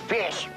fish.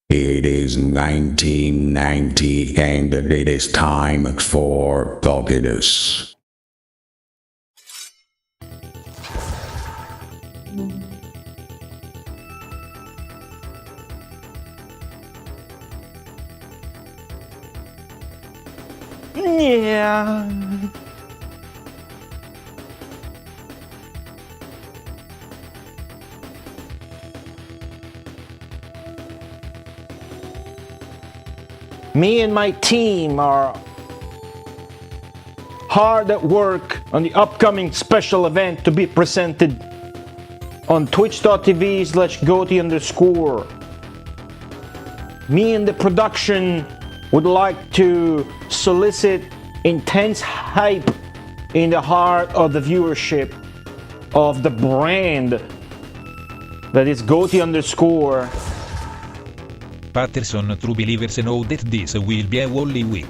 It is 1990 and it is time for Populous. Yeah. Me and my team are hard at work on the upcoming special event to be presented on twitch.tv/goty_. Me and the production would like to solicit intense hype in the heart of the viewership of the brand that is Goty_. Patterson, true believers know that this will be a Wally week.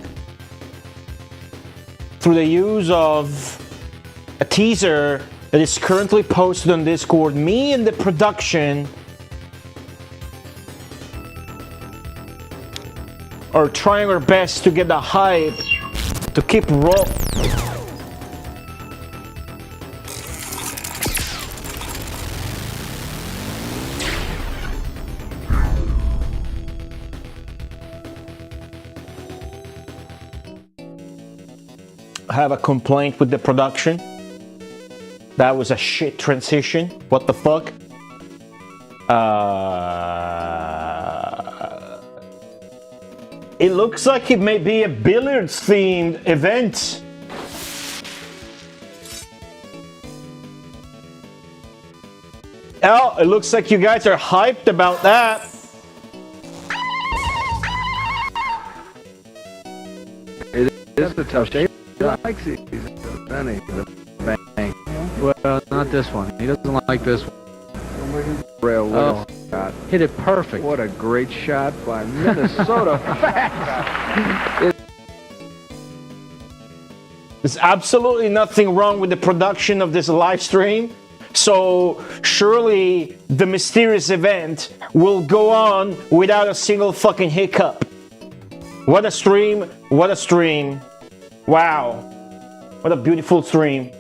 Through the use of a teaser that is currently posted on Discord, me and the production are trying our best to get the hype to keep roll. I have a complaint with the production. That was a shit transition. What the fuck? It looks like it may be a billiards themed event. Oh, it looks like you guys are hyped about that. It is a tough shape. He likes these, doesn't he? The bank. Well, not this one. He doesn't like this one. Rail, what a shot. Hit it perfect. What a great shot by Minnesota Fat. There's absolutely nothing wrong with the production of this live stream. So surely the mysterious event will go on without a single fucking hiccup. What a stream. What a stream. Wow. What a beautiful stream.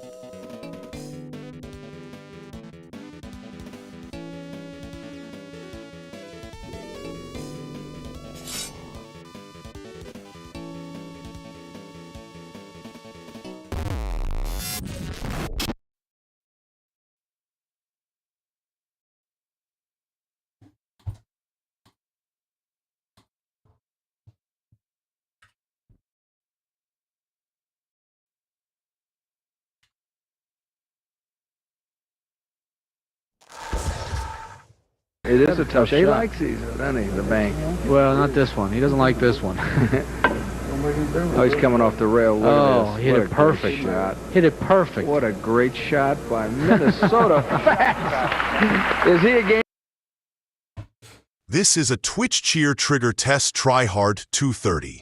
It is a tough shot. He likes these, doesn't he? The bank. Well, not this one. He doesn't like this one. Oh, he's coming off the rail. Look at this. Hit it perfect. Shot. Hit it perfect. What a great shot by Minnesota Fat. Is he a game? This is a Twitch cheer trigger test tryhard 230.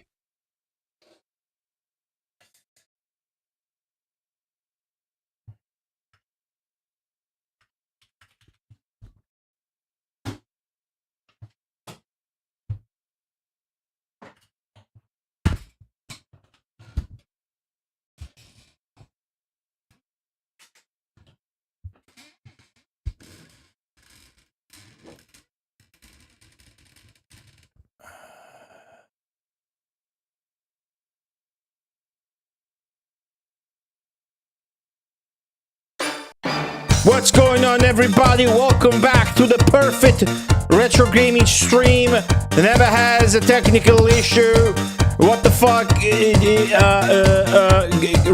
What's going on, everybody? Welcome back to the perfect retro gaming stream. Never has a technical issue. What the fuck?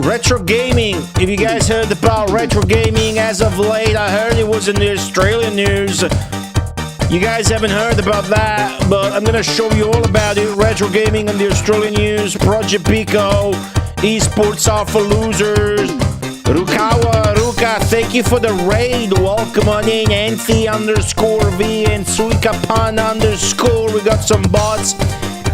Retro gaming. If you guys heard about retro gaming as of late, I heard it was in the Australian news. You guys haven't heard about that, but I'm gonna show you all about it. Retro gaming on the Australian news. Project Pico. Esports are for losers. Rukawa, Ruka, thank you for the raid. Welcome on in, Anthi_V and Suikapan_. We got some bots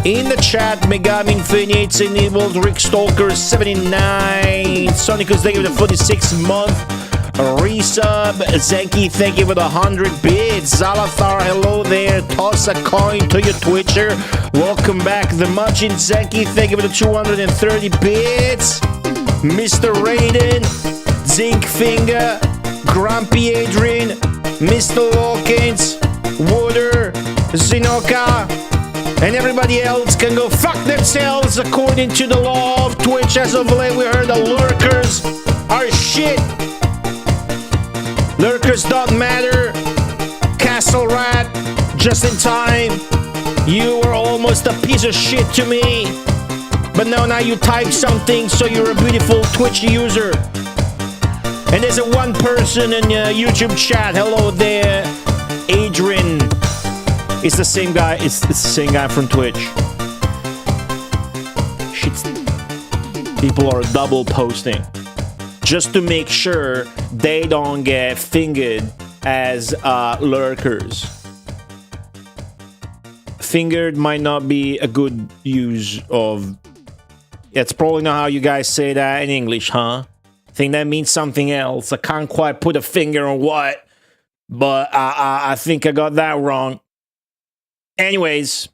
in the chat. Megami Infinite enabled Rick Stalker 79. Sonicus, thank you for the 46th month. Resub, Zenki, thank you for the 100 bits. Zalathar, hello there. Toss a coin to your Twitcher. Welcome back. The Munchin Zenki, thank you for the 230 bits. Mr. Raiden, Zinc Finger, Grumpy Adrian, Mr. Lawkins, Wooder, Zinoka, and everybody else can go fuck themselves according to the law of Twitch. As of late, we heard the lurkers are shit. Lurkers don't matter. Castle Rat, just in time. You were almost a piece of shit to me. But now you type something, so you're a beautiful Twitch user. And there's a one person in YouTube chat. Hello there, Adrian. It's the same guy. It's the same guy from Twitch. Shit. People are double posting just to make sure they don't get fingered as lurkers. Fingered might not be a good use of. It's probably not how you guys say that in English, huh? I think that means something else. I can't quite put a finger on what, but I think I got that wrong. Anyways,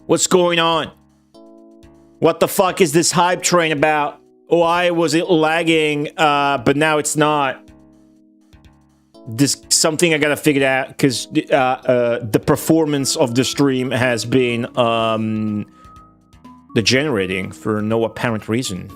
what's going on? What the fuck is this hype train about? Why was it lagging, but now it's not? This something I gotta figure out, because the performance of the stream has been degenerating for no apparent reason.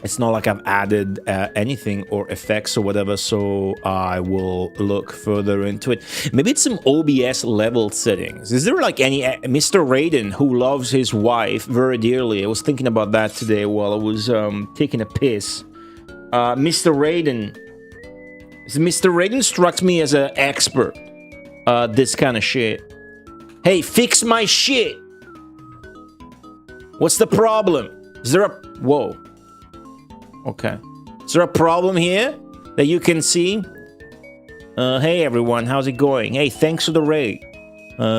It's not like I've added anything or effects or whatever, so I will look further into it. Maybe it's some OBS level settings. Is there like any... Mr. Raiden, who loves his wife very dearly. I was thinking about that today while I was taking a piss. Mr. Raiden... Mr. Raiden struck me as an expert. This kind of shit. Hey, fix my shit! What's the problem? Is there a... Whoa. Okay. Is there a problem here that you can see? Hey everyone, how's it going? Hey, thanks for the raid.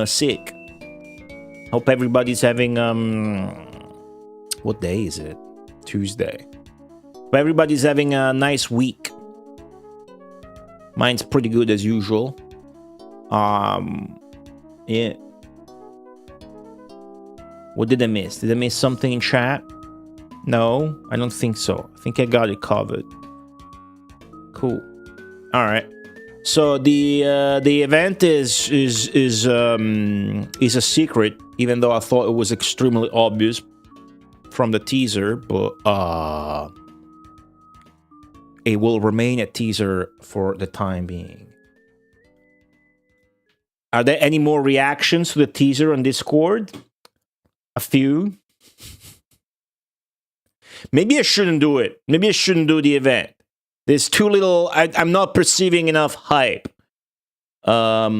Sick. Hope everybody's having, what day is it? Tuesday. Hope everybody's having a nice week. Mine's pretty good as usual. Yeah. What did I miss? Did I miss something in chat? No, I don't think so. I think I got it covered. Cool. All right. So the event is a secret, even though I thought it was extremely obvious from the teaser, but it will remain a teaser for the time being. Are there any more reactions to the teaser on Discord? A few. Maybe I shouldn't do it. Maybe I shouldn't do the event. There's too little... I'm not perceiving enough hype. So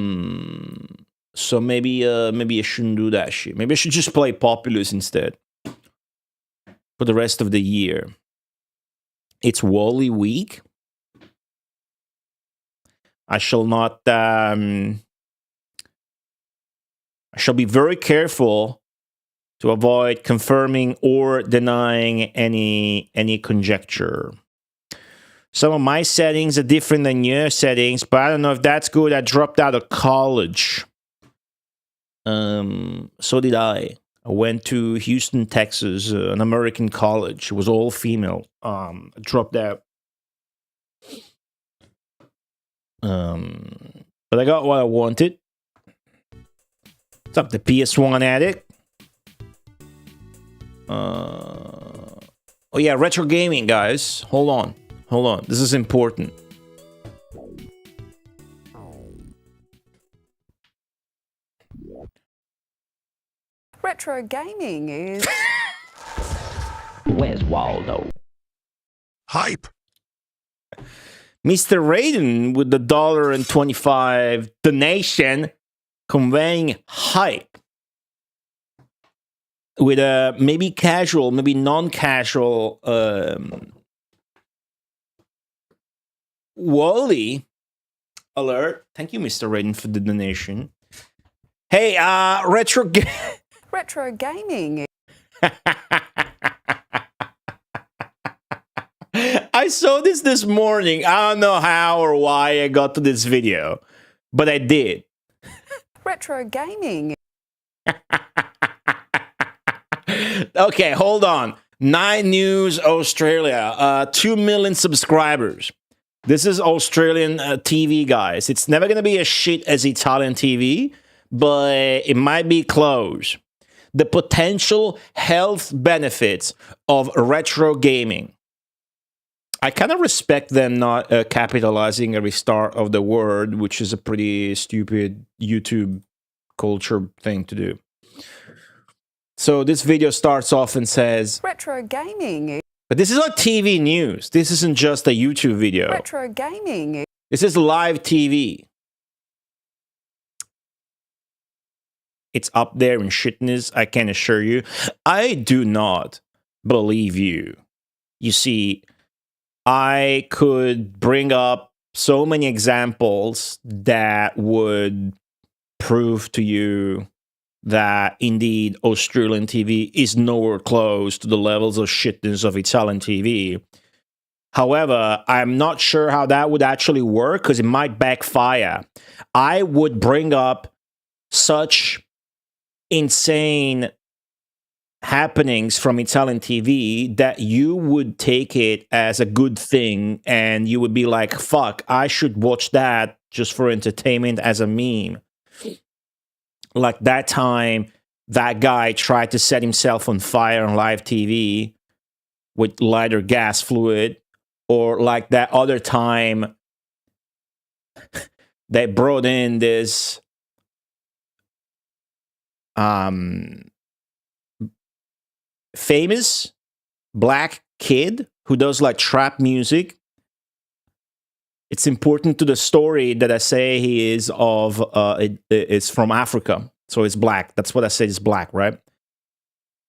maybe I shouldn't do that shit. Maybe I should just play Populous instead. For the rest of the year. It's Wally week. I shall not... I shall be very careful to avoid confirming or denying any conjecture. Some of my settings are different than your settings, but I don't know if that's good. I dropped out of college. So did I. I went to Houston, Texas, an American college. It was all female. I dropped out. But I got what I wanted. What's up, the PS1 addict? Oh yeah, retro gaming, guys. Hold on. This is important. Retro gaming is... Where's Waldo? Hype. Mr. Raiden with the $1.25 donation conveying hype. With a maybe casual, maybe non-casual Wally alert. Thank you, Mr. Raiden, for the donation. Hey, retro gaming. I saw this morning. I don't know how or why I got to this video, but I did. Retro gaming. Okay, hold on. 9 News Australia, 2 million subscribers. This is Australian TV, guys. It's never going to be as shit as Italian TV, but it might be close. The potential health benefits of retro gaming. I kind of respect them not capitalizing every start of the word, which is a pretty stupid YouTube culture thing to do. So this video starts off and says, Retro gaming. but this is not TV news. This isn't just a YouTube video. Retro gaming. This is live TV. It's up there in shitness, I can assure you. I do not believe you. You see, I could bring up so many examples that would prove to you that indeed Australian TV is nowhere close to the levels of shitness of Italian TV. However, I'm not sure how that would actually work because it might backfire. I would bring up such insane happenings from Italian TV that you would take it as a good thing and you would be like, fuck, I should watch that just for entertainment as a meme. Like that time, that guy tried to set himself on fire on live TV with lighter gas fluid. Or like that other time, they brought in this famous black kid who does like trap music. It's important to the story that I say he is of, it's from Africa. So it's black. That's what I said is black, right?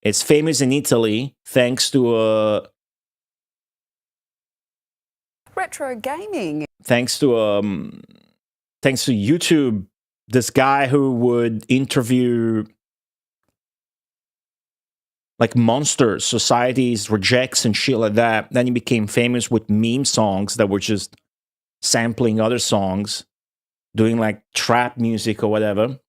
It's famous in Italy thanks to Retro gaming. thanks to YouTube. This guy who would interview like monsters, societies, rejects, and shit like that. Then he became famous with meme songs that were just sampling other songs, doing like trap music or whatever.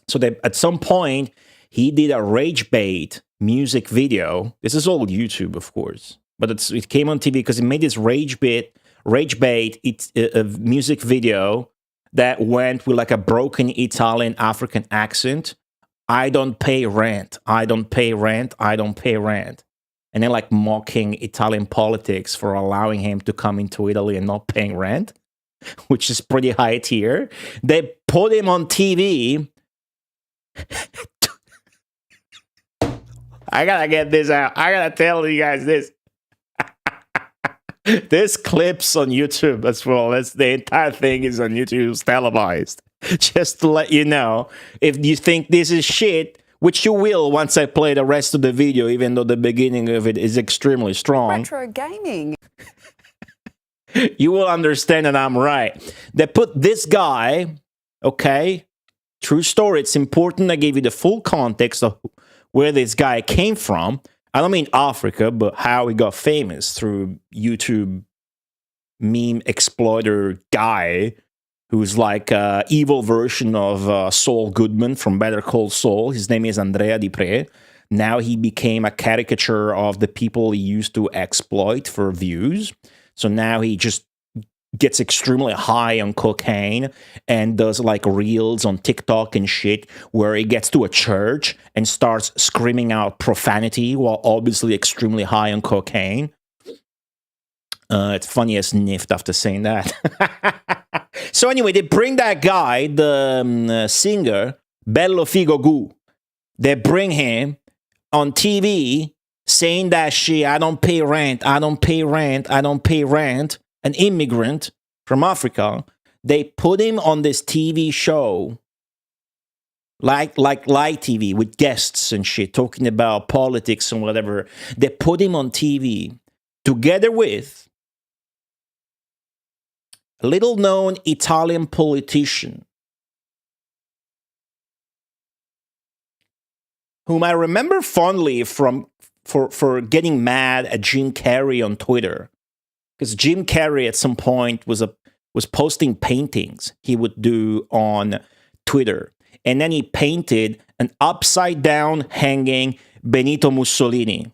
So that at some point he did a rage bait music video. This is all YouTube, of course, but it came on TV because he made this rage bait. It's a music video that went with like a broken Italian African accent. I don't pay rent. I don't pay rent. I don't pay rent. And then like mocking Italian politics for allowing him to come into Italy and not paying rent, which is pretty high tier. They put him on TV. I gotta get this out. I gotta tell you guys this. This clip's on YouTube as well. The entire thing is on YouTube. It's televised. Just to let you know, if you think this is shit, which you will once I play the rest of the video, even though the beginning of it is extremely strong. Retro gaming. You will understand that I'm right. They put this guy, okay, true story. It's important I gave you the full context of where this guy came from. I don't mean Africa, but how he got famous through YouTube meme exploiter guy who's like an evil version of Saul Goodman from Better Call Saul. His name is Andrea Di Pre. Now he became a caricature of the people he used to exploit for views. So now he just gets extremely high on cocaine and does like reels on TikTok and shit where he gets to a church and starts screaming out profanity while obviously extremely high on cocaine. It's funny as sniffed after saying that. So anyway, they bring that guy, the singer, Bello Figo Gu. They bring him on TV saying that shit, I don't pay rent, I don't pay rent, I don't pay rent. An immigrant from Africa. They put him on this TV show, like live TV with guests and shit, talking about politics and whatever. They put him on TV together with a little-known Italian politician whom I remember fondly for getting mad at Jim Carrey on Twitter. because Jim Carrey at some point was posting paintings he would do on Twitter, and then he painted an upside down hanging Benito Mussolini,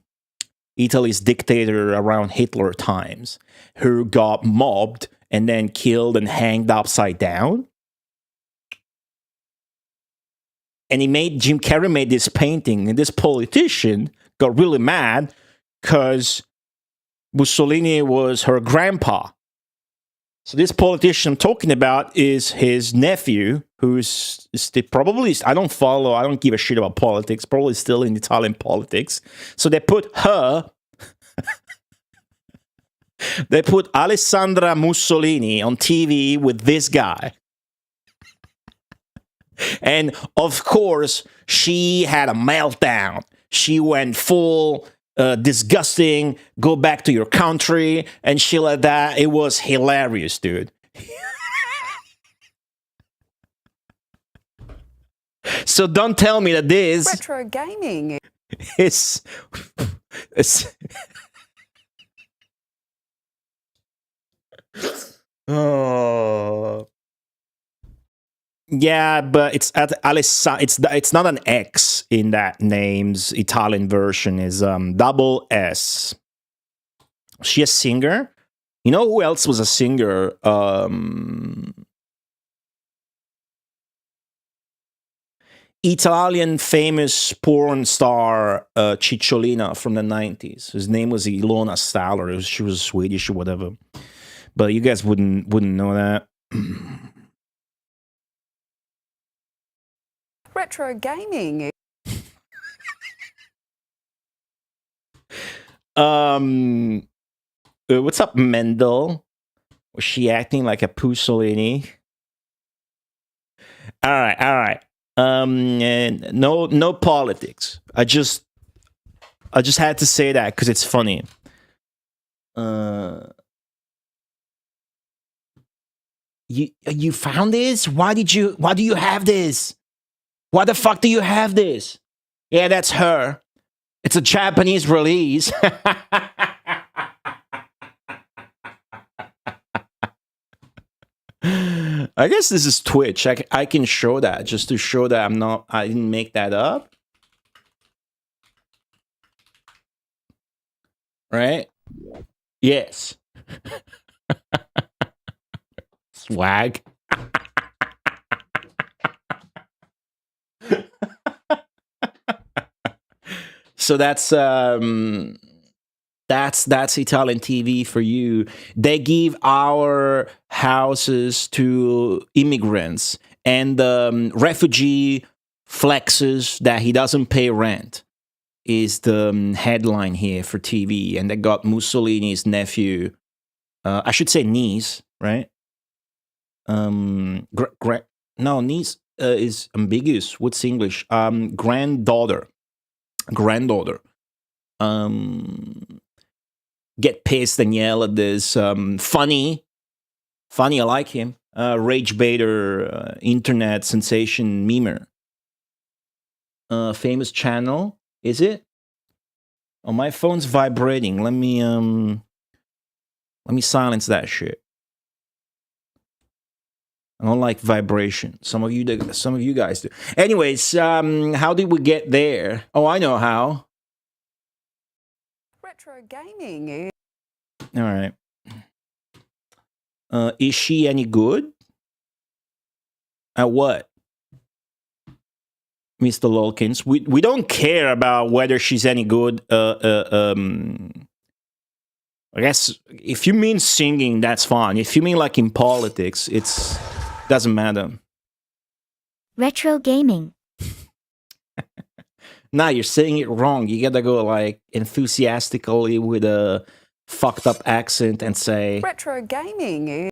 Italy's dictator around Hitler times, who got mobbed and then killed and hanged upside down. And Jim Carrey made this painting, and this politician got really mad because Mussolini was her grandpa. So this politician I'm talking about is his nephew, who's probably, I don't give a shit about politics, probably still in Italian politics. So they put they put Alessandra Mussolini on TV with this guy. And of course, she had a meltdown. She went full disgusting, go back to your country, and shit like that. It was hilarious, dude. So don't tell me that this Retro gaming. is... Oh... Yeah, but it's at it's not an X in that name's Italian version is double S. She a singer? You know who else was a singer? Italian famous porn star Cicciolina from the 90s. His name was Ilona Staller. She was Swedish or whatever. But you guys wouldn't know that. Retro gaming. What's up, Mendel? Was she acting like a Mussolini? All right. And no politics. I just had to say that because it's funny. You found this? Why do you have this? Why the fuck do you have this? Yeah, that's her. It's a Japanese release. I guess this is Twitch. I can show that just to show that I didn't make that up. Right? Yes. Swag. So that's Italian TV for you. They give our houses to immigrants, and the refugee flexes that he doesn't pay rent is the headline here for TV. And they got Mussolini's nephew, I should say niece, right? No, niece is ambiguous. What's English? Granddaughter. Get pissed and yell at this funny, I like him, rage baiter, internet sensation memer. Famous channel, is it? Oh, my phone's vibrating. Let me silence that shit. I don't like vibration. Some of you guys do. Anyways, how did we get there? Oh, I know how. Retro gaming. All right. Is she any good? At what? Mr. Lolkins. We don't care about whether she's any good. I guess if you mean singing, that's fine. If you mean like in politics, it's doesn't matter. Retro gaming. Nah, you're saying it wrong. You gotta go like enthusiastically with a fucked up accent and say Retro gaming.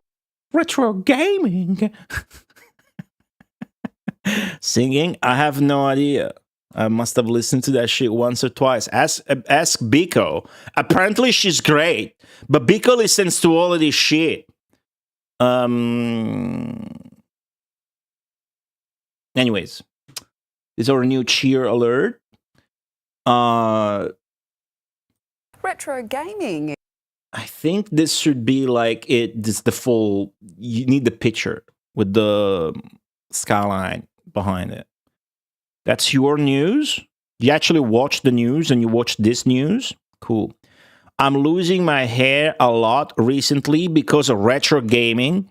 Retro gaming. Singing? I have no idea. I must have listened to that shit once or twice. Ask Biko. Apparently she's great, but Biko listens to all of this shit. Anyways, this is our new cheer alert. Retro gaming. I think this should be like this the full. You need the picture with the skyline behind it. That's your news. You actually watch the news and you watch this news. Cool. I'm losing my hair a lot recently because of retro gaming.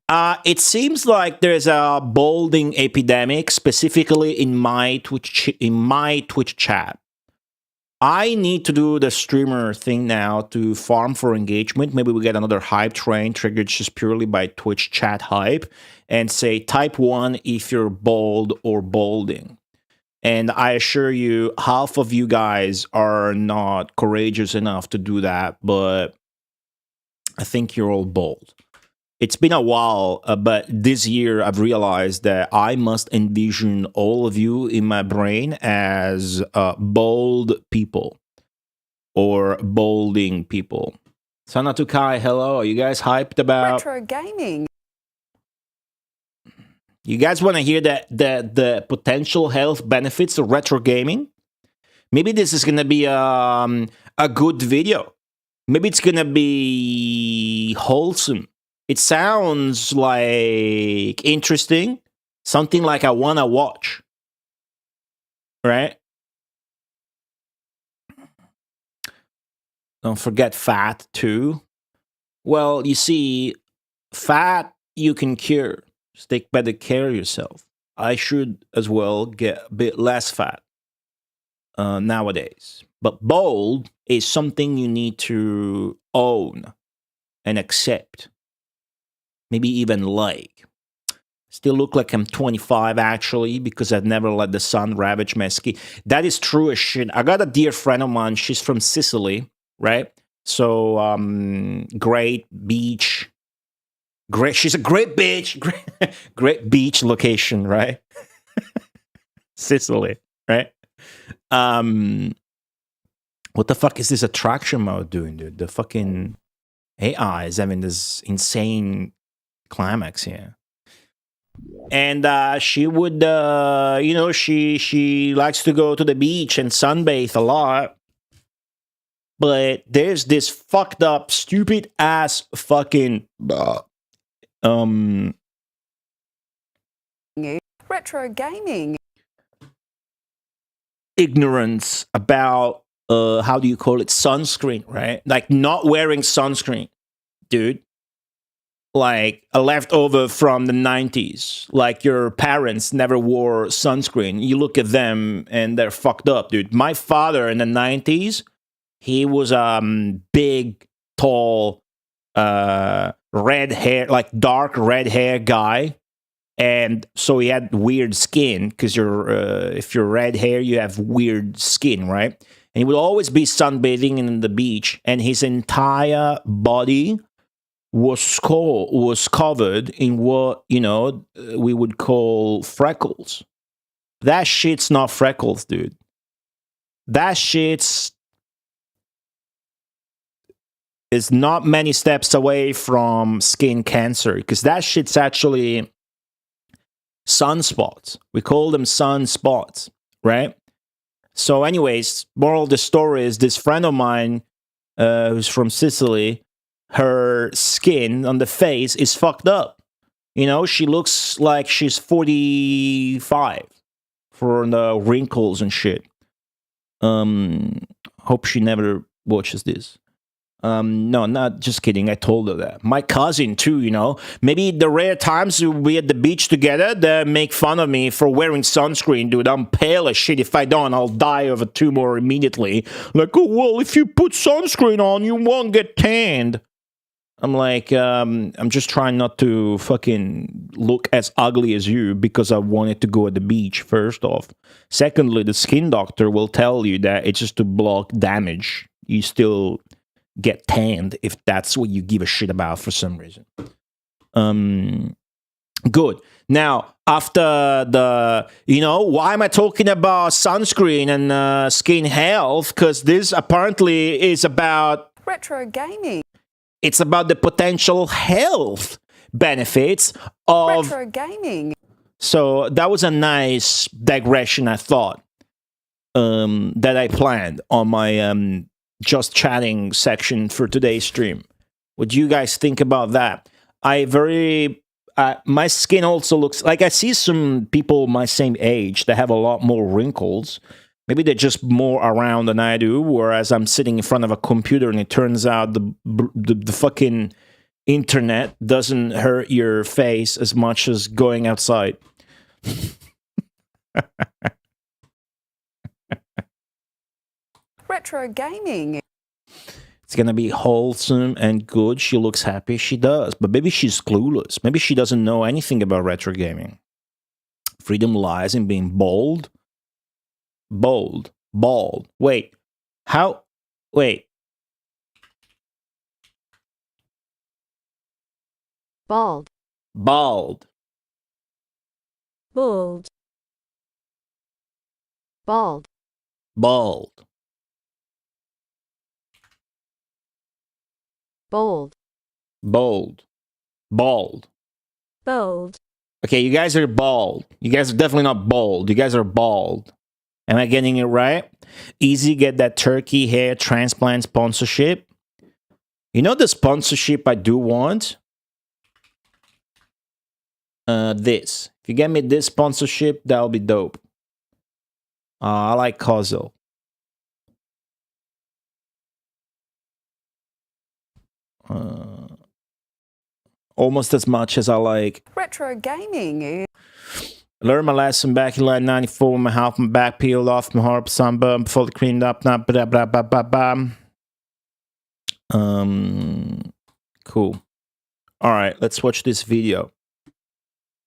It seems like there's a balding epidemic, specifically in my Twitch chat. I need to do the streamer thing now to farm for engagement. Maybe we get another hype train triggered just purely by Twitch chat hype, and say type 1 if you're bald or balding. And I assure you, half of you guys are not courageous enough to do that, but I think you're all bald. It's been a while, but this year I've realized that I must envision all of you in my brain as bald people or balding people. Sanatukai, hello. Are you guys hyped about Retro gaming. You guys want to hear the potential health benefits of retro gaming? Maybe this is going to be a good video. Maybe it's going to be wholesome. It sounds like interesting. Something like I want to watch. Right? Don't forget fat, too. Well, you see, fat you can cure. Just take better care of yourself. I should as well get a bit less fat nowadays. But bald is something you need to own and accept. Maybe even like. Still look like I'm 25 actually, because I've never let the sun ravage my skin. That is true as shit. I got a dear friend of mine. She's from Sicily, right? So, great beach. Great, she's a great bitch. Great beach location, right? Sicily, right? What the fuck is this attraction mode doing, dude? The fucking AI is having this insane climax here. And she would, you know, she likes to go to the beach and sunbathe a lot. But there's this fucked up, stupid ass fucking Retro gaming. ignorance about how do you call it, sunscreen, right? Like not wearing sunscreen, dude. Like a leftover from the 90s. Like your parents never wore sunscreen. You look at them and they're fucked up, dude. My father in the 90s, he was big, tall, red hair, like dark red hair guy. And so he had weird skin because if you're red hair, you have weird skin, right? And he would always be sunbathing in the beach, and his entire body was covered in what, you know, we would call freckles. That shit's not freckles, dude. That shit's is not many steps away from skin cancer, because that shit's actually sunspots. We call them sunspots, right? So anyways, moral of the story is this friend of mine who's from Sicily, her skin on the face is fucked up. You know, she looks like she's 45 for the wrinkles and shit. Hope she never watches this. No, not just kidding. I told her that. My cousin too, you know. Maybe the rare times we at the beach together, they make fun of me for wearing sunscreen, dude. I'm pale as shit. If I don't, I'll die of a tumor immediately. Like, oh, well, if you put sunscreen on, you won't get tanned. I'm like, I'm just trying not to fucking look as ugly as you because I wanted to go at the beach, first off. Secondly, the skin doctor will tell you that it's just to block damage. You still get tanned if that's what you give a shit about for some reason. Good. Now, after the, you know, why am I talking about sunscreen and skin health? Because this apparently is about Retro gaming. It's about the potential health benefits of Retro gaming. So that was a nice digression, I thought, that I planned on my just chatting section for today's stream. What do you guys think about that? My skin also looks like I see some people my same age that have a lot more wrinkles. Maybe they're just more around than I do, whereas I'm sitting in front of a computer and it turns out the fucking internet doesn't hurt your face as much as going outside. Retro gaming. It's gonna be wholesome and good. She looks happy. She does. But maybe she's clueless. Maybe she doesn't know anything about retro gaming. Freedom lies in being bold. Bold. Bald. Wait. How? Wait. Bald. Bald. Bald. Bald. Bald. Bold. Bold. Bald. Bold. Okay, you guys are bald. You guys are definitely not bold. You guys are bald. Am I getting it right? Easy get that turkey hair transplant sponsorship. You know the sponsorship I do want? This. If you get me this sponsorship, that'll be dope. I like Kozo. Almost as much as I like Retro gaming. learned my lesson back in like 94. My half my back peeled off, my heart sunburned, fully cleaned up. Blah, blah, blah, blah, blah, blah. Cool. All right, let's watch this video.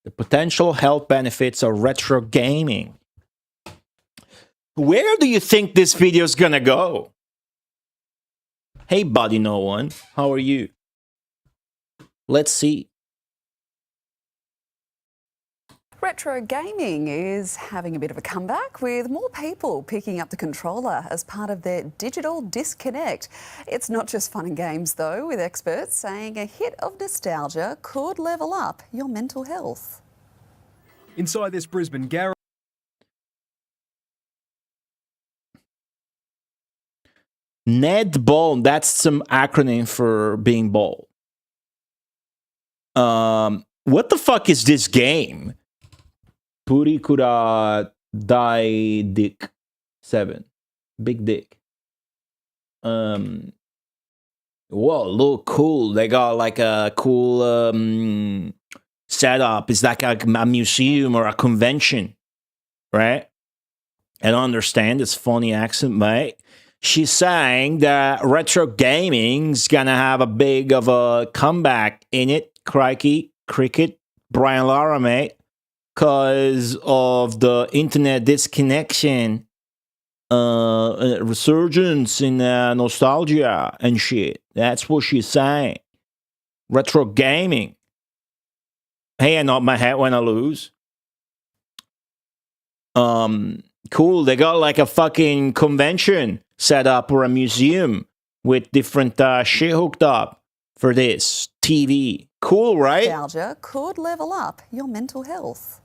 The potential health benefits of retro gaming. Where do you think this video is gonna go? Hey, buddy, no one. How are you? Let's see. Retro gaming is having a bit of a comeback with more people picking up the controller as part of their digital disconnect. It's not just fun and games though, with experts saying a hit of nostalgia could level up your mental health. Inside this Brisbane garage. Ned Ball, that's some acronym for being bald. What the fuck is this game? Purikura Dai Dick 7. Big dick. Whoa, look cool. They got like a cool setup. It's like a museum or a convention, right? I don't understand this funny accent, mate. She's saying that retro gaming's gonna have a big of a comeback in it. Crikey, cricket, Brian Lara, mate. Because of the internet disconnection, resurgence in nostalgia and shit. That's what she's saying. Retro gaming. Hey, I nod my head when I lose. Cool. They got like a fucking convention set up or a museum with different shit hooked up for this TV. Cool, right? Nostalgia could level up your mental health.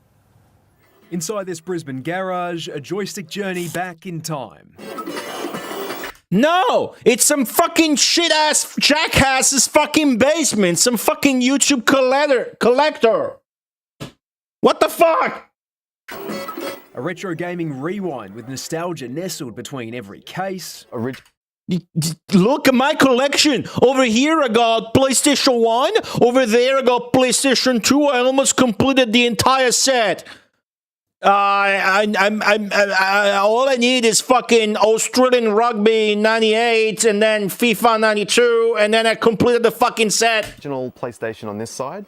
Inside this Brisbane garage, a joystick journey back in time. No! It's some fucking shit-ass jackass's fucking basement. Some fucking YouTube collector. What the fuck? A retro gaming rewind with nostalgia nestled between every case. Look at my collection. Over here I got PlayStation 1. Over there I got PlayStation 2. I almost completed the entire set. All I need is fucking Australian Rugby 98 and then FIFA 92 and then I completed the fucking set. Original PlayStation on this side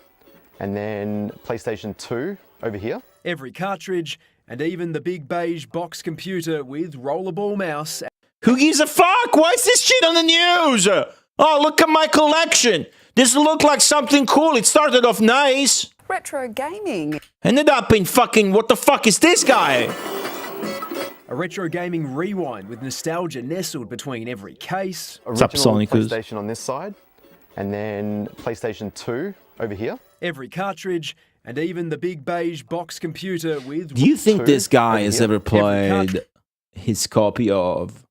and then PlayStation 2 over here. Every cartridge and even the big beige box computer with rollerball mouse. Who gives a fuck? Why is this shit on the news? Oh, look at my collection. This looked like something cool. It started off nice. Retro gaming. Ended up in fucking, what the fuck is this guy? A retro gaming rewind with nostalgia nestled between every case. Original PlayStation on this side and then PlayStation 2 over here. Every cartridge and even the big beige box computer with... Do you think this guy has ever played his copy of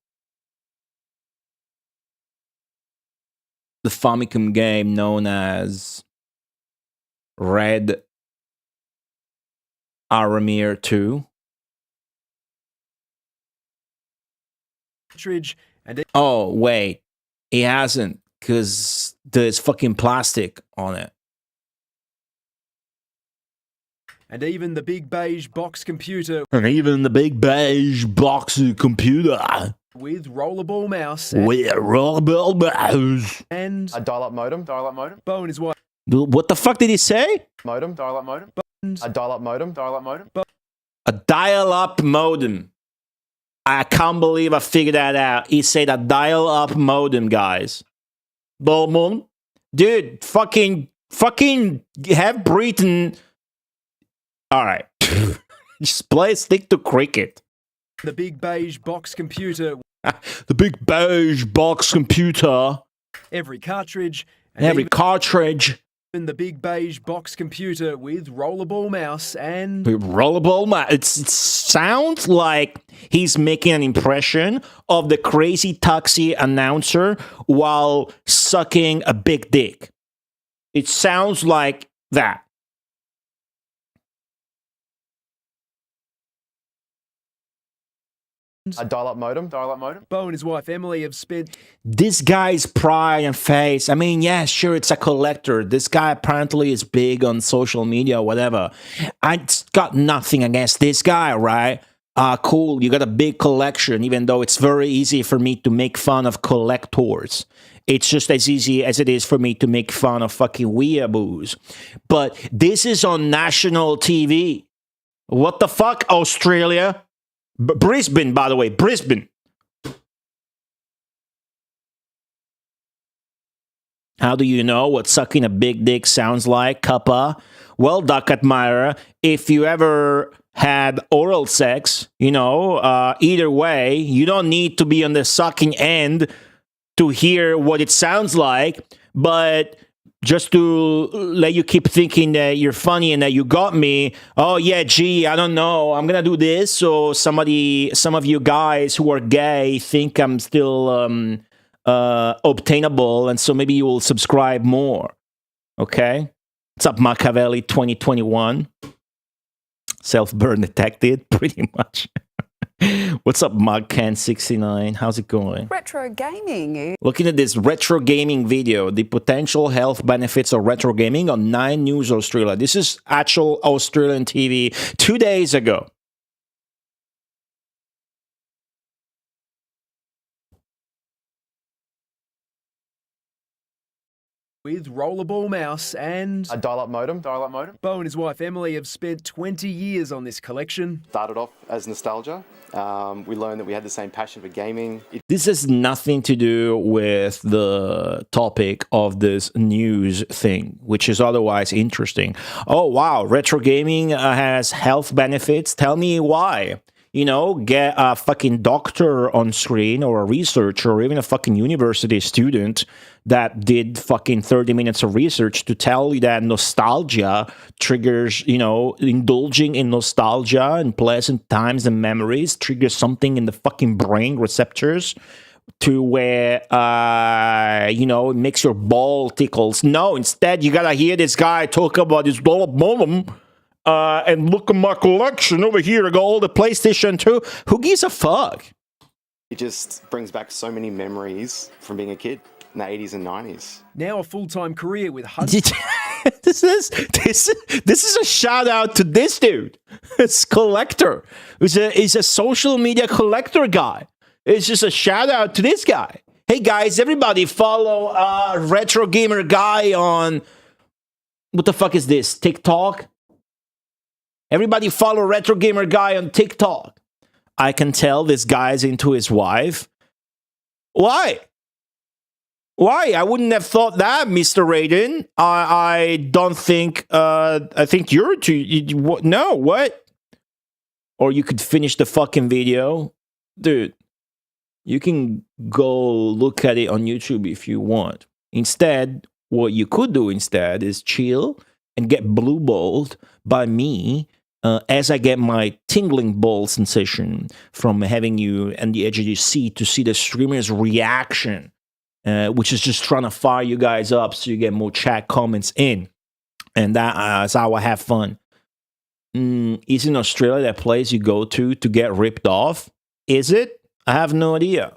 the Famicom game known as Red Aramir 2. Cartridge and Oh, wait. He hasn't, because there's fucking plastic on it. and even the big beige box computer And even the big beige box computer with rollerball mouse with a rollerball mouse. and A dial-up modem. Bo and his wife. What the fuck did he say? Modem. Dial-up modem. A dial-up modem. A dial-up modem. I can't believe I figured that out. He said a dial-up modem, guys. Bowman, dude, fucking have Britain. All right, just stick to cricket. The big beige box computer. The big beige box computer. Every cartridge. And Every cartridge. even the big beige box computer with rollerball mouse and Rollerball mouse. It sounds like he's making an impression of the crazy taxi announcer while sucking a big dick. It sounds like that. A dial-up modem. Bo and his wife Emily have spent This guy's pride and face. I mean, yeah, sure, it's a collector. This guy apparently is big on social media or whatever. I got nothing against this guy, right? Cool, you got a big collection, even though it's very easy for me to make fun of collectors. It's just as easy as it is for me to make fun of fucking weeaboos. But this is on national TV. What the fuck, Australia? Brisbane, by the way, Brisbane. How do you know what sucking a big dick sounds like, Kappa? Well, Duck Admirer, if you ever had oral sex, either way, you don't need to be on the sucking end to hear what it sounds like, but just to let you keep thinking that you're funny and that you got me. Oh yeah, gee, I don't know. I'm gonna do this so some of you guys who are gay think I'm still obtainable, and so maybe you will subscribe more. Okay? What's up, Machiavelli 2021? Self-burn detected, pretty much. What's up, Mugcan69? How's it going? Retro gaming. Looking at this retro gaming video, the potential health benefits of retro gaming on 9 News Australia. This is actual Australian TV 2 days ago. with rollerball mouse and a dial-up modem. Bo and his wife Emily have spent 20 years on this collection. Started off as nostalgia. We learned that we had the same passion for gaming. This has nothing to do with the topic of this news thing, which is otherwise interesting. Oh, wow, retro gaming has health benefits. Tell me why. Get a fucking doctor on screen or a researcher or even a fucking university student that did fucking 30 minutes of research to tell you that nostalgia triggers, indulging in nostalgia and pleasant times and memories triggers something in the fucking brain receptors to where, it makes your ball tickles. No, instead, you gotta hear this guy talk about his dollar moment. And look at my collection over here. I got all the PlayStation 2. Who gives a fuck? It just brings back so many memories from being a kid in the 80s and 90s. Now a full-time career with hundreds. This is a shout out to this dude. This collector. He's a social media collector guy. It's just a shout out to this guy. Hey guys, everybody follow Retro Gamer Guy on what the fuck is this? TikTok? Everybody follow Retro Gamer Guy on TikTok. I can tell this guy's into his wife. Why? I wouldn't have thought that, Mr. Raiden. I don't think, I think you're too, no, what? Or you could finish the fucking video. Dude, you can go look at it on YouTube if you want. Instead, what you could do instead is chill and get blue balled by me as I get my tingling ball sensation from having you on the edge of your seat to see the streamer's reaction which is just trying to fire you guys up so you get more chat comments in. And that's how I have fun. Is in Australia that place you go to get ripped off? Is it? I have no idea.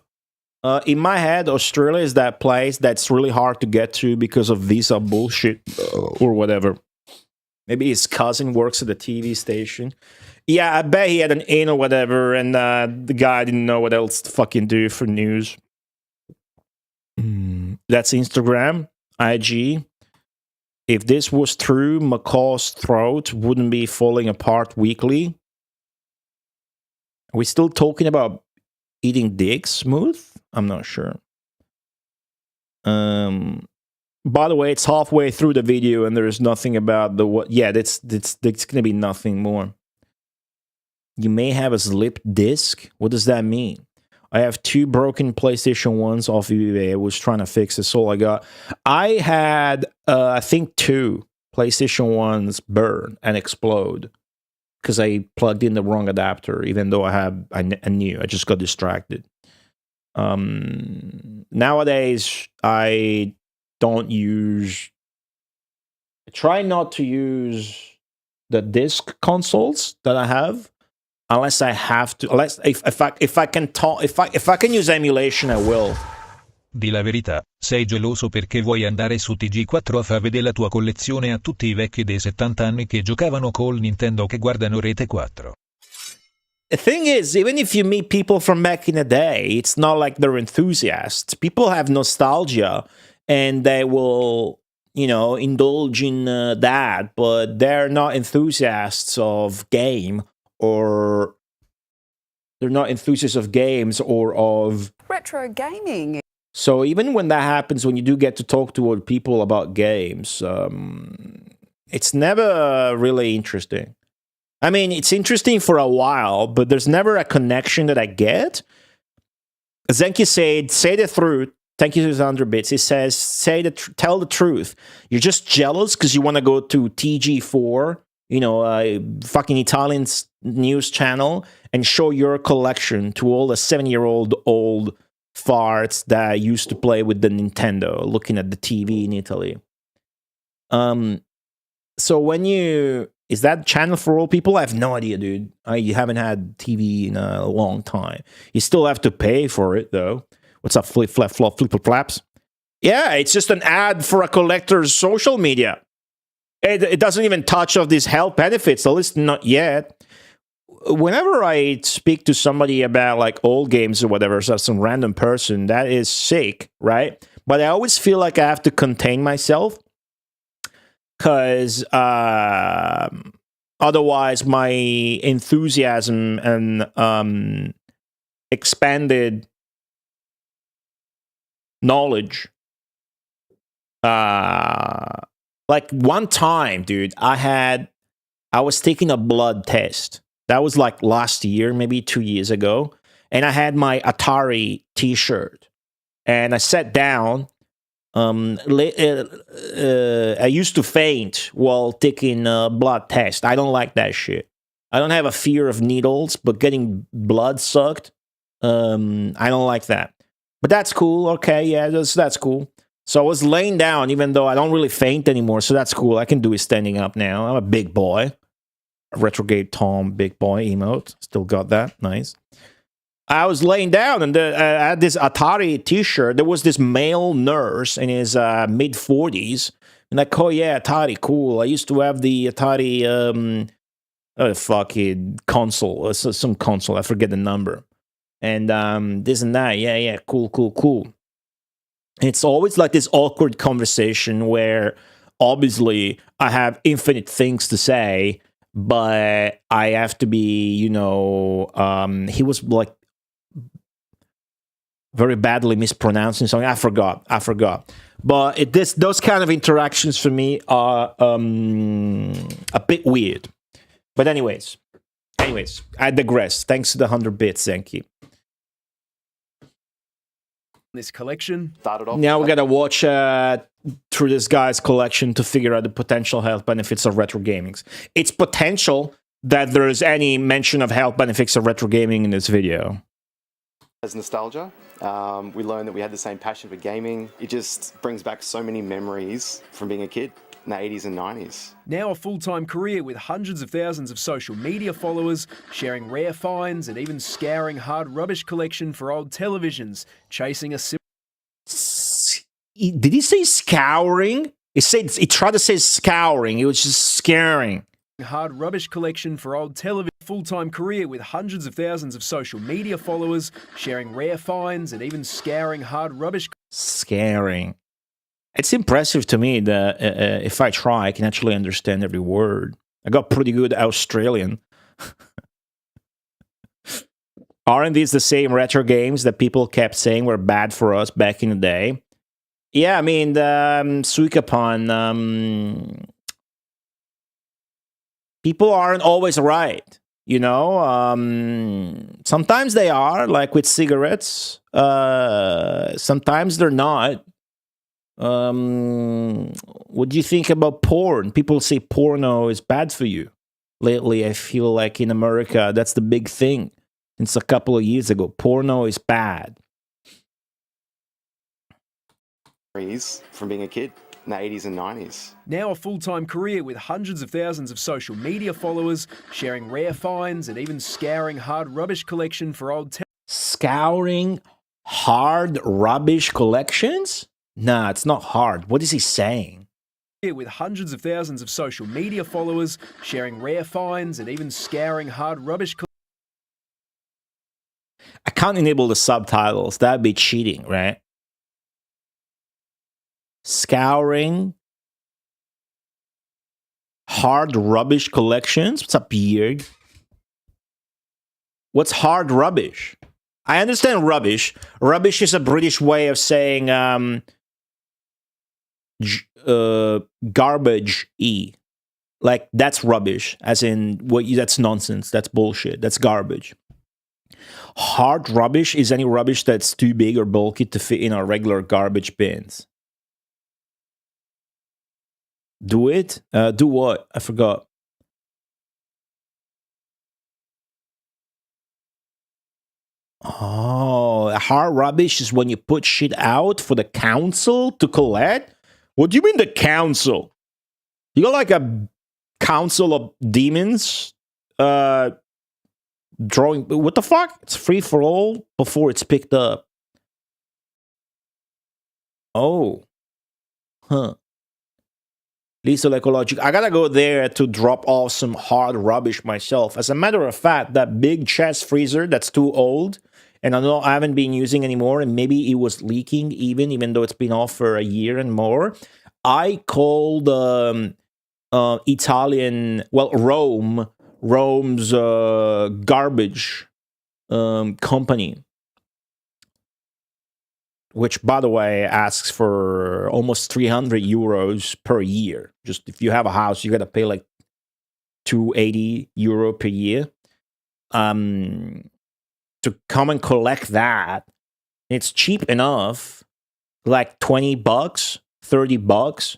In my head, Australia is that place that's really hard to get to because of visa bullshit or whatever. Maybe his cousin works at the TV station. Yeah, I bet he had an in or whatever, and the guy didn't know what else to fucking do for news. That's Instagram, IG. If this was true, McCaw's throat wouldn't be falling apart weekly. Are we still talking about eating dick smooth? I'm not sure. By the way, it's halfway through the video and there's nothing about the what. Yeah, that's gonna be nothing more. You may have a slipped disc. What does that mean? I have 2 broken PlayStation 1s off eBay. I was trying to fix this. All I got. I had, I think 2 PlayStation 1s burn and explode because I plugged in the wrong adapter. Even though I knew. I just got distracted. Nowadays, I don't use. I try not to use the disc consoles that I have. Unless I have to, unless if I can use emulation, I will. Di la verità, sei geloso perché vuoi andare su TG4 a far vedere la tua collezione a tutti i vecchi dei 70 anni che giocavano col Nintendo che guardano Rete 4. The thing is, even if you meet people from back in the day, it's not like they're enthusiasts. People have nostalgia and they will, indulge in that, but they're not enthusiasts of game. Or they're not enthusiasts of games or of retro gaming. So even when that happens, when you do get to talk to old people about games, it's never really interesting. I mean, it's interesting for a while, but there's never a connection that I get. Zenki said, say the truth. Thank you to 100 bits. He says, tell the truth. You're just jealous because you want to go to TG4, fucking Italian news channel, and show your collection to all the 7-year-old old farts that used to play with the Nintendo, looking at the TV in Italy. So is that channel for old people? I have no idea, dude. You haven't had TV in a long time. You still have to pay for it, though. What's up, flip flaps? Yeah, it's just an ad for a collector's social media. It doesn't even touch of these health benefits, at least not yet. Whenever I speak to somebody about like old games or whatever, so some random person, that is sick, right? But I always feel like I have to contain myself because otherwise my enthusiasm and expanded knowledge like one time, dude, I was taking a blood test. That was like last year, maybe 2 years ago. And I had my Atari t-shirt. And I sat down. I used to faint while taking a blood test. I don't like that shit. I don't have a fear of needles, but getting blood sucked, I don't like that. But that's cool. Okay, yeah, that's cool. So I was laying down, even though I don't really faint anymore. So that's cool. I can do it standing up now. I'm a big boy. Retrograde Tom, big boy emote. Still got that. Nice. I was laying down and I had this Atari t-shirt. There was this male nurse in his mid-40s. And like, oh yeah, Atari, cool. I used to have the Atari, fucking console. Some console. I forget the number. And this and that. Yeah, cool. It's always like this awkward conversation where obviously I have infinite things to say, but I have to be, he was like very badly mispronouncing something. I forgot. But those kind of interactions for me are a bit weird. But anyways, I digress. Thanks to the 100 bits, Zenki. This collection started off. Now we gotta watch through this guy's collection to figure out the potential health benefits of retro gaming. It's potential that there is any mention of health benefits of retro gaming in this video. as nostalgia. We learned that we had the same passion for gaming. It just brings back so many memories from being a kid in the 80s and 90s. Now a full-time career with hundreds of thousands of social media followers, sharing rare finds and even scouring hard rubbish collection for old televisions, chasing a... Did he say scouring? He tried to say scouring. It was just scaring. Hard rubbish collection for old television. Full-time career with hundreds of thousands of social media followers, sharing rare finds and even scouring hard rubbish. Scaring. It's impressive to me that if I try, I can actually understand every word. I got pretty good Australian. Aren't these the same retro games that people kept saying were bad for us back in the day? Yeah, I mean, Suikapan, people aren't always right. You know, sometimes they are, like with cigarettes. Sometimes they're not. What do you think about porn? People say porno is bad for you. Lately, I feel like in America, that's the big thing. Since a couple of years ago, porno is bad. From being a kid in the 80s and 90s. Now a full-time career with hundreds of thousands of social media followers, sharing rare finds and even scouring hard rubbish collection for old... Scouring hard rubbish collections? Nah, it's not hard. What is he saying? With hundreds of thousands of social media followers, sharing rare finds and even scouring hard rubbish... I can't enable the subtitles. That'd be cheating, right? Scouring hard rubbish collections. What's up, Beard? What's hard rubbish? I understand rubbish. Rubbish is a British way of saying garbage-y. Like, that's rubbish. As in, that's nonsense. That's bullshit. That's garbage. Hard rubbish is any rubbish that's too big or bulky to fit in our regular garbage bins. Do it? Do what? I forgot. Oh, hard rubbish is when you put shit out for the council to collect? What do you mean the council? You got like a council of demons drawing... What the fuck? It's free for all before it's picked up. Oh. Huh. Lethal Ecologic. I gotta go there to drop off some hard rubbish myself. As a matter of fact, that big chest freezer that's too old, and I know I haven't been using anymore, and maybe it was leaking even though it's been off for a year and more. I called Italian, well, Rome's garbage company, which, by the way, asks for almost 300 euros per year. Just if you have a house, you got to pay like 280 euro per year to come and collect that. It's cheap enough, like 20 bucks, 30 bucks.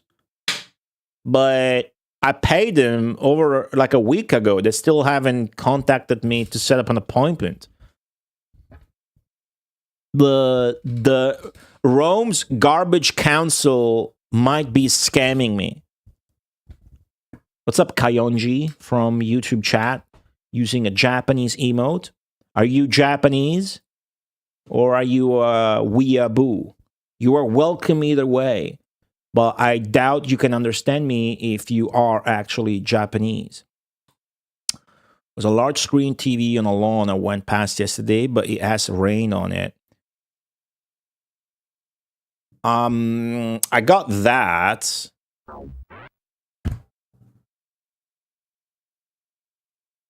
But I paid them over like a week ago. They still haven't contacted me to set up an appointment. The Rome's garbage council might be scamming me. What's up, Kayonji from YouTube chat using a Japanese emote? Are you Japanese or are you weeaboo? You are welcome either way, but I doubt you can understand me if you are actually Japanese. There's a large screen TV on a lawn I went past yesterday, but it has rain on it. I got that.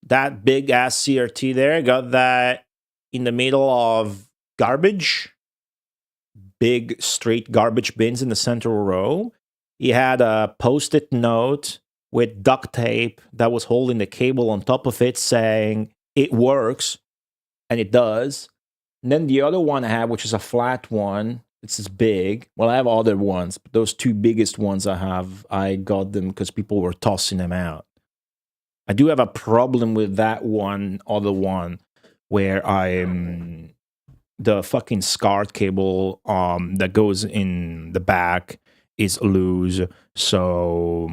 That big ass CRT there. I got that in the middle of garbage. Big straight garbage bins in the central row. He had a post-it note with duct tape that was holding the cable on top of it saying it works, and it does. And then the other one I have, which is a flat one, it's this big. Well, I have other ones, but those two biggest ones I have, I got them because people were tossing them out. I do have a problem with that other one, where the fucking SCART cable that goes in the back is loose, so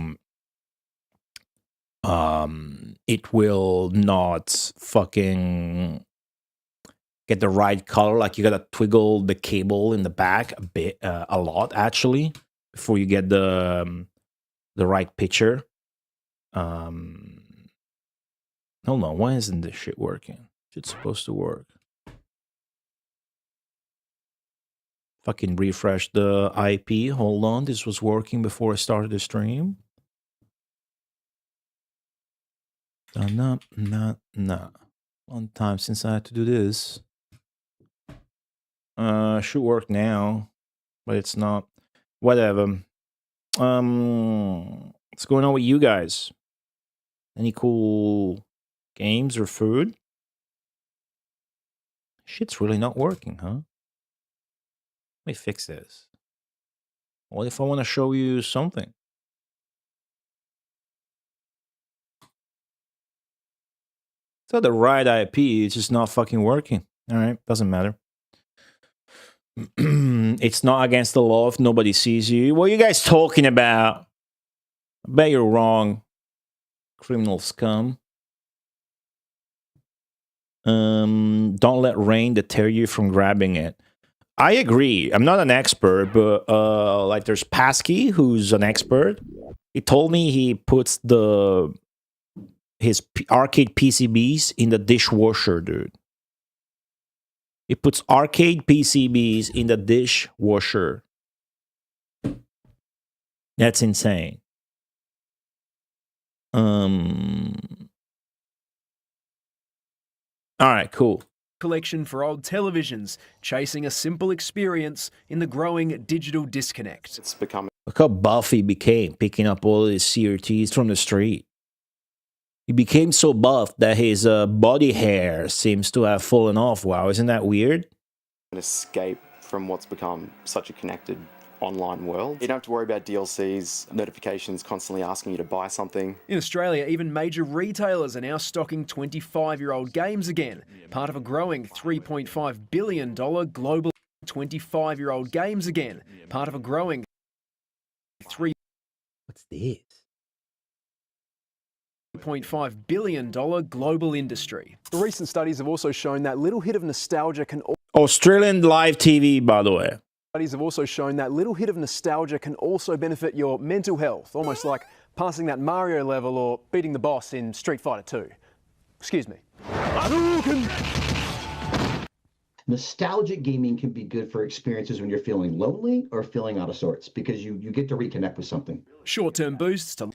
it will not fucking get the right color. Like, you gotta twiggle the cable in the back a bit, a lot actually, before you get the right picture. Hold on, why isn't this shit working? It's supposed to work. Fucking refresh the IP. Hold on, this was working before I started the stream. No. Long time since I had to do this. Should work now, but it's not. Whatever. What's going on with you guys? Any cool games or food? Shit's really not working, huh? Let me fix this. What if I want to show you something? It's not the right IP, it's just not fucking working. Alright, doesn't matter. It's not against the law if nobody sees you. What are you guys talking about? I bet you're wrong. Criminal scum. Don't let rain deter you from grabbing it. I agree. I'm not an expert, but like, there's Pasky, who's an expert. He told me he puts his arcade PCBs in the dishwasher, dude. He puts arcade PCBs in the dishwasher. That's insane. All right, cool. Collection for old televisions, chasing a simple experience in the growing digital disconnect. It's become... Look how buff he became, picking up all his CRTs from the street. He became so buff that his body hair seems to have fallen off. Wow, isn't that weird? An escape from what's become such a connected online world. You don't have to worry about DLCs, notifications constantly asking you to buy something. In Australia, even major retailers are now stocking 25-year-old games again, part of a growing $3.5 billion global 25-year-old games again, part of a growing What's this? $3.5 billion global industry. Recent studies have also shown that little hit of nostalgia can... Australian live TV, by the way. Studies have also shown that little hit of nostalgia can also benefit your mental health, almost like passing that Mario level or beating the boss in Street Fighter 2. Excuse me. Nostalgic gaming can be good for experiences when you're feeling lonely or feeling out of sorts, because you get to reconnect with something. Short-term boosts to...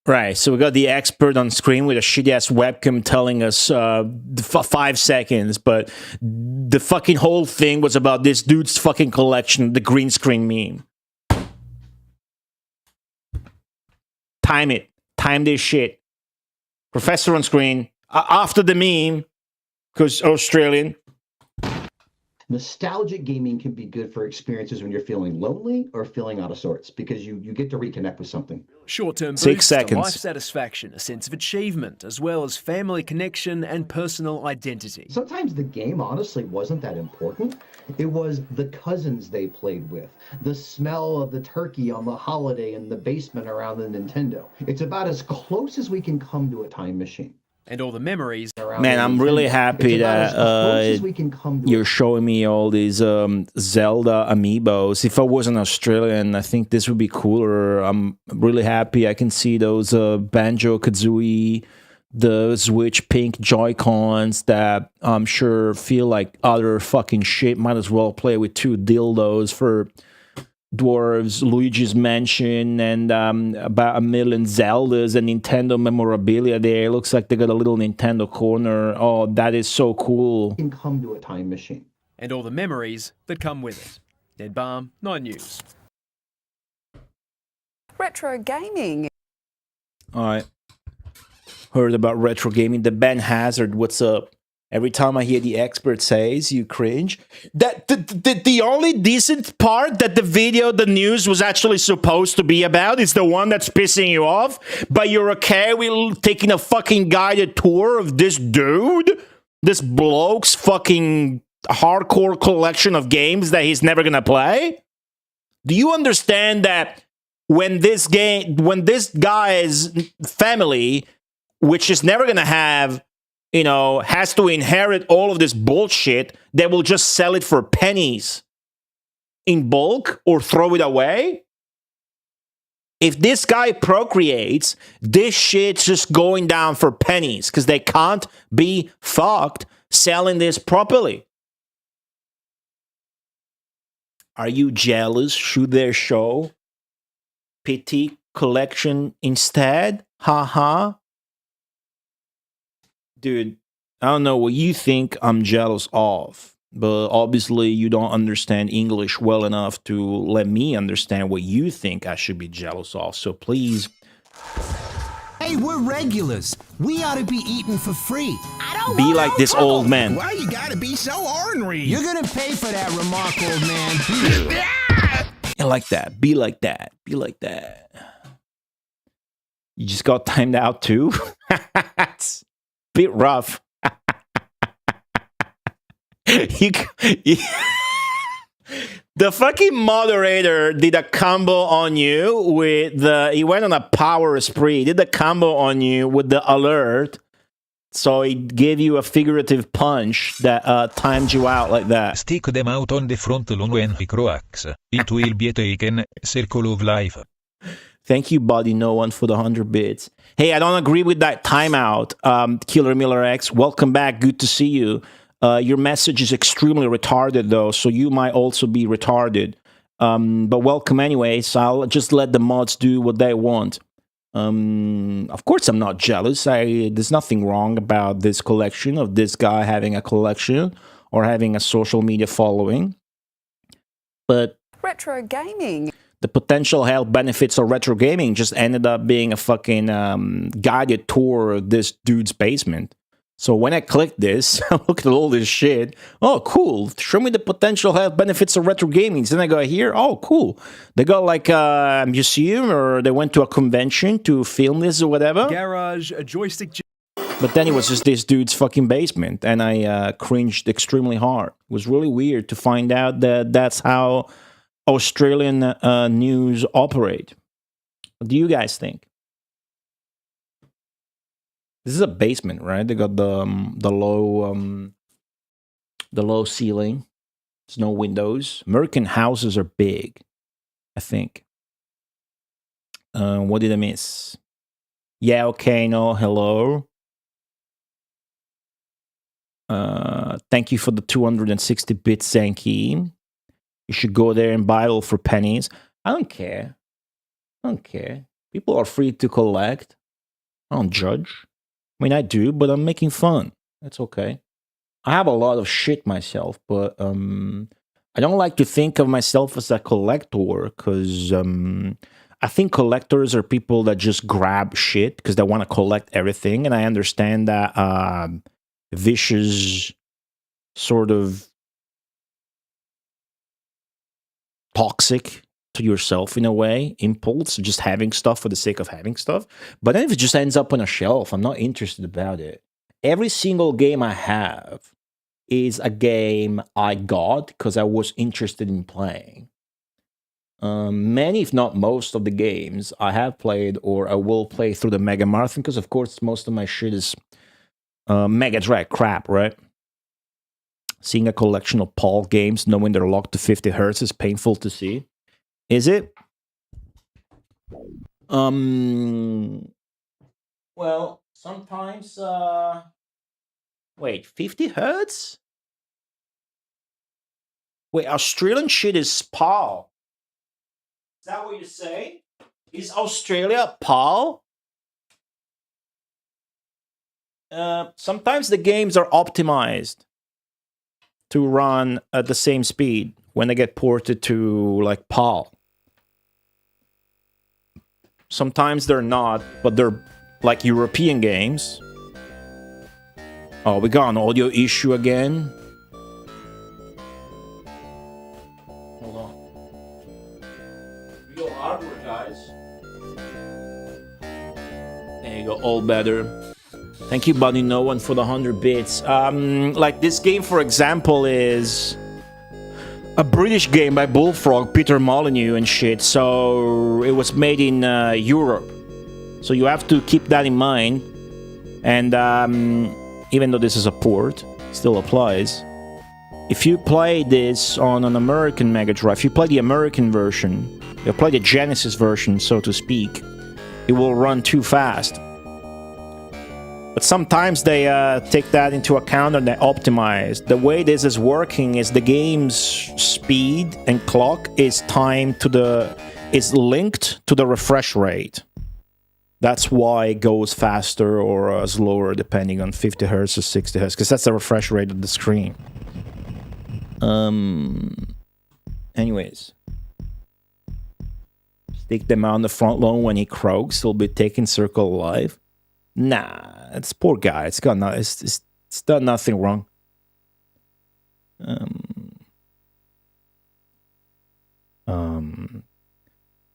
Right, so we got the expert on screen with a shitty-ass webcam telling us 5 seconds, but the fucking whole thing was about this dude's fucking collection, the green screen meme. Time it. Time this shit. Professor on screen, after the meme, because Australian. Nostalgic gaming can be good for experiences when you're feeling lonely or feeling out of sorts, because you get to reconnect with something. Short-term 6 boosts seconds. to life satisfaction, a sense of achievement, as well as family connection and personal identity. Sometimes the game honestly wasn't that important. It was the cousins they played with, the smell of the turkey on the holiday in the basement around the Nintendo. It's about as close as we can come to a time machine. And all the memories. Man, I'm really happy that you're showing me all these Zelda amiibos. If I wasn't Australian, I think this would be cooler. I'm really happy I can see those Banjo-Kazooie, the Switch pink Joy-Cons that I'm sure feel like other fucking shit. Might as well play with 2 dildos for dwarves, Luigi's Mansion, and about 1 million Zeldas and Nintendo memorabilia there. It looks like they got a little Nintendo corner. Oh, that is so cool. Can come to a time machine. And all the memories that come with it. Ned Balm, 9 News. Retro gaming. All right. Heard about retro gaming. The Ben Hazard, what's up? Every time I hear the expert says, you cringe. That the only decent part that the video, the news was actually supposed to be about is the one that's pissing you off. But you're okay with taking a fucking guided tour of this dude? This bloke's fucking hardcore collection of games that he's never gonna play? Do you understand that when this guy's family, which is never gonna have, you know, has to inherit all of this bullshit, they will just sell it for pennies in bulk or throw it away? If this guy procreates, this shit's just going down for pennies because they can't be fucked selling this properly. Are you jealous? Should they show pity collection instead? Haha. Dude, I don't know what you think I'm jealous of, but obviously you don't understand English well enough to let me understand what you think I should be jealous of. So please. Hey, we're regulars. We ought to be eating for free. I don't be like this old man. Why you gotta be so ornery? You're gonna pay for that remark, old man. And like that. Be like that. Be like that. You just got timed out too? It's a bit rough. The fucking moderator did a combo on you with the... He went on a power spree. He did the combo on you with the alert. So he gave you a figurative punch that timed you out like that. Stick them out on the front lawn when he croaks. It will be taken. Circle of life. Thank you, Buddy No One, for the 100 bits. Hey, I don't agree with that timeout. Killer Miller X, welcome back. Good to see you. Your message is extremely retarded, though, so you might also be retarded. But welcome anyways. I'll just let the mods do what they want. Of course, I'm not jealous. There's nothing wrong about this collection, of this guy having a collection or having a social media following. But retro gaming. The potential health benefits of retro gaming just ended up being a fucking guided tour of this dude's basement. So when I clicked this, I looked at all this shit. Oh, cool. Show me the potential health benefits of retro gaming. Then I go here. Oh, cool. They got like a museum, or they went to a convention to film this or whatever. Garage, a joystick. But then it was just this dude's fucking basement, and I cringed extremely hard. It was really weird to find out that that's how Australian news operate. What do you guys think? This is a basement, right? They got the low ceiling. There's no windows. American houses are big, I think. What did I miss? Yeah, okay, no, hello. Thank you for the 260 bits, Zanky. You should go there and buy it all for pennies. I don't care. I don't care. People are free to collect. I don't judge. I mean, I do, but I'm making fun. That's okay. I have a lot of shit myself, but I don't like to think of myself as a collector, because I think collectors are people that just grab shit because they want to collect everything, and I understand that vicious sort of toxic to yourself in a way, impulse, just having stuff for the sake of having stuff. But then if it just ends up on a shelf, I'm not interested about it. Every single game I have is a game I got because I was interested in playing. Many, if not most, of the games I have played or I will play through the Mega Marathon, because of course most of my shit is Mega Drive crap, right? Seeing a collection of PAL games, knowing they're locked to 50 hertz is painful to see. Is it? Well, sometimes, wait, 50 hertz? Wait, Australian shit is PAL. Is that what you say? Is Australia PAL? Sometimes the games are optimized to run at the same speed when they get ported to, like, PAL. Sometimes they're not, but they're like European games. Oh, we got an audio issue again. Hold on. Real hardware, guys. There you go, all better. Thank you, Buddy No One, for the 100 bits. Like this game, for example, is a British game by Bullfrog, Peter Molyneux and shit. So it was made in Europe. So you have to keep that in mind. And even though this is a port, it still applies. If you play this on an American Mega Drive, if you play the American version, you play the Genesis version, so to speak, it will run too fast. But sometimes they take that into account and they optimize. The way this is working is the game's speed and clock is timed to is linked to the refresh rate. That's why it goes faster or slower depending on 50 Hz or 60 Hz, because that's the refresh rate of the screen. Anyways. Stick them on the front lawn when he croaks, he'll be taking Circle alive. Nah, it's poor guy. It's done nothing wrong.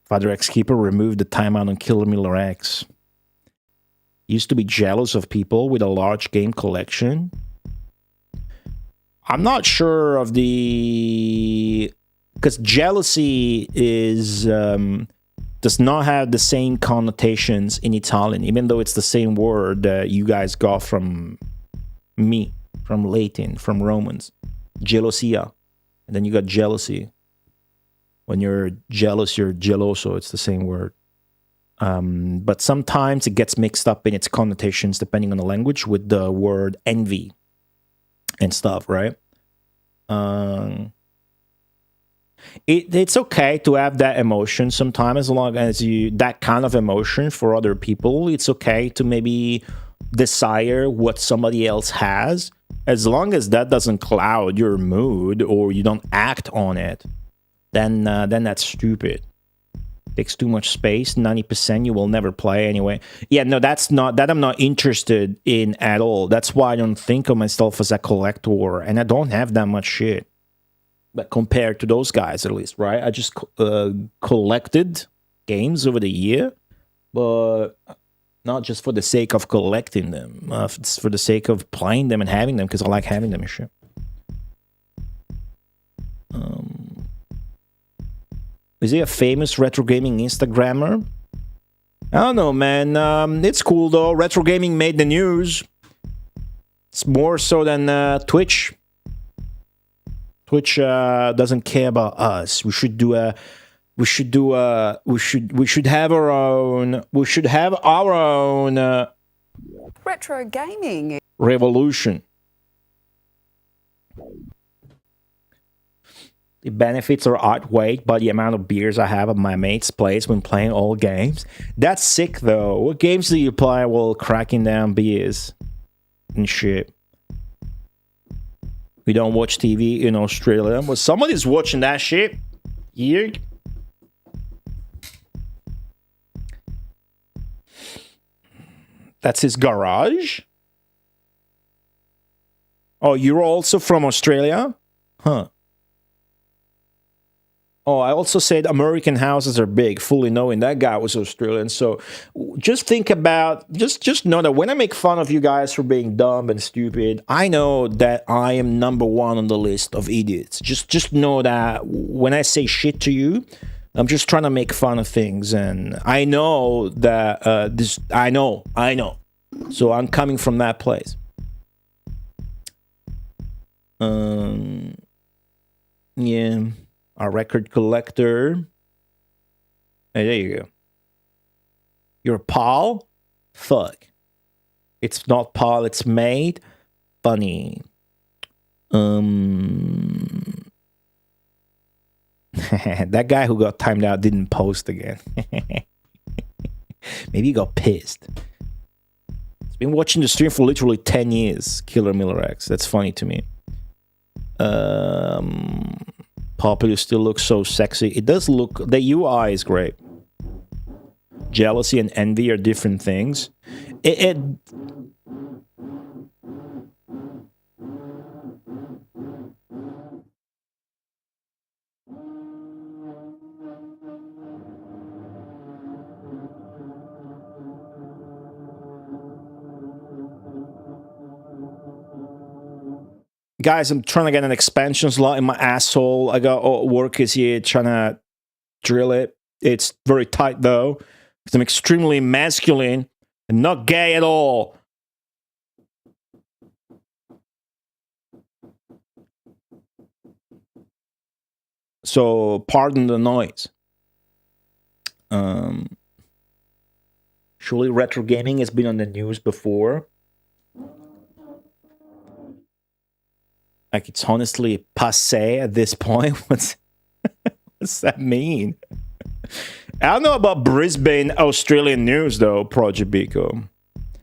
Father X Keeper removed the timeout on Killer Miller X. Used to be jealous of people with a large game collection. I'm not sure of the... Because jealousy is... does not have the same connotations in Italian, even though it's the same word that you guys got from me, from Latin, from Romans. Gelosia. And then you got jealousy. When you're jealous, you're geloso. It's the same word. But sometimes it gets mixed up in its connotations, depending on the language, with the word envy and stuff, right? It's okay to have that emotion sometimes, as long as that kind of emotion for other people. It's okay to maybe desire what somebody else has, as long as that doesn't cloud your mood or you don't act on it. Then that's stupid. Takes too much space. 90% you will never play anyway. Yeah, no, that I'm not interested in at all. That's why I don't think of myself as a collector, and I don't have that much shit. But compared to those guys, at least, right? I just collected games over the year, but not just for the sake of collecting them. It's for the sake of playing them and having them, because I like having them and shit. Is he a famous retro gaming Instagrammer? I don't know, man. It's cool, though. Retro gaming made the news. It's more so than Twitch. Twitch doesn't care about us. We should have our own Retro gaming revolution. The benefits are outweighed by the amount of beers I have at my mate's place when playing all games. That's sick, though. What games do you play while cracking down beers and shit? We don't watch TV in Australia. But somebody's watching that shit here. That's his garage? Oh, you're also from Australia? Huh. Oh, I also said American houses are big, fully knowing that guy was Australian. So just think about, just know that when I make fun of you guys for being dumb and stupid, I know that I am number one on the list of idiots. Just know that when I say shit to you, I'm just trying to make fun of things. And I know that I know. So I'm coming from that place. Yeah. A record collector. Hey, there you go. You're Paul? Fuck. It's not Paul, it's made. Funny. That guy who got timed out didn't post again. Maybe he got pissed. He's been watching the stream for literally 10 years. Killer Miller X. That's funny to me. Populous still looks so sexy. It does look... The UI is great. Jealousy and envy are different things. Guys, I'm trying to get an expansion slot in my asshole. I got workers here trying to drill it. It's very tight though, because I'm extremely masculine and not gay at all. So pardon the noise. Surely retro gaming has been on the news before. Like, it's honestly passé at this point. What's that mean? I don't know about Brisbane, Australian news though, Project Biko.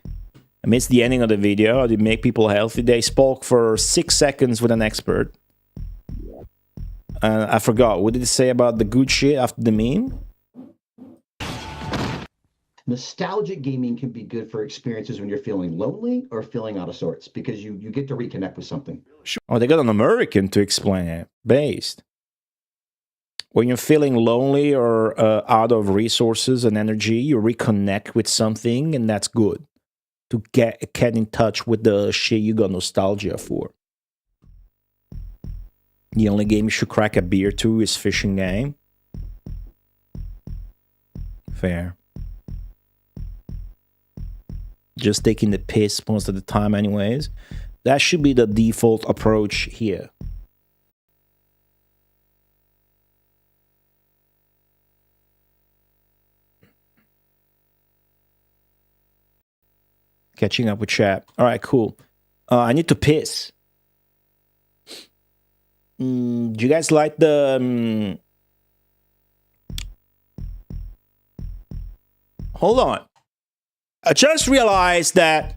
I missed the ending of the video. Did make people healthy? They spoke for 6 seconds with an expert. I forgot. What did it say about the good shit after the meme? Nostalgic gaming can be good for experiences when you're feeling lonely or feeling out of sorts, because you get to reconnect with something. Oh, they got an American to explain it. Based. When you're feeling lonely or out of resources and energy, you reconnect with something, and that's good. To get in touch with the shit you got nostalgia for. The only game you should crack a beer to is fishing game. Fair. Just taking the piss most of the time anyways. That should be the default approach here. Catching up with chat. Alright, cool. I need to piss. Do you guys like the... Hold on. I just realized that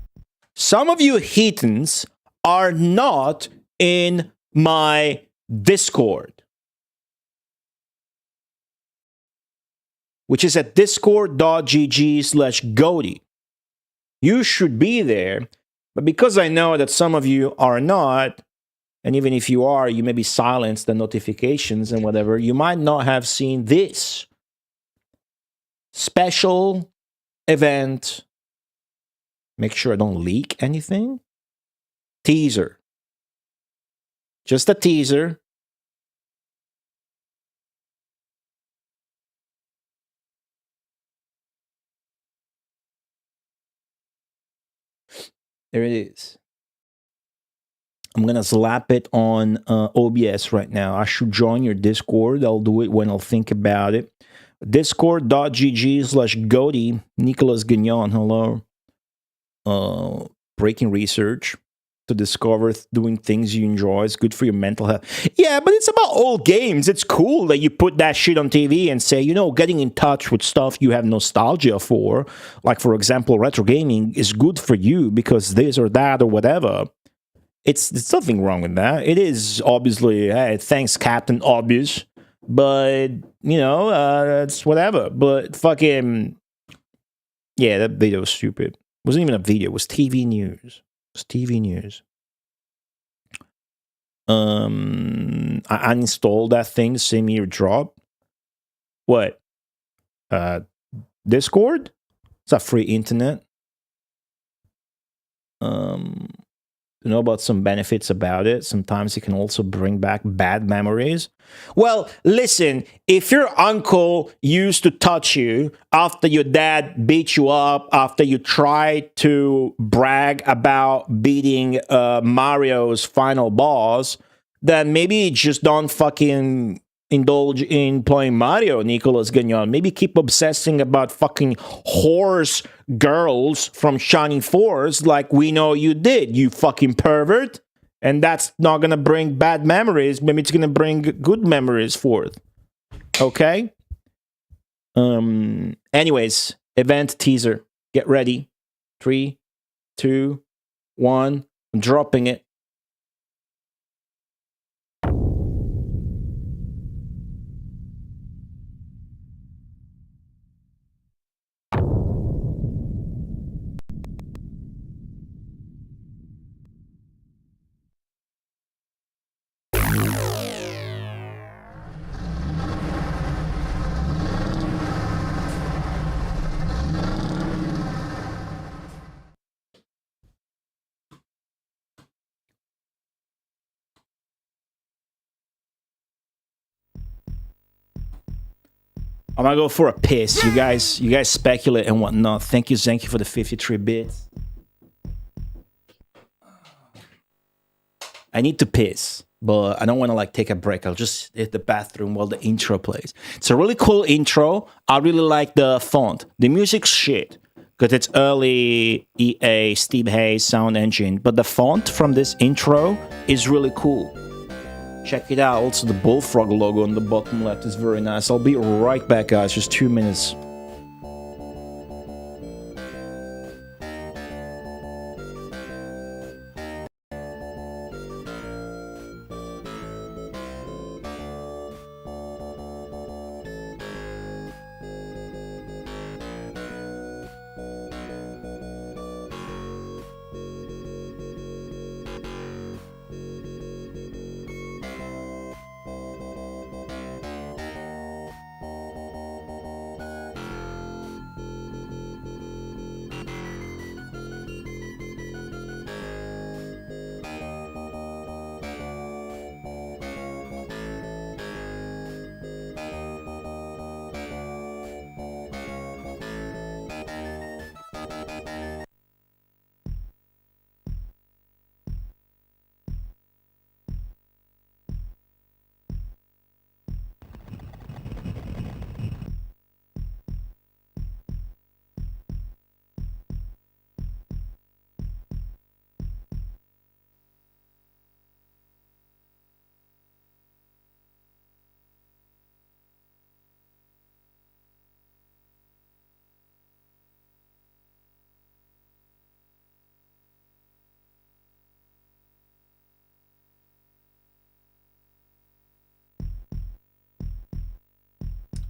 some of you heathens are not in my Discord, which is at discord.gg/Goaty. You should be there, but because I know that some of you are not, and even if you are, you maybe silence the notifications and whatever, you might not have seen this special event. Make sure I don't leak anything. Teaser. Just a teaser. There it is. I'm going to slap it on OBS right now. I should join your Discord. I'll do it when I'll think about it. Discord.gg/Goaty. Nicolas Gagnon, hello. Breaking research to discover doing things you enjoy is good for your mental health. Yeah, but it's about old games. It's cool that you put that shit on TV and say, you know, getting in touch with stuff you have nostalgia for, like, for example, retro gaming, is good for you because this or that or whatever. It's nothing wrong with that. It is obviously, hey, thanks, Captain Obvious, but, you know, it's whatever. But fucking, yeah, that video was stupid. It wasn't even a video. It was TV news. It was TV news. I uninstalled that thing the same year it dropped. What? Discord? It's a free internet. You know about some benefits about it. Sometimes it can also bring back bad memories. Well, listen, if your uncle used to touch you after your dad beat you up, after you tried to brag about beating Mario's final boss, then maybe just don't fucking indulge in playing Mario, Nicolas Gagnon. Maybe keep obsessing about fucking horse girls from Shining Force like we know you did, you fucking pervert. And that's not gonna bring bad memories. Maybe it's gonna bring good memories forth. Okay? Anyways, event teaser. Get ready. 3, 2, 1. I'm dropping it. I'm gonna go for a piss. You guys speculate and whatnot. Thank you, Zenki, for the 53 bits. I need to piss, but I don't want to like take a break. I'll just hit the bathroom while the intro plays. It's a really cool intro. I really like the font. The music's shit because it's early EA Steve Hayes sound engine, but the font from this intro is really cool. Check it out. Also, the Bullfrog logo on the bottom left is very nice. I'll be right back, guys. Just 2 minutes.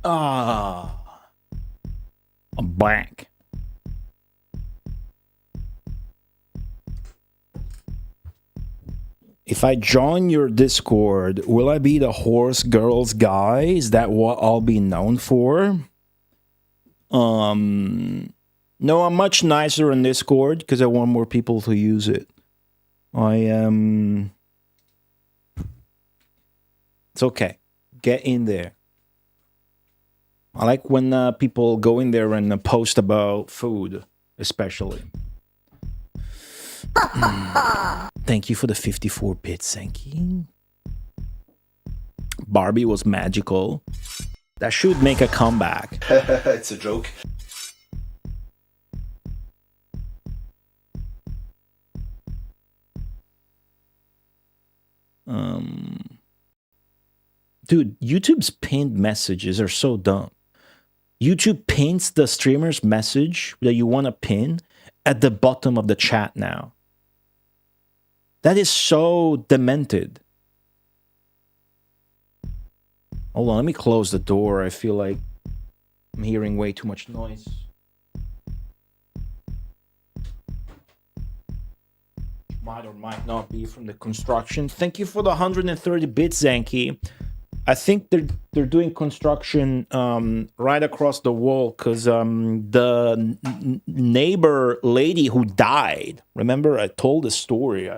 I'm back. If I join your Discord, will I be the horse girls guy? Is that what I'll be known for? No, I'm much nicer on Discord because I want more people to use it. It's okay. Get in there. I like when people go in there and post about food, especially. Thank you for the 54 bits, thank you. Barbie was magical. That should make a comeback. It's a joke. Dude, YouTube's pinned messages are so dumb. YouTube pins the streamer's message that you want to pin at the bottom of the chat now. That is so demented. Hold on, let me close the door. I feel like I'm hearing way too much noise. Might or might not be from the construction. Thank you for the 130 bits, Zanky. I think they're doing construction right across the wall because the neighbor lady who died. Remember, I told the story.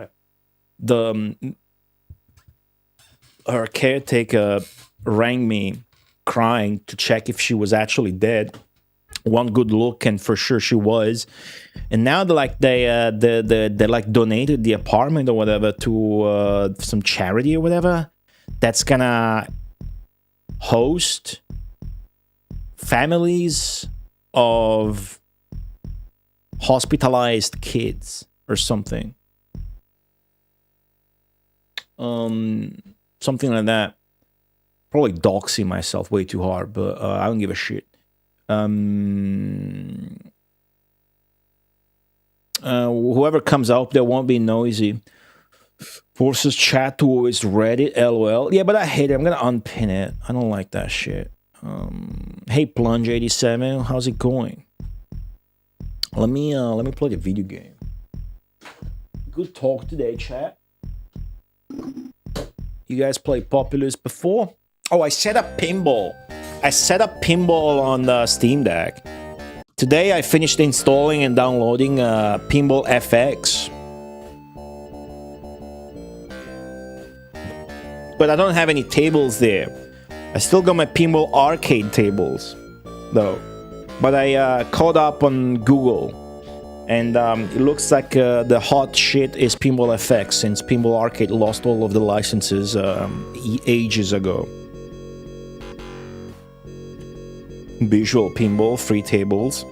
Her caretaker rang me crying to check if she was actually dead. One good look, and for sure she was. And now they like donated the apartment or whatever to some charity or whatever that's gonna host families of hospitalized kids or something. Something like that. Probably doxing myself way too hard, but I don't give a shit. Whoever comes out there won't be noisy. Forces chat to always Reddit, LOL. Yeah, but I hate it. I'm gonna unpin it. I don't like that shit. Hey, Plunge87, how's it going? Let me play the video game. Good talk today, chat. You guys played Populous before? Oh, I set up pinball. I set up pinball on the Steam Deck. Today I finished installing and downloading Pinball FX. But I don't have any tables there. I still got my pinball arcade tables, though. But I caught up on Google, and it looks like the hot shit is Pinball FX, since Pinball Arcade lost all of the licenses ages ago. Visual Pinball, free tables.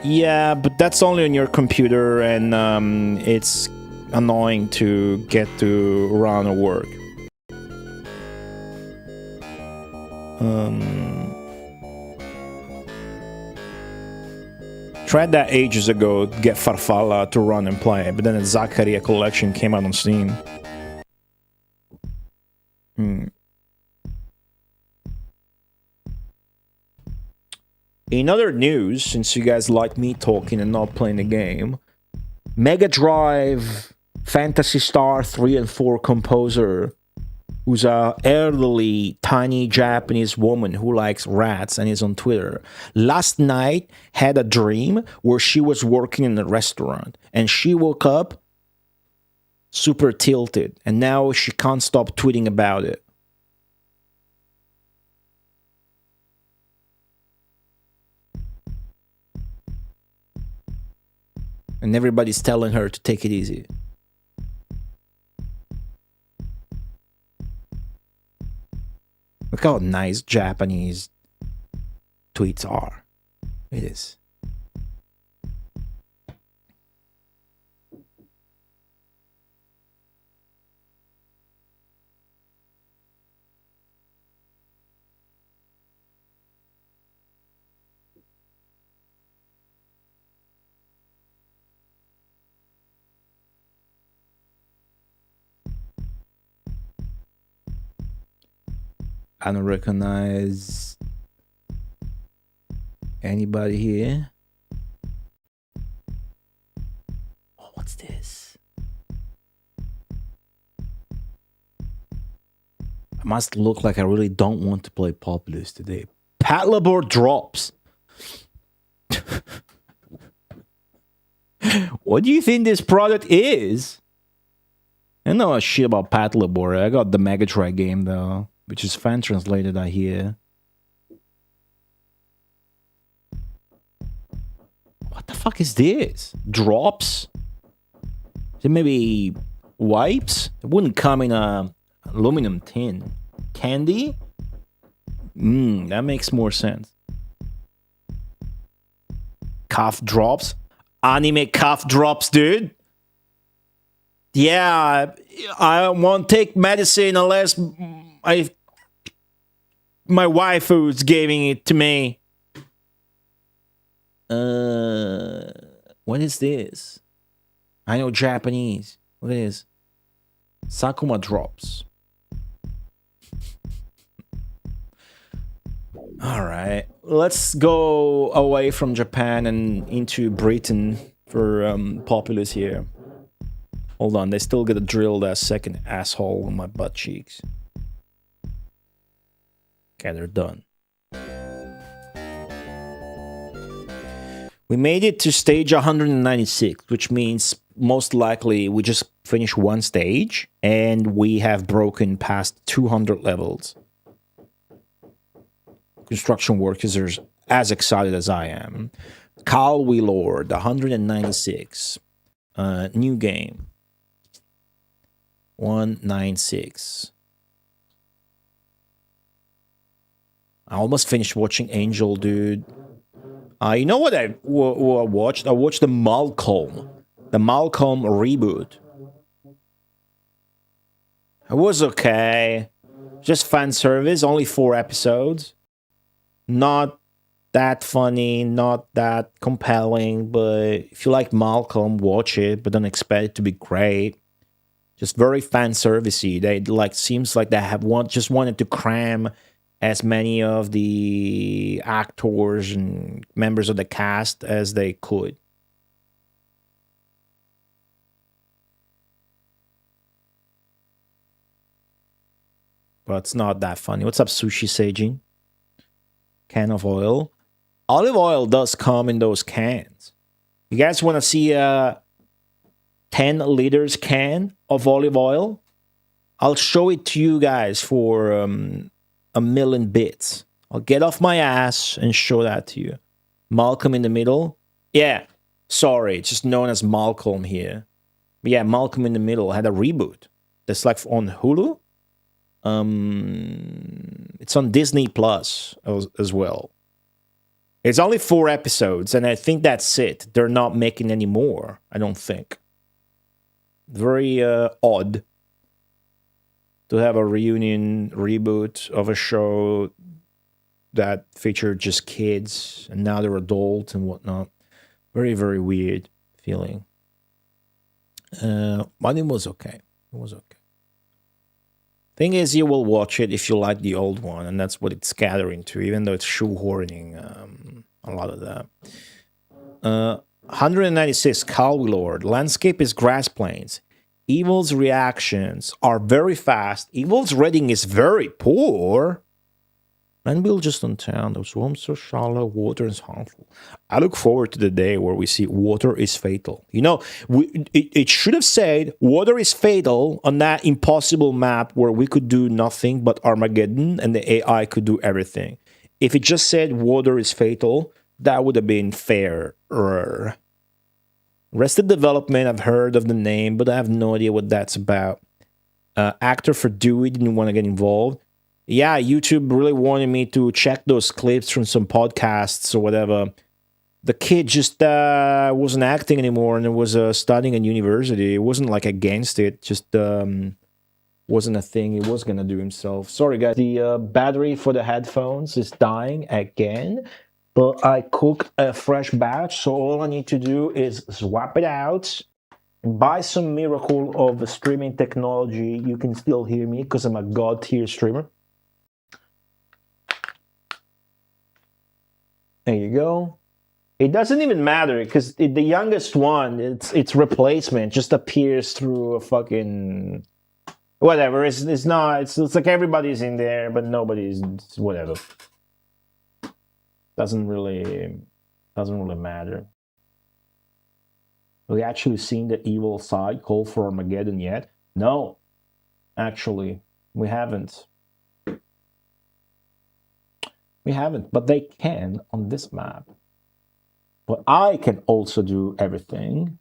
Yeah, but that's only on your computer, and it's annoying to get to run or work. Tried that ages ago, get Farfalla to run and play, but then the Zaccaria collection came out on Steam. In other news, since you guys like me talking and not playing the game, Mega Drive Phantasy Star 3 and 4 composer, who's a elderly, tiny Japanese woman who likes rats and is on Twitter, last night had a dream where she was working in a restaurant, and she woke up super tilted, and now she can't stop tweeting about it. And everybody's telling her to take it easy. Look how nice Japanese tweets are. It is. I don't recognize anybody here. Oh, what's this? I must look like I really don't want to play Populous today. Paddleboard drops. What do you think this product is? I don't know a shit about Paddleboard. I got the Mega Drive game though, which is fan translated, I hear. What the fuck is this? Drops? Is it maybe wipes? It wouldn't come in a aluminum tin. Candy? That makes more sense. Cough drops? Anime cough drops, dude? Yeah, I won't take medicine unless my wife who's giving it to me. What is this? I know Japanese. What is? Sakuma drops. All right, let's go away from Japan and into Britain for Populous here. Hold on, they still gotta drill that second asshole on my butt cheeks. Okay, they're done. We made it to stage 196, which means most likely we just finished one stage and we have broken past 200 levels. Construction workers are as excited as I am. Carl Wheelord, 196. New game. 196. I almost finished watching Angel, dude. You know what I watched? I watched the Malcolm reboot. It was okay. Just fan service, only 4 episodes. Not that funny, not that compelling, but if you like Malcolm, watch it, but don't expect it to be great. Just very fan servicey. They seems like they just wanted to cram as many of the actors and members of the cast as they could. But it's not that funny. What's up, Sushi Seijin? Can of oil. Olive oil does come in those cans. You guys want to see a 10 liters can of olive oil? I'll show it to you guys for a million bits. I'll get off my ass and show that to you. Malcolm in the Middle. Yeah, sorry, it's just known as Malcolm here. But yeah, Malcolm in the Middle had a reboot. That's like on Hulu. It's on Disney Plus as well. It's only 4 episodes, and I think that's it. They're not making any more, I don't think. Very odd to have a reunion reboot of a show that featured just kids, and now they're adult and whatnot. Very, very weird feeling. But it was okay. It was okay. Thing is, you will watch it if you like the old one, and that's what it's gathering to, even though it's shoehorning a lot of that. 196, Calwi Lord. Landscape is grass plains. Evil's reactions are very fast. Evil's rating is very poor. And we'll just on town. The swamps are shallow, water is harmful. I look forward to the day where we see water is fatal. You know, it should have said water is fatal on that impossible map where we could do nothing but Armageddon and the AI could do everything. If it just said water is fatal, that would have been fairer. Arrested Development, I've heard of the name, but I have no idea what that's about. Actor for Dewey didn't want to get involved. Yeah, YouTube really wanted me to check those clips from some podcasts or whatever. The kid just wasn't acting anymore and was studying in university. It wasn't like against it, just wasn't a thing he was going to do himself. Sorry, guys. The battery for the headphones is dying again. But I cooked a fresh batch, so all I need to do is swap it out. By some miracle of streaming technology, you can still hear me because I'm a god-tier streamer. There you go. It doesn't even matter because the youngest one, its replacement just appears through a fucking whatever. It's not. It's like everybody's in there, but nobody's. Whatever. Doesn't really matter. Have we actually seen the evil side call for Armageddon yet? No, actually, we haven't. We haven't, but they can on this map. But I can also do everything.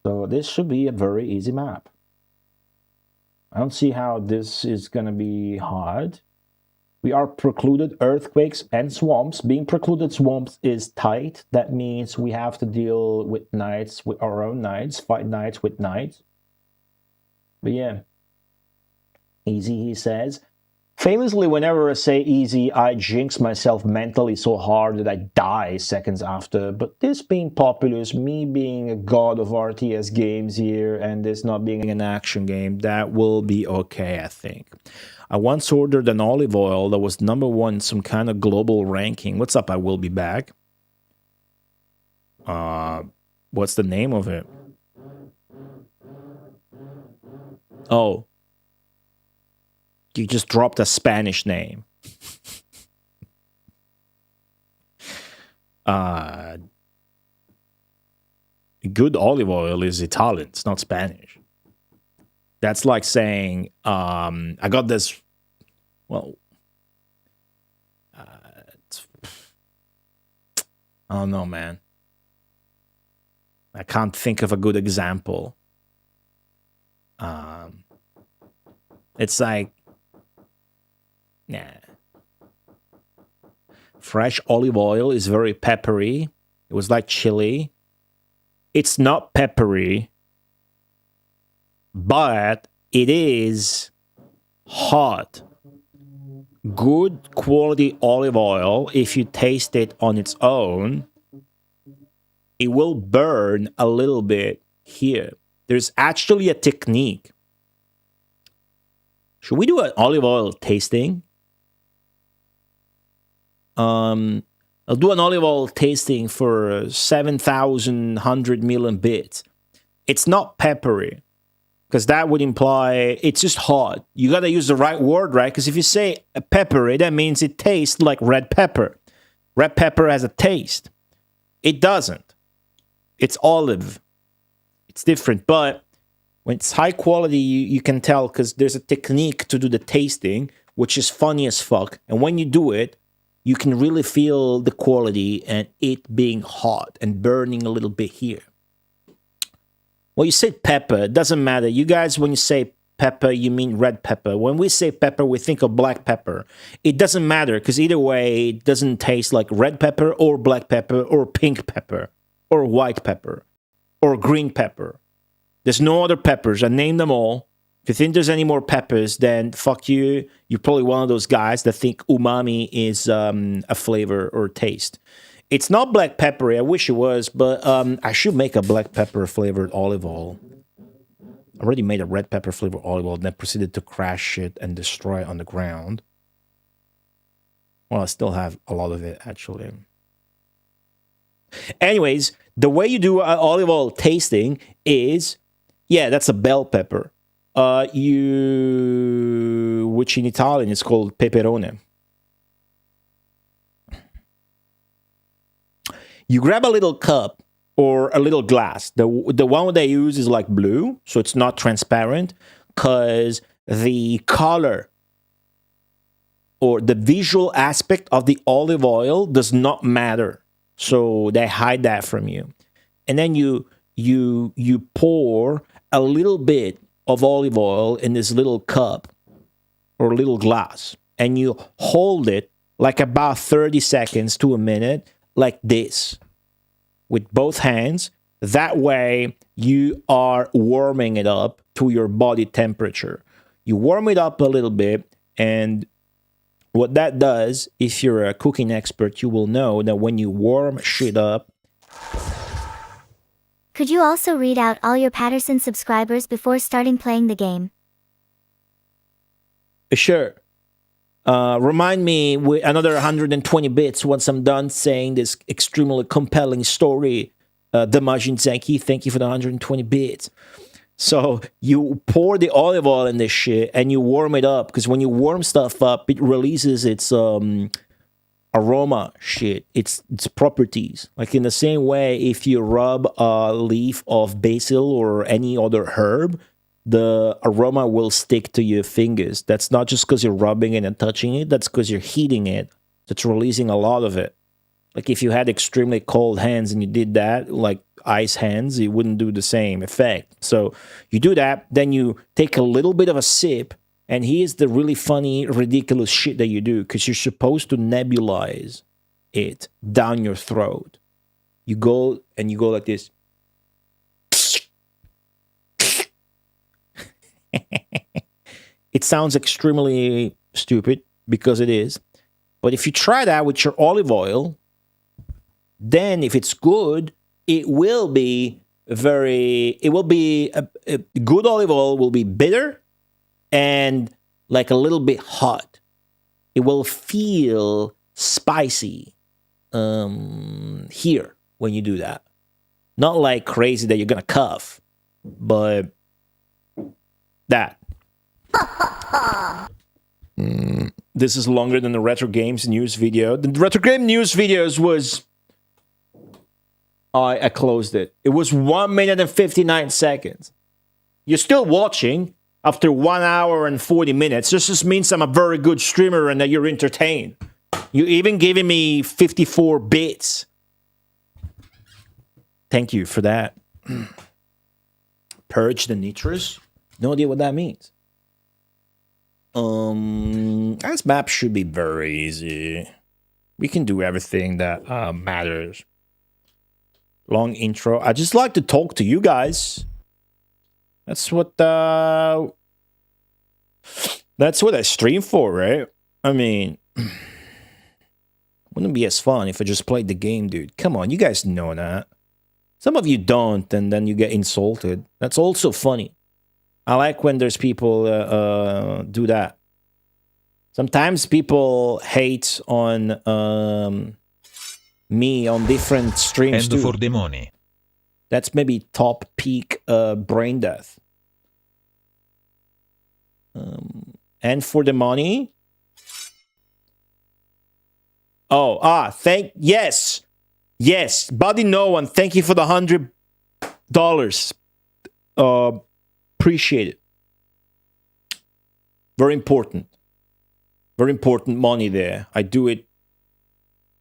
So this should be a very easy map. I don't see how this is going to be hard. We are precluded earthquakes and swamps. Being precluded swamps is tight. That means we have to deal with knights, with our own knights, fight knights with knights. But yeah, easy, he says. Famously, whenever I say easy, I jinx myself mentally so hard that I die seconds after. But this being Populous, me being a god of RTS games here, and this not being an action game, that will be okay, I think. I once ordered an olive oil that was #1 in some kind of global ranking. What's up? I will be back. What's the name of it? Oh. You just dropped a Spanish name. Good olive oil is Italian. It's not Spanish. That's like saying, I got this, well, I don't know, man. I can't think of a good example. It's like, nah. Fresh olive oil is very peppery. It was like chili. It's not peppery, but it is hot. Good quality olive oil, if you taste it on its own, it will burn a little bit here. There's actually a technique. Should we do an olive oil tasting? I'll do an olive oil tasting for 7,100 million bits. It's not peppery, because that would imply it's just hot. You gotta use the right word, right? Because if you say peppery, that means it tastes like red pepper. Red pepper has a taste. It doesn't. It's olive. It's different, but When it's high quality, you can tell because there's a technique to do the tasting, which is funny as fuck. And when you do it, you can really feel the quality and it being hot and burning a little bit here. Well, you said pepper. It doesn't matter. You guys, when you say pepper, you mean red pepper. When we say pepper, we think of black pepper. It doesn't matter because either way, it doesn't taste like red pepper or black pepper or pink pepper or white pepper or green pepper. There's no other peppers. I named them all. If you think there's any more peppers, then fuck you. You're probably one of those guys that think umami is a flavor or taste. It's not black peppery. I wish it was, but I should make a black pepper flavored olive oil. I already made a red pepper flavored olive oil, then proceeded to crash it and destroy it on the ground. Well, I still have a lot of it, actually. Anyways, the way you do olive oil tasting is, yeah, that's a bell pepper. Which in Italian is called peperone. You grab a little cup or a little glass. The one they use is like blue, so it's not transparent, because the color or the visual aspect of the olive oil does not matter. So they hide that from you. And then you pour a little bit of olive oil in this little cup or little glass, and you hold it like about 30 seconds to a minute like this with both hands. That way you are warming it up to your body temperature. You warm it up a little bit, and what that does, if you're a cooking expert, you will know that when you warm shit up. Could you also read out all your Patterson subscribers before starting playing the game? Sure. Remind me with another 120 bits once I'm done saying this extremely compelling story. Damajin Zenki, thank you for the 120 bits. So you pour the olive oil in this shit and you warm it up, because when you warm stuff up, it releases its aroma shit, its properties. Like in the same way, if you rub a leaf of basil or any other herb, the aroma will stick to your fingers. That's not just because you're rubbing it and touching it, that's because you're heating it. It's releasing a lot of it. Like if you had extremely cold hands and you did that, like ice hands, it wouldn't do the same effect. So you do that, then you take a little bit of a sip, and here's the really funny, ridiculous shit that you do, because you're supposed to nebulize it down your throat. You go like this. It sounds extremely stupid, because it is. But if you try that with your olive oil, then if it's good, it will be a good olive oil will be bitter and like a little bit hot. It will feel spicy here when you do that. Not like crazy that you're gonna cough, but that. This is longer than the Retro Games news video. The Retro Game news videos was... I closed it. It was 1 minute and 59 seconds. You're still watching after 1 hour and 40 minutes. This just means I'm a very good streamer and that you're entertained. You're even giving me 54 bits. Thank you for that. Purge the nitrous? No idea what that means. This map should be very easy. We can do everything that matters. Long intro. I just like to talk to you guys. That's what I stream for, right? I mean, wouldn't it be as fun if I just played the game, dude? Come on, you guys know that. Some of you don't, and then you get insulted. That's also funny. I like when there's people do that. Sometimes people hate on me on different streams too. And for the money. That's maybe top peak brain death. And for the money. Yes, Buddy No One, thank you for the $100. appreciate it. Very important. Very important money there. I do it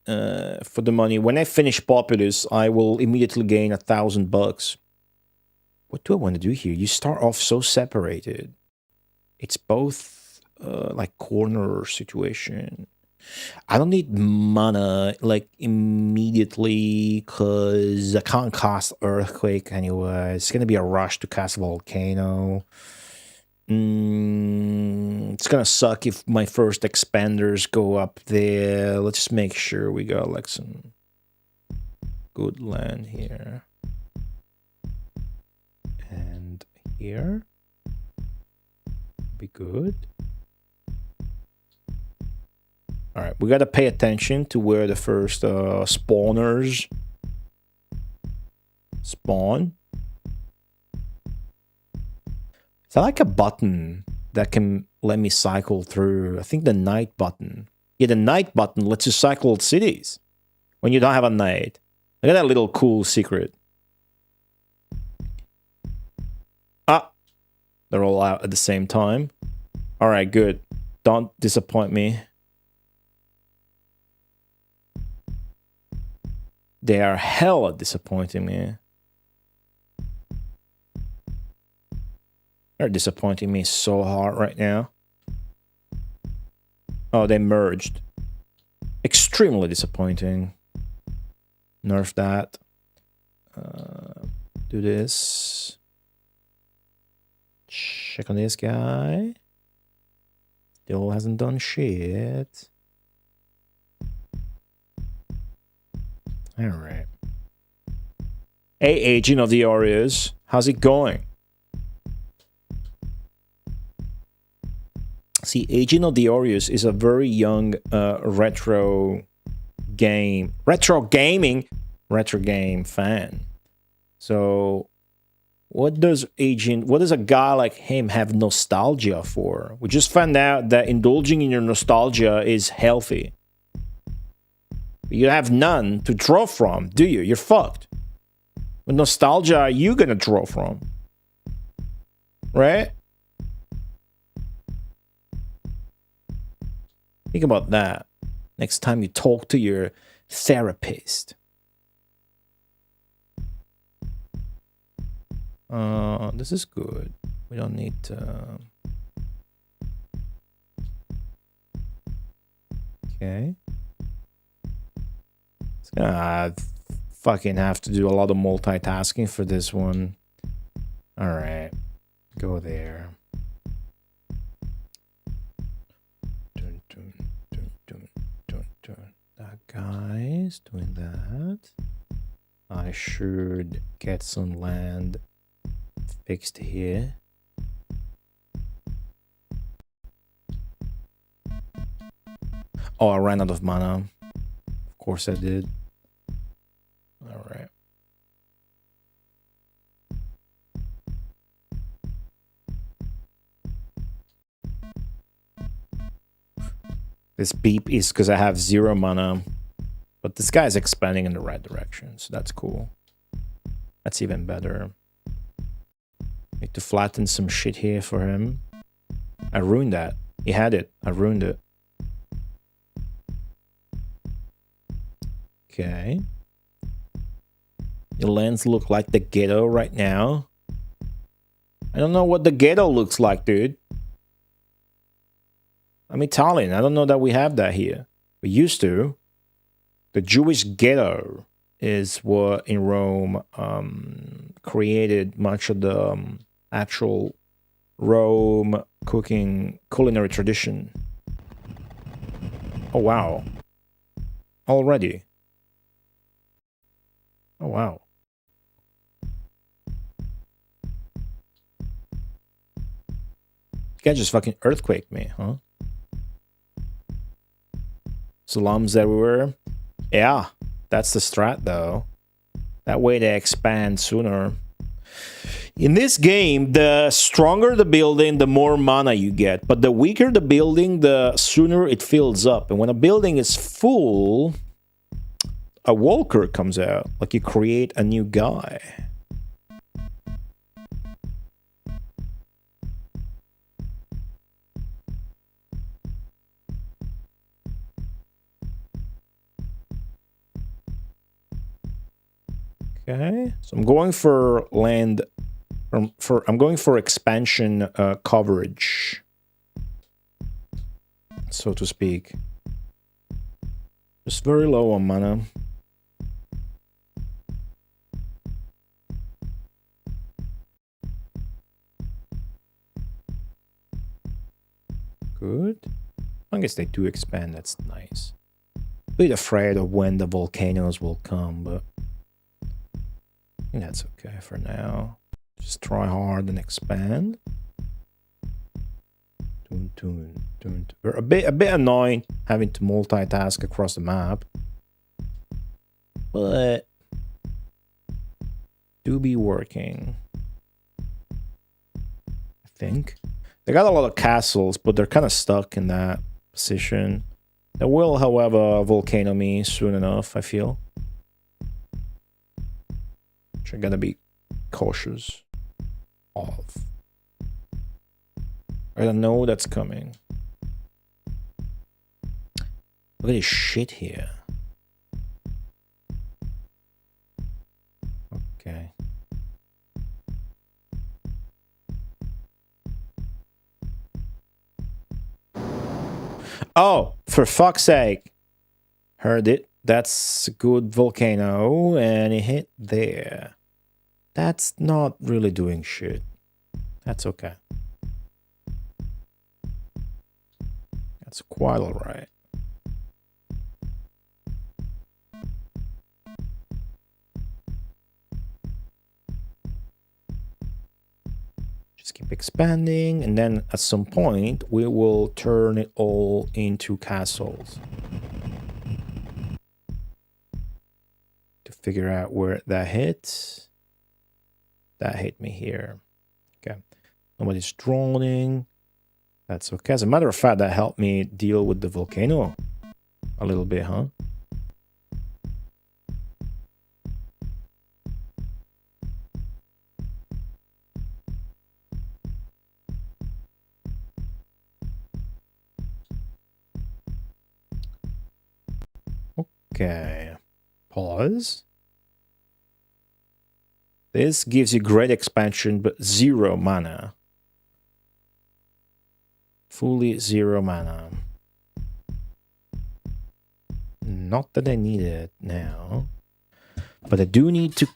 for the money. When I finish Populous, I will immediately gain $1,000. What do I want to do here? You start off so separated. It's both like corner situation. I don't need mana like immediately because I can't cast Earthquake anyway. It's gonna be a rush to cast Volcano. It's gonna suck if my first expanders go up there. Let's just make sure we got like some good land here. And here. Be good. Alright, we gotta pay attention to where the first spawners spawn. Is that like a button that can let me cycle through? I think the night button. Yeah, the night button lets you cycle cities when you don't have a night. Look at that little cool secret. Ah, they're all out at the same time. Alright, good. Don't disappoint me. They are hella disappointing me. They're disappointing me so hard right now. Oh, they merged. Extremely disappointing. Nerf that. Do this. Check on this guy. Still hasn't done shit. Alright. Hey, Agent of the Oreos. How's it going? See, Agent of the Oreos is a very young retro game fan. So what does a guy like him have nostalgia for? We just found out that indulging in your nostalgia is healthy. You have none to draw from, do you? You're fucked. What nostalgia are you gonna draw from? Right? Think about that next time you talk to your therapist. This is good. We don't need to... Okay. I fucking have to do a lot of multitasking for this one. Alright. Go there. That guy's doing that. I should get some land fixed here. Oh, I ran out of mana. Of course I did. Alright. This beep is because I have 0 mana. But this guy's expanding in the right direction, so that's cool. That's even better. Need to flatten some shit here for him. I ruined that. He had it. I ruined it. Okay. Your lands look like the ghetto right now. I don't know what the ghetto looks like, dude. I'm Italian. I don't know that we have that here. We used to. The Jewish ghetto is what in Rome created much of the actual Rome culinary tradition. Oh, wow. Already. Oh, wow. You guys just fucking earthquaked me, huh? Slums everywhere. Yeah, that's the strat, though. That way they expand sooner. In this game, the stronger the building, the more mana you get. But the weaker the building, the sooner it fills up. And when a building is full, a walker comes out. Like you create a new guy. Okay, so I'm going for land. I'm going for expansion coverage, so to speak. Just very low on mana. Good. I guess they do expand. That's nice. Bit afraid of when the volcanoes will come, but I think that's okay for now. Just try hard and expand. We're a bit annoying having to multitask across the map, but do be working. I think they got a lot of castles, but they're kind of stuck in that position. They will, however, volcano me soon enough, I feel. Which I gotta be cautious of. I don't know that's coming. Look at this shit here. Okay. Oh, for fuck's sake. Heard it. That's a good volcano, and it hit there. That's not really doing shit. That's okay. That's quite alright. Just keep expanding, and then at some point we will turn it all into castles. To figure out where that hits. That hit me here. Okay. Nobody's droning. That's okay. As a matter of fact, that helped me deal with the volcano a little bit, huh? Okay. Pause. This gives you great expansion, but 0 mana. Fully 0 mana. Not that I need it now. But I do need to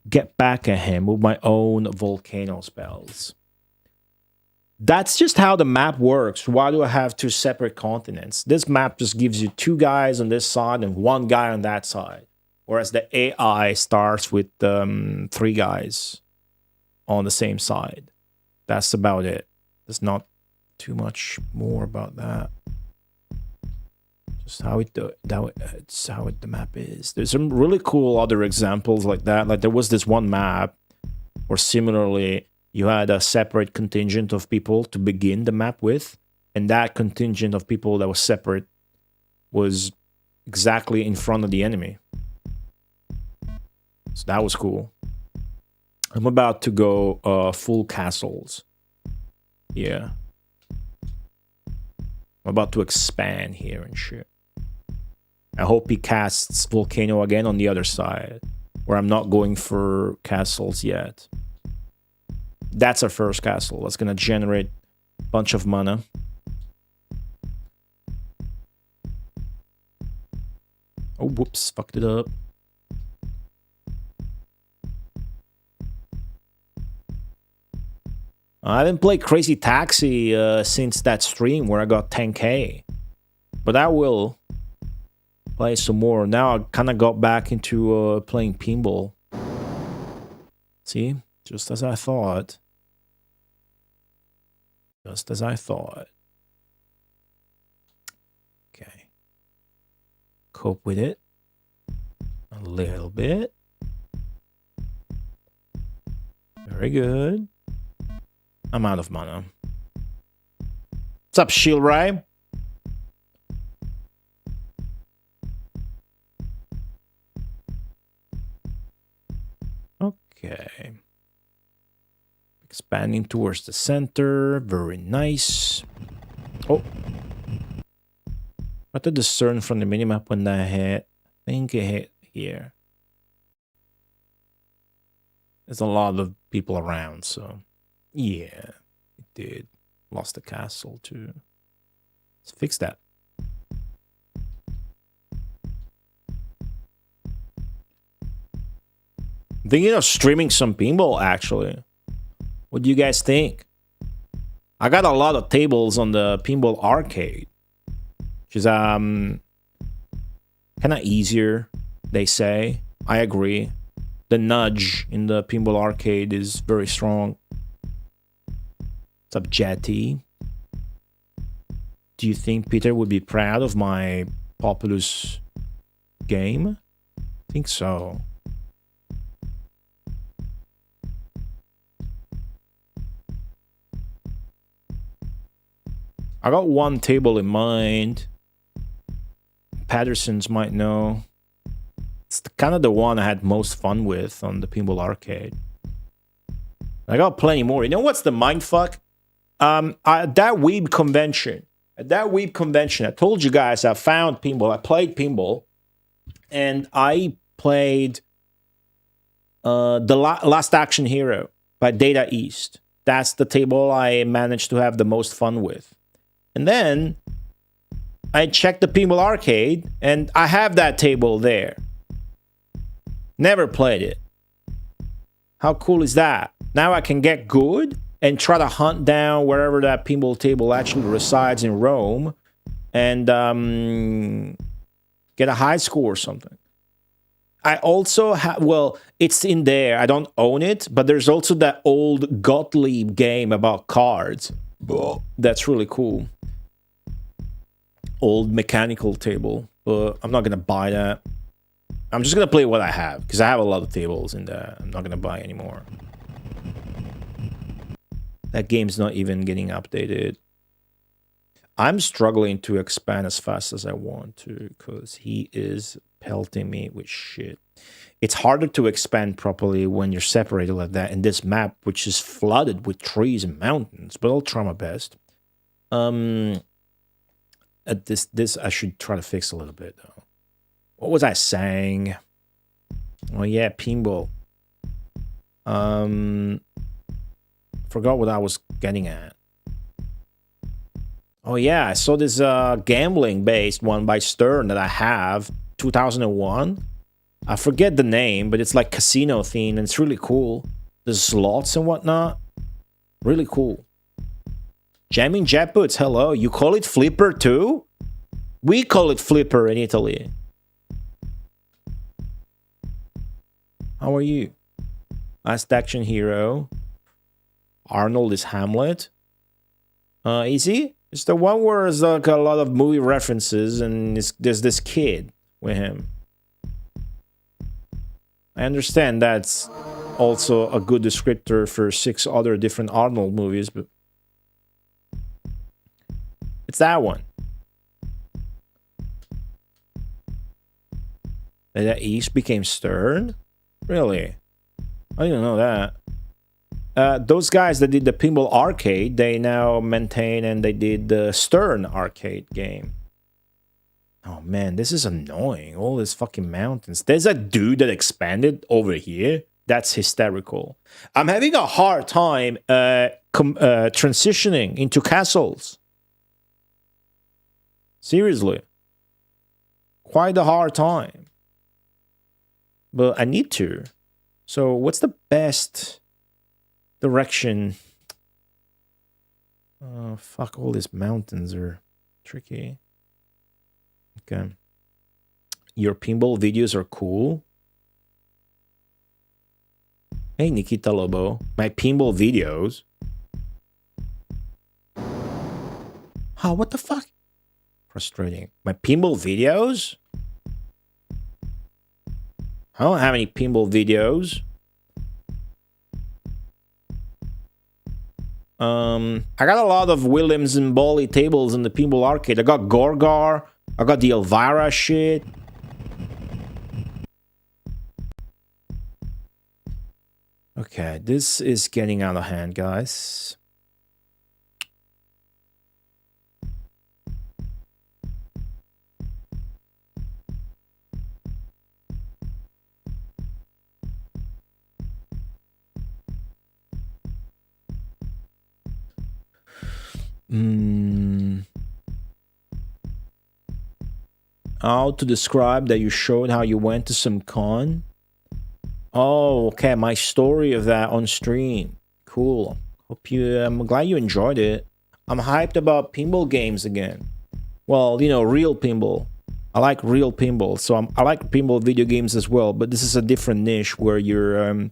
get back at him with my own volcano spells. That's just how the map works. Why do I have 2 separate continents? This map just gives you 2 guys on this side and 1 guy on that side. Whereas the AI starts with 3 guys on the same side. That's about it. There's not too much more about that. Just how the map is. There's some really cool other examples like that. Like there was this one map where similarly you had a separate contingent of people to begin the map with, and that contingent of people that was separate was exactly in front of the enemy. So that was cool. I'm about to go full castles. Yeah. I'm about to expand here and shit. I hope he casts Volcano again on the other side, where I'm not going for castles yet. That's our first castle. That's gonna generate a bunch of mana. Oh, whoops, fucked it up. I haven't played Crazy Taxi since that stream where I got 10k. But I will play some more. Now I kind of got back into playing pinball. See? Just as I thought. Just as I thought. Okay. Cope with it. A little bit. Very good. I'm out of mana. What's up, Shield Ray? Okay. Expanding towards the center. Very nice. Oh. What to discern from the minimap when that hit? I think it hit here. There's a lot of people around, so yeah, it did. Lost the castle too. Let's fix that. Thinking of streaming some pinball, actually. What do you guys think? I got a lot of tables on the pinball arcade, which is kind of easier, they say. I agree. The nudge in the pinball arcade is very strong. What's up, Jetty? Do you think Peter would be proud of my Populous game? I think so. I got one table in mind. Patterson's might know. It's kind of the one I had most fun with on the pinball arcade. I got plenty more. You know what's the mindfuck? At that Weeb convention, I told you guys I found pinball. I played pinball, and I played the Last Action Hero by Data East. That's the table I managed to have the most fun with. And then I checked the pinball arcade, and I have that table there. Never played it. How cool is that? Now I can get good and try to hunt down wherever that pinball table actually resides in Rome and get a high score or something. I also have, well, it's in there. I don't own it, but there's also that old Gottlieb game about cards. That's really cool. Old mechanical table, but I'm not going to buy that. I'm just going to play what I have, because I have a lot of tables in there. I'm not going to buy anymore. That game's not even getting updated. I'm struggling to expand as fast as I want to, because he is pelting me with shit. It's harder to expand properly when you're separated like that in this map, which is flooded with trees and mountains, but I'll try my best. This I should try to fix a little bit, though. What was I saying? Oh, yeah, pinball. Forgot what I was getting at. Oh, yeah, I saw this gambling-based one by Stern that I have, 2001. I forget the name, but it's like casino themed, and it's really cool. The slots and whatnot. Really cool. Jamming Jetboots, hello. You call it flipper too? We call it flipper in Italy. How are you? Last Action Hero. Arnold is Hamlet. Is he? It's the one where there's like a lot of movie references and there's this kid with him. I understand that's also a good descriptor for 6 other different Arnold movies, but it's that one. That East became Stern? Really? I didn't know that. Those guys that did the Pinball Arcade, they now maintain and they did the Stern Arcade game. Oh man, this is annoying. All these fucking mountains. There's a dude that expanded over here. That's hysterical. I'm having a hard time transitioning into castles. Seriously. Quite a hard time. But I need to. So what's the best direction? Oh, fuck, all these mountains are tricky. Okay. Your pinball videos are cool. Hey, Nikita Lobo. My pinball videos? Oh, what the fuck? Frustrating. My pinball videos? I don't have any pinball videos. I got a lot of Williams and Bolly tables in the pinball arcade. I got Gorgar. I got the Elvira shit. Okay, this is getting out of hand, guys. How to describe that you showed how you went to some con? Oh, okay, my story of that on stream. Cool. I'm glad you enjoyed it. I'm hyped about pinball games again. Well, you know, real pinball. I like real pinball, so I like pinball video games as well, but this is a different niche where you're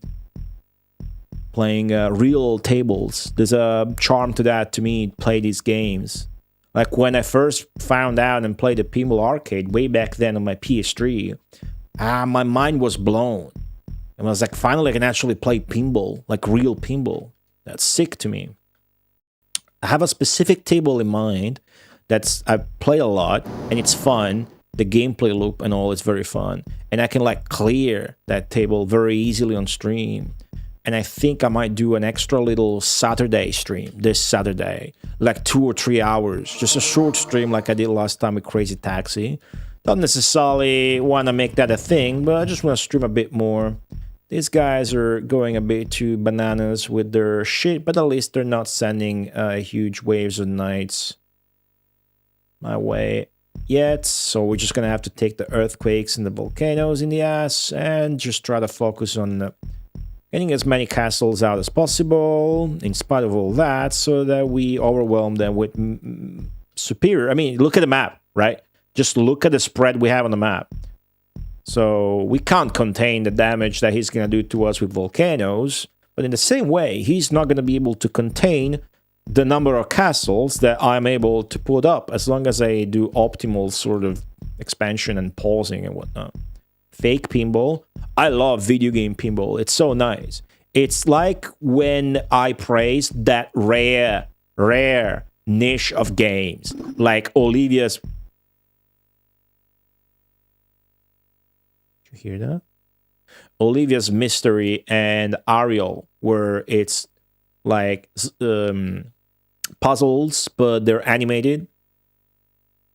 playing real tables. There's a charm to that to me, play these games. Like when I first found out and played the pinball arcade way back then on my PS3, my mind was blown. And I was like, finally I can actually play pinball, like real pinball. That's sick to me. I have a specific table in mind I play a lot, and it's fun. The gameplay loop and all is very fun. And I can like clear that table very easily on stream. And I think I might do an extra little Saturday stream this Saturday, like 2 or 3 hours, just a short stream like I did last time with Crazy Taxi. Don't necessarily want to make that a thing, but I just want to stream a bit more. These guys are going a bit too bananas with their shit, but at least they're not sending huge waves of nights my way yet. So we're just gonna have to take the earthquakes and the volcanoes in the ass and just try to focus on getting as many castles out as possible in spite of all that, so that we overwhelm them with superior. I mean, look at the map, right? Just look at the spread we have on the map. So we can't contain the damage that he's going to do to us with volcanoes, but in the same way, he's not going to be able to contain the number of castles that I'm able to put up, as long as I do optimal sort of expansion and pausing and whatnot. Fake pinball. I love video game pinball. It's so nice. It's like when I praised that rare niche of games, like Olivia's... Hear that? Olivia's Mystery and Ariel, where it's like puzzles, but they're animated,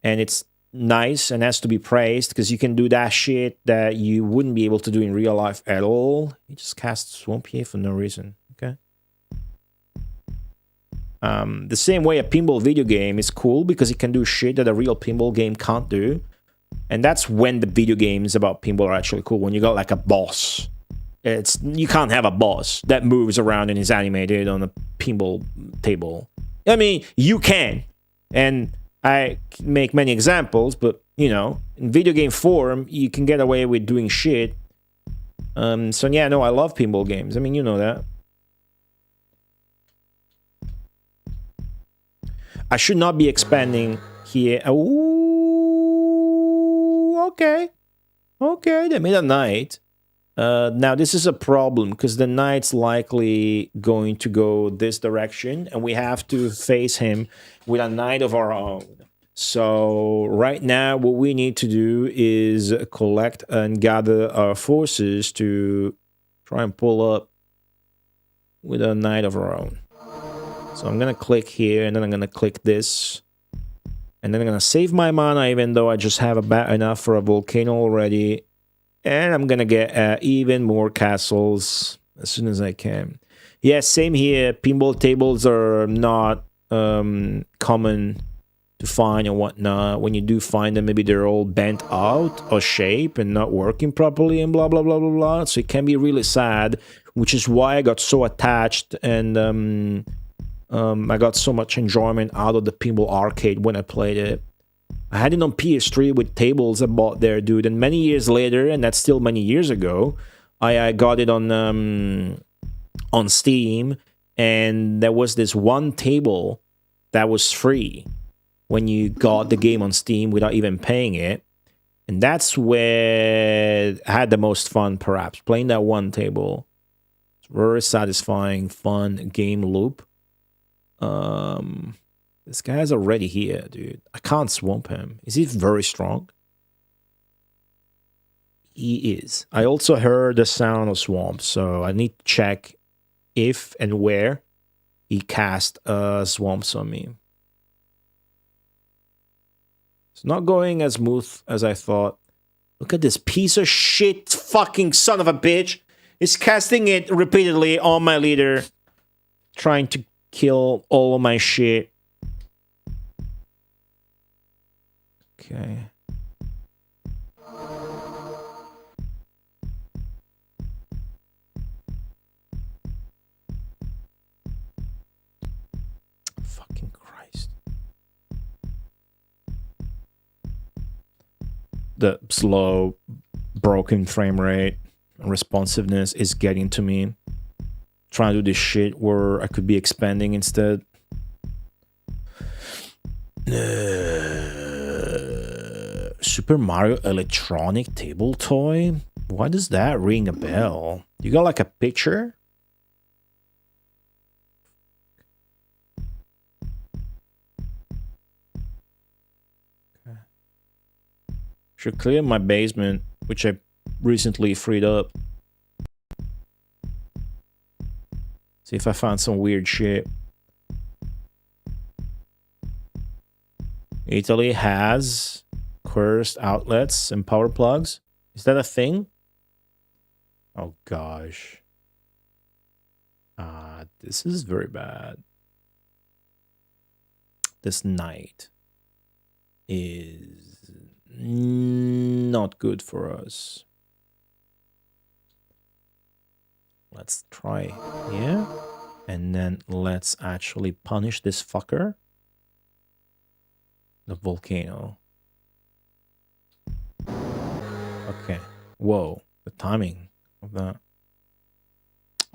and it's nice and has to be praised because you can do that shit that you wouldn't be able to do in real life at all. You just cast Swamp here for no reason. Okay. The same way a pinball video game is cool because it can do shit that a real pinball game can't do. And that's when the video games about pinball are actually cool. When you got like a boss. You can't have a boss that moves around and is animated on a pinball table. I mean, you can. And I make many examples, but, you know, in video game form, you can get away with doing shit. So yeah, no, I love pinball games. I mean, you know that. I should not be expanding here. Ooh. Okay, they made a knight. Now this is a problem because the knight's likely going to go this direction, and we have to face him with a knight of our own. So right now what we need to do is collect and gather our forces to try and pull up with a knight of our own. So I'm gonna click here, and then I'm gonna click this. And then I'm going to save my mana, even though I just have about enough for a volcano already. And I'm going to get even more castles as soon as I can. Yeah, same here. Pinball tables are not common to find and whatnot. When you do find them, maybe they're all bent out of shape and not working properly and blah, blah, blah, blah, blah. So it can be really sad, which is why I got so attached and... I got so much enjoyment out of the pinball arcade when I played it. I had it on PS3 with tables I bought there, dude. And many years later, and that's still many years ago, I got it on Steam. And there was this one table that was free when you got the game on Steam without even paying it. And that's where I had the most fun, perhaps, playing that one table. It's very satisfying, fun game loop. This guy's already here, dude. I can't swamp him. Is he very strong? He is. I also heard the sound of swamp, so I need to check if and where he cast swamps on me. It's not going as smooth as I thought. Look at this piece of shit fucking son of a bitch. He's casting it repeatedly on my leader, trying to kill all of my shit. Okay. Fucking Christ. The slow, broken frame rate and responsiveness is getting to me. Trying to do this shit where I could be expanding instead. Super Mario electronic table toy? Why does that ring a bell? You got like a picture? Okay. Should clear my basement, which I recently freed up. See if I found some weird shit. Italy has cursed outlets and power plugs. Is that a thing? Oh gosh. This is very bad. This night is not good for us. Let's try here. And then let's actually punish this fucker. The volcano. Okay. Whoa. The timing of that.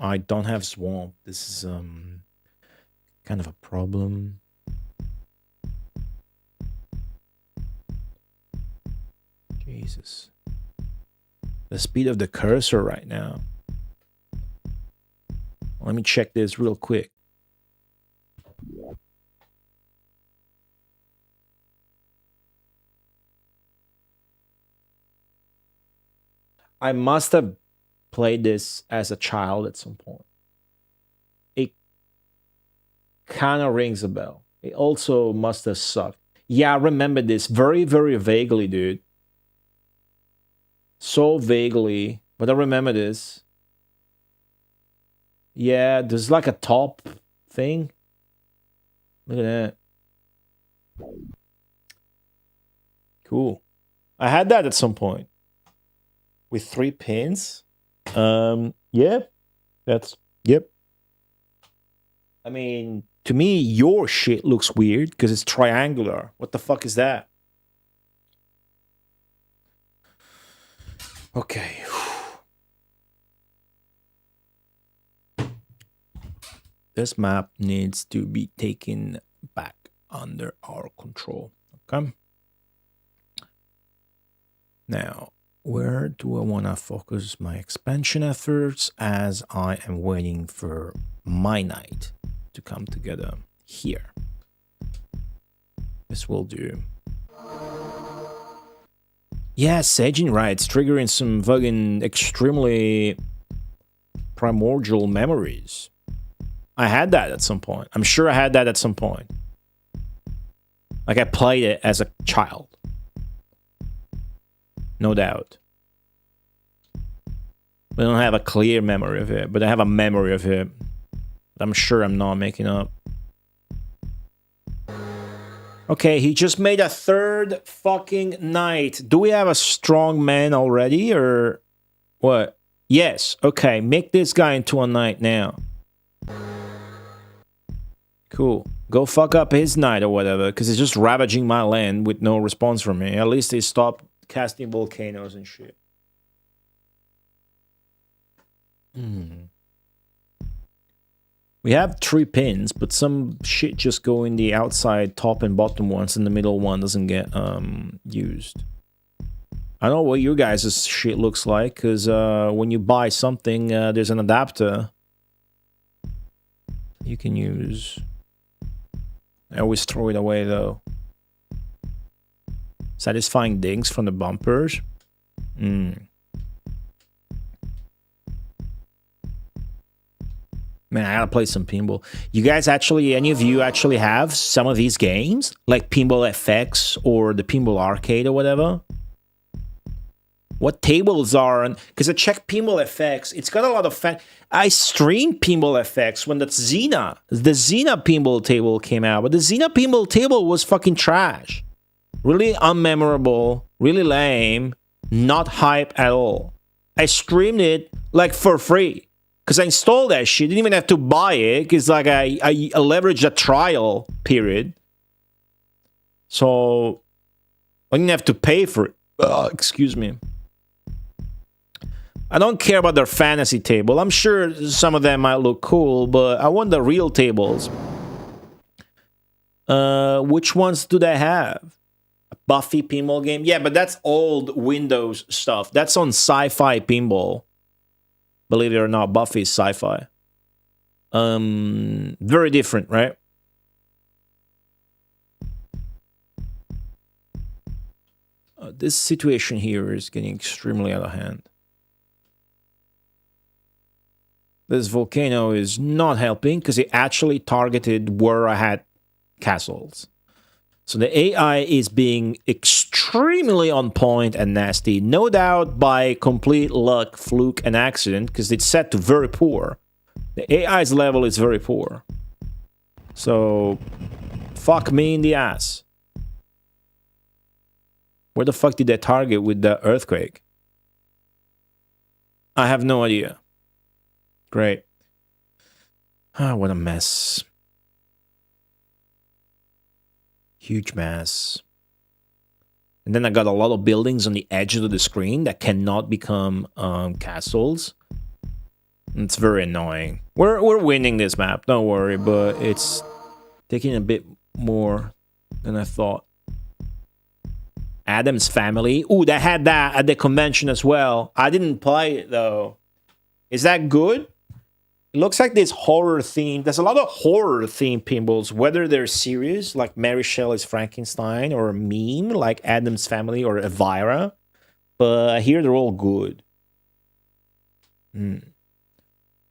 I don't have swamp. This is kind of a problem. Jesus. The speed of the cursor right now. Let me check this real quick. I must have played this as a child at some point. It kind of rings a bell. It also must have sucked. Yeah, I remember this very, very vaguely, dude. So vaguely, but I remember this. Yeah, there's like a top thing. Look at that. Cool. I had that at some point. With 3 pins. Yeah. Yep. I mean, to me, your shit looks weird because it's triangular. What the fuck is that? Okay. This map needs to be taken back under our control. Okay. Now, where do I want to focus my expansion efforts as I am waiting for my night to come together? Here. This will do. Yeah, Seijin writes, triggering some fucking extremely primordial memories. I had that at some point. I'm sure I had that at some point. Like I played it as a child. No doubt. I don't have a clear memory of it, but I have a memory of it. I'm sure I'm not making up. Okay, he just made a 3rd fucking knight. Do we have a strong man already, or what? Yes, okay, make this guy into a knight now. Cool. Go fuck up his knight or whatever, because he's just ravaging my land with no response from me. At least he stopped casting volcanoes and shit. We have 3 pins, but some shit just go in the outside top and bottom ones, and the middle one doesn't get used. I don't know what your guys' shit looks like, because when you buy something, there's an adapter you can use. I always throw it away, though. Satisfying dings from the bumpers. Man, I gotta play some pinball. You guys actually, any of you actually have some of these games? Like Pinball FX or the Pinball Arcade or whatever? What tables are on? Because I checked Pinball FX. It's got a lot of fan. I streamed Pinball FX when the Xena pinball table came out. But the Xena pinball table was fucking trash. Really unmemorable, really lame, not hype at all. I streamed it like for free because I installed that shit. Didn't even have to buy it because like I leveraged a trial period. So I didn't have to pay for it. Excuse me. I don't care about their fantasy table. I'm sure some of them might look cool, but I want the real tables. Which ones do they have? A Buffy pinball game? Yeah, but that's old Windows stuff. That's on Sci-Fi Pinball. Believe it or not, Buffy is sci-fi. Very different, right? This situation here is getting extremely out of hand. This volcano is not helping because it actually targeted where I had castles. So the AI is being extremely on point and nasty. No doubt by complete luck, fluke, and accident because it's set to very poor. The AI's level is very poor. So, fuck me in the ass. Where the fuck did they target with the earthquake? I have no idea. Great. Ah, what a mess. Huge mess. And then I got a lot of buildings on the edge of the screen that cannot become castles. It's very annoying. We're winning this map, don't worry, but it's taking a bit more than I thought. Adam's Family. Ooh, they had that at the convention as well. I didn't play it though. Is that good? It looks like this horror theme. There's a lot of horror themed pinballs, whether they're serious, like Mary Shelley's Frankenstein, or a meme, like Adam's Family or Elvira. But I hear they're all good. Yeah,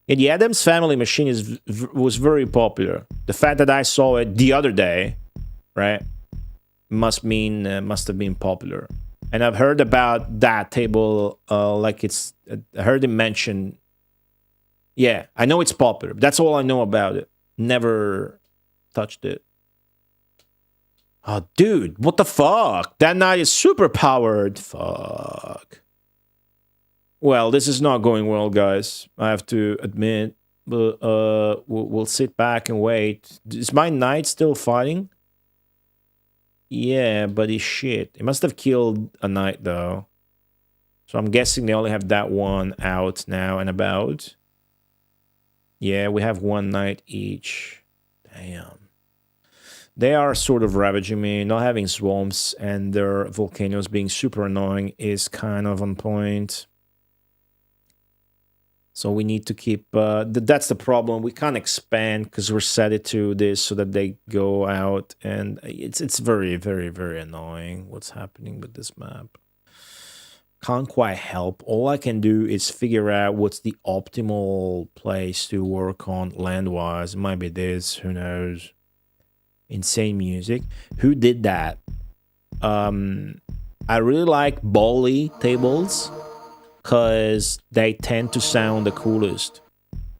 the Adam's Family machine was very popular. The fact that I saw it the other day, right, must have been popular. And I've heard about that table, like it's, I heard it mentioned. Yeah, I know it's popular. That's all I know about it. Never touched it. Oh, dude, what the fuck? That knight is super powered. Fuck. Well, this is not going well, guys. I have to admit. But we'll sit back and wait. Is my knight still fighting? Yeah, but he's shit. He must have killed a knight, though. So I'm guessing they only have that one out now and about. Yeah, we have one knight each. Damn. They are sort of ravaging me. Not having swamps and their volcanoes being super annoying is kind of on point. So we need to keep... that's the problem. We can't expand because we're set it to this so that they go out. And it's very, very, very annoying what's happening with this map. Can't quite help. All I can do is figure out what's the optimal place to work on land-wise. It might be this, who knows. Insane music. Who did that? I really like Bali tables because they tend to sound the coolest.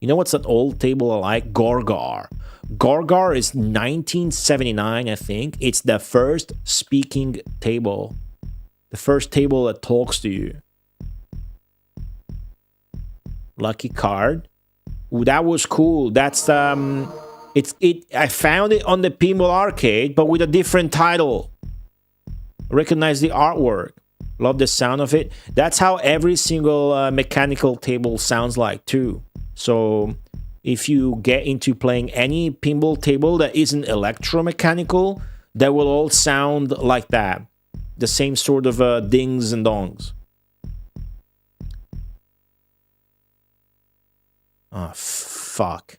You know what's that old table I like? Gorgar. Gorgar is 1979, I think. It's the first speaking table. The first table that talks to you. Lucky card. Ooh, that was cool. That's I found it on the Pinball Arcade, but with a different title. Recognize the artwork. Love the sound of it. That's how every single mechanical table sounds like too. So if you get into playing any pinball table that isn't electromechanical, they will all sound like that. The same sort of dings and dongs. Oh, fuck.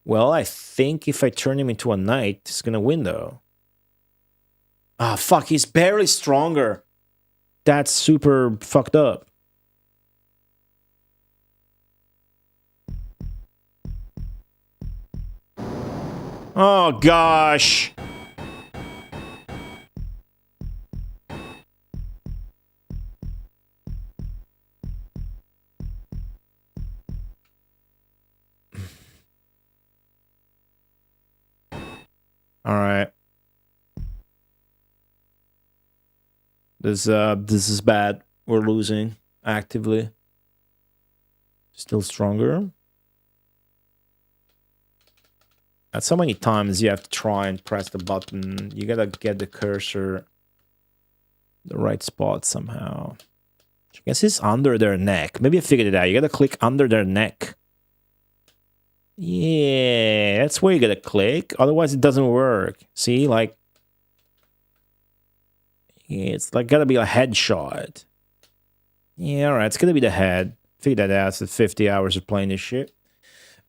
Well, I think if I turn him into a knight, he's gonna win, though. Ah, fuck, he's barely stronger. That's super fucked up. Oh, gosh. All right. This is bad. We're losing actively. Still stronger. That's how many times you have to try and press the button. You gotta get the cursor the right spot somehow. I guess it's under their neck. Maybe I figured it out. You gotta click under their neck. Yeah, that's where you gotta click. Otherwise, it doesn't work. See, like, yeah, it's like gotta be a headshot. Yeah, all right, it's gonna be the head. Figure that out. It's the 50 hours of playing this shit.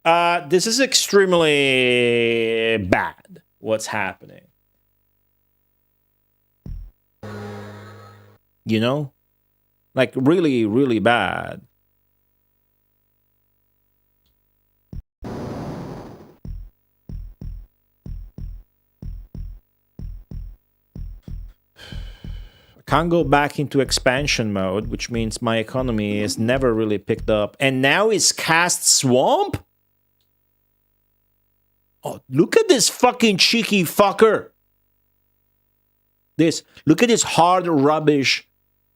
This is extremely bad. What's happening? You know, like really, really bad. Can't go back into expansion mode, which means my economy is never really picked up. And now it's cast swamp? Oh, look at this fucking cheeky fucker. Look at this hard rubbish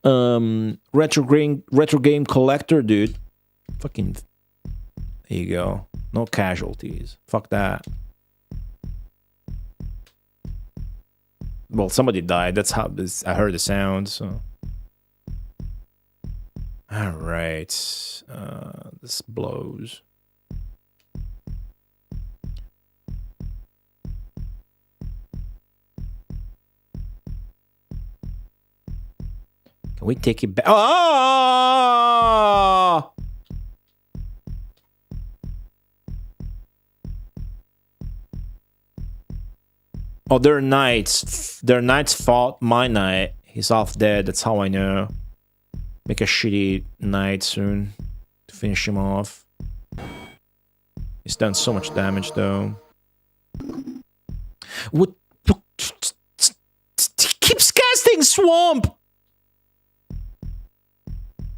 retro game collector, dude. Fucking, there you go. No casualties. Fuck that. Well, somebody died. That's how this. I heard the sound. So, all right. This blows. Can we take it back? Oh! Oh, their knights. Their knights fought my knight. He's off dead. That's how I know. Make a shitty knight soon to finish him off. He's done so much damage, though. What? He keeps casting swamp!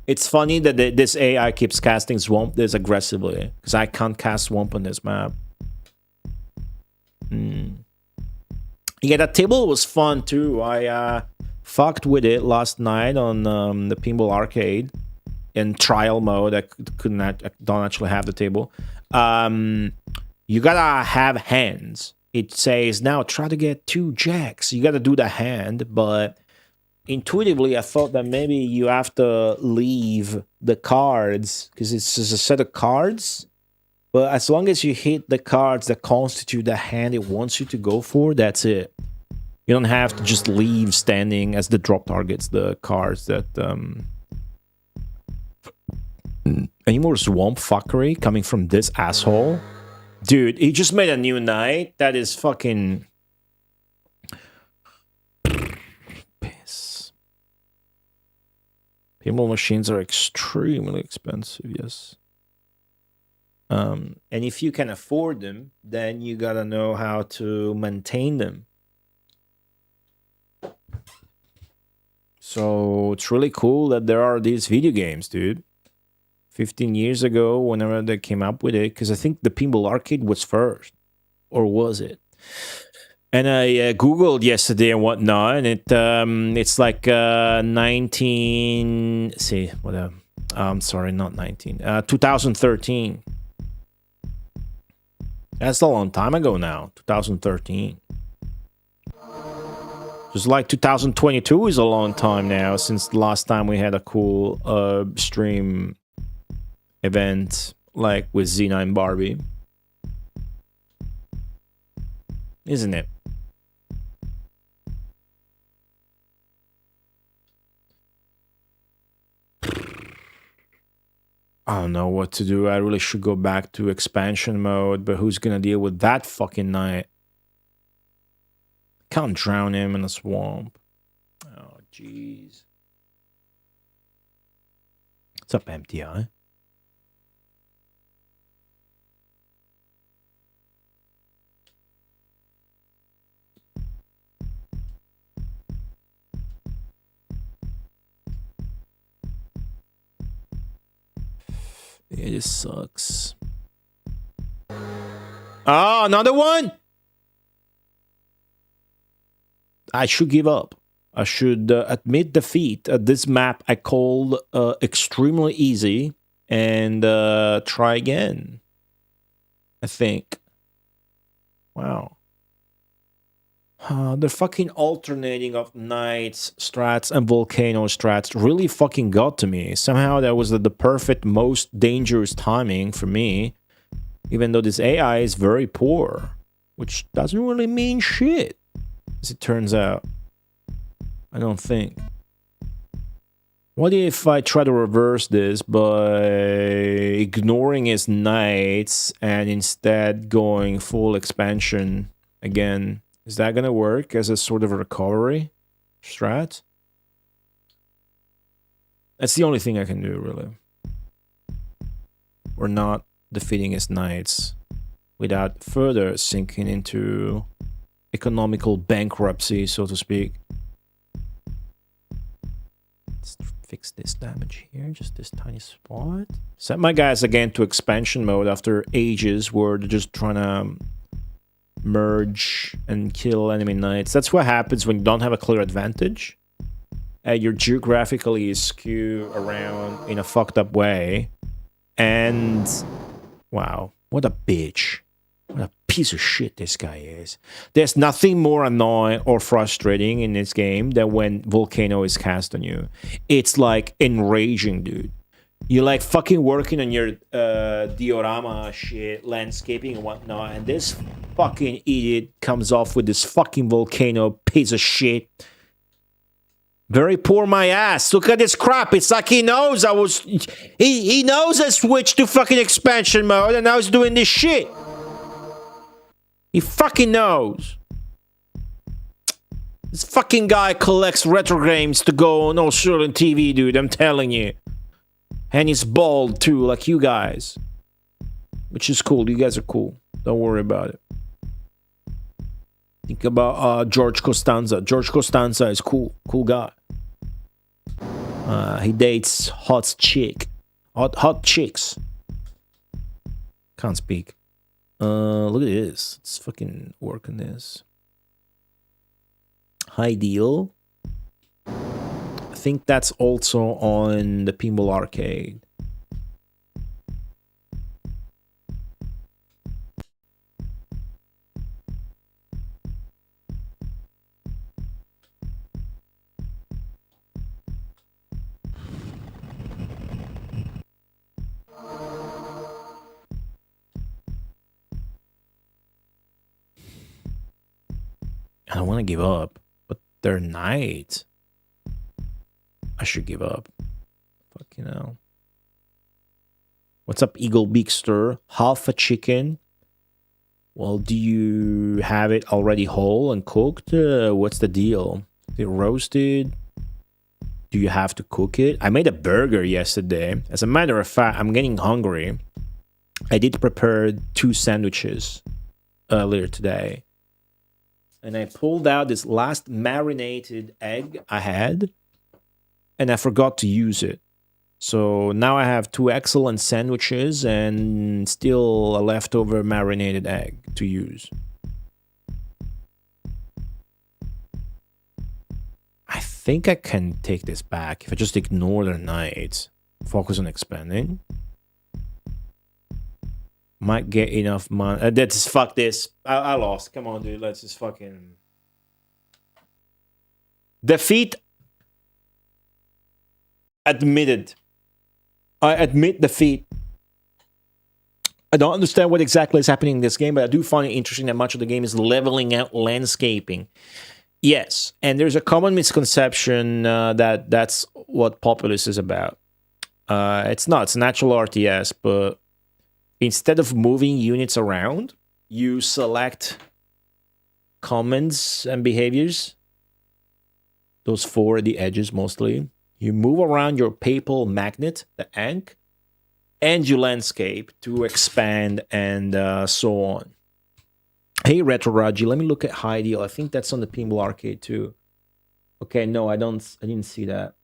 It's funny that this AI keeps casting swamp this aggressively. Because I can't cast swamp on this map. Yeah, that table was fun too. I fucked with it last night on the Pinball Arcade in trial mode. I don't actually have the table. You gotta have hands. It says now try to get 2 jacks. You gotta do the hand, but intuitively I thought that maybe you have to leave the cards because it's just a set of cards. But as long as you hit the cards that constitute the hand it wants you to go for, that's it. You don't have to just leave standing as the drop targets, the cards that... Any more swamp fuckery coming from this asshole? Dude, he just made a new knight. That is fucking... piss. Pinball machines are extremely expensive, yes. And if you can afford them, then you gotta know how to maintain them. So it's really cool that there are these video games, dude. 15 years ago, whenever they came up with it, because I think the Pinball Arcade was first. Or was it? And I Googled yesterday and whatnot, and it's like 19... See, what? I'm sorry, not 19. 2013. That's a long time ago now, 2013. Just like 2022 is a long time now since the last time we had a cool stream event like with Z9 Barbie. Isn't it? I don't know what to do. I really should go back to expansion mode, but who's gonna deal with that fucking knight? Can't drown him in a swamp. Oh, jeez. What's up, MTI? It just sucks. Oh, another one? I should give up. I should admit defeat. This map I called extremely easy and try again. I think. Wow. The fucking alternating of nights strats and volcano strats really fucking got to me. Somehow that was the perfect, most dangerous timing for me. Even though this AI is very poor. Which doesn't really mean shit, as it turns out. I don't think. What if I try to reverse this by ignoring his knights and instead going full expansion again? Is that gonna work as a sort of recovery strat? That's the only thing I can do, really. We're not defeating his knights without further sinking into economical bankruptcy, so to speak. Let's fix this damage here, just this tiny spot. Set my guys again to expansion mode after ages where they're just trying to merge and kill enemy knights. That's what happens when you don't have a clear advantage. You're geographically skewed around in a fucked up way. And wow, what a bitch. What a piece of shit this guy is. There's nothing more annoying or frustrating in this game than when Volcano is cast on you. It's like enraging, dude. You're like fucking working on your diorama shit, landscaping and whatnot, and this fucking idiot comes off with this fucking Volcano piece of shit. Very poor my ass. Look at this crap. It's like he knows I was... He knows I switched to fucking expansion mode and I was doing this shit. He fucking knows. This fucking guy collects retro games to go on Australian TV, dude. I'm telling you. And he's bald, too, like you guys. Which is cool. You guys are cool. Don't worry about it. Think about George Costanza. George Costanza is cool. Cool guy. He dates hot chicks. Can't speak. Look at this. Let's fucking work on this. High deal. I think that's also on the Pinball Arcade. I don't want to give up, but they're knights. I should give up. Fucking hell. What's up, Eagle Beakster? Half a chicken. Well, do you have it already whole and cooked? What's the deal? Is it roasted? Do you have to cook it? I made a burger yesterday. As a matter of fact, I'm getting hungry. I did prepare 2 sandwiches earlier today. And I pulled out this last marinated egg I had. And I forgot to use it. So now I have 2 excellent sandwiches and still a leftover marinated egg to use. I think I can take this back if I just ignore the knights. Focus on expanding. Might get enough money. That's fuck this. I lost. Come on, dude. Let's just fucking defeat. Admitted. I admit defeat. I don't understand what exactly is happening in this game, but I do find it interesting that much of the game is leveling out landscaping. Yes, and there's a common misconception that that's what Populous is about. It's not. It's an actual RTS, but instead of moving units around, you select commands and behaviors. Those 4 at the edges mostly. You move around your papal magnet, the Ankh, and you landscape to expand and so on. Hey, Retro Raji, let me look at High Deal. I think that's on the Pinball Arcade too. Okay, no, I didn't see that.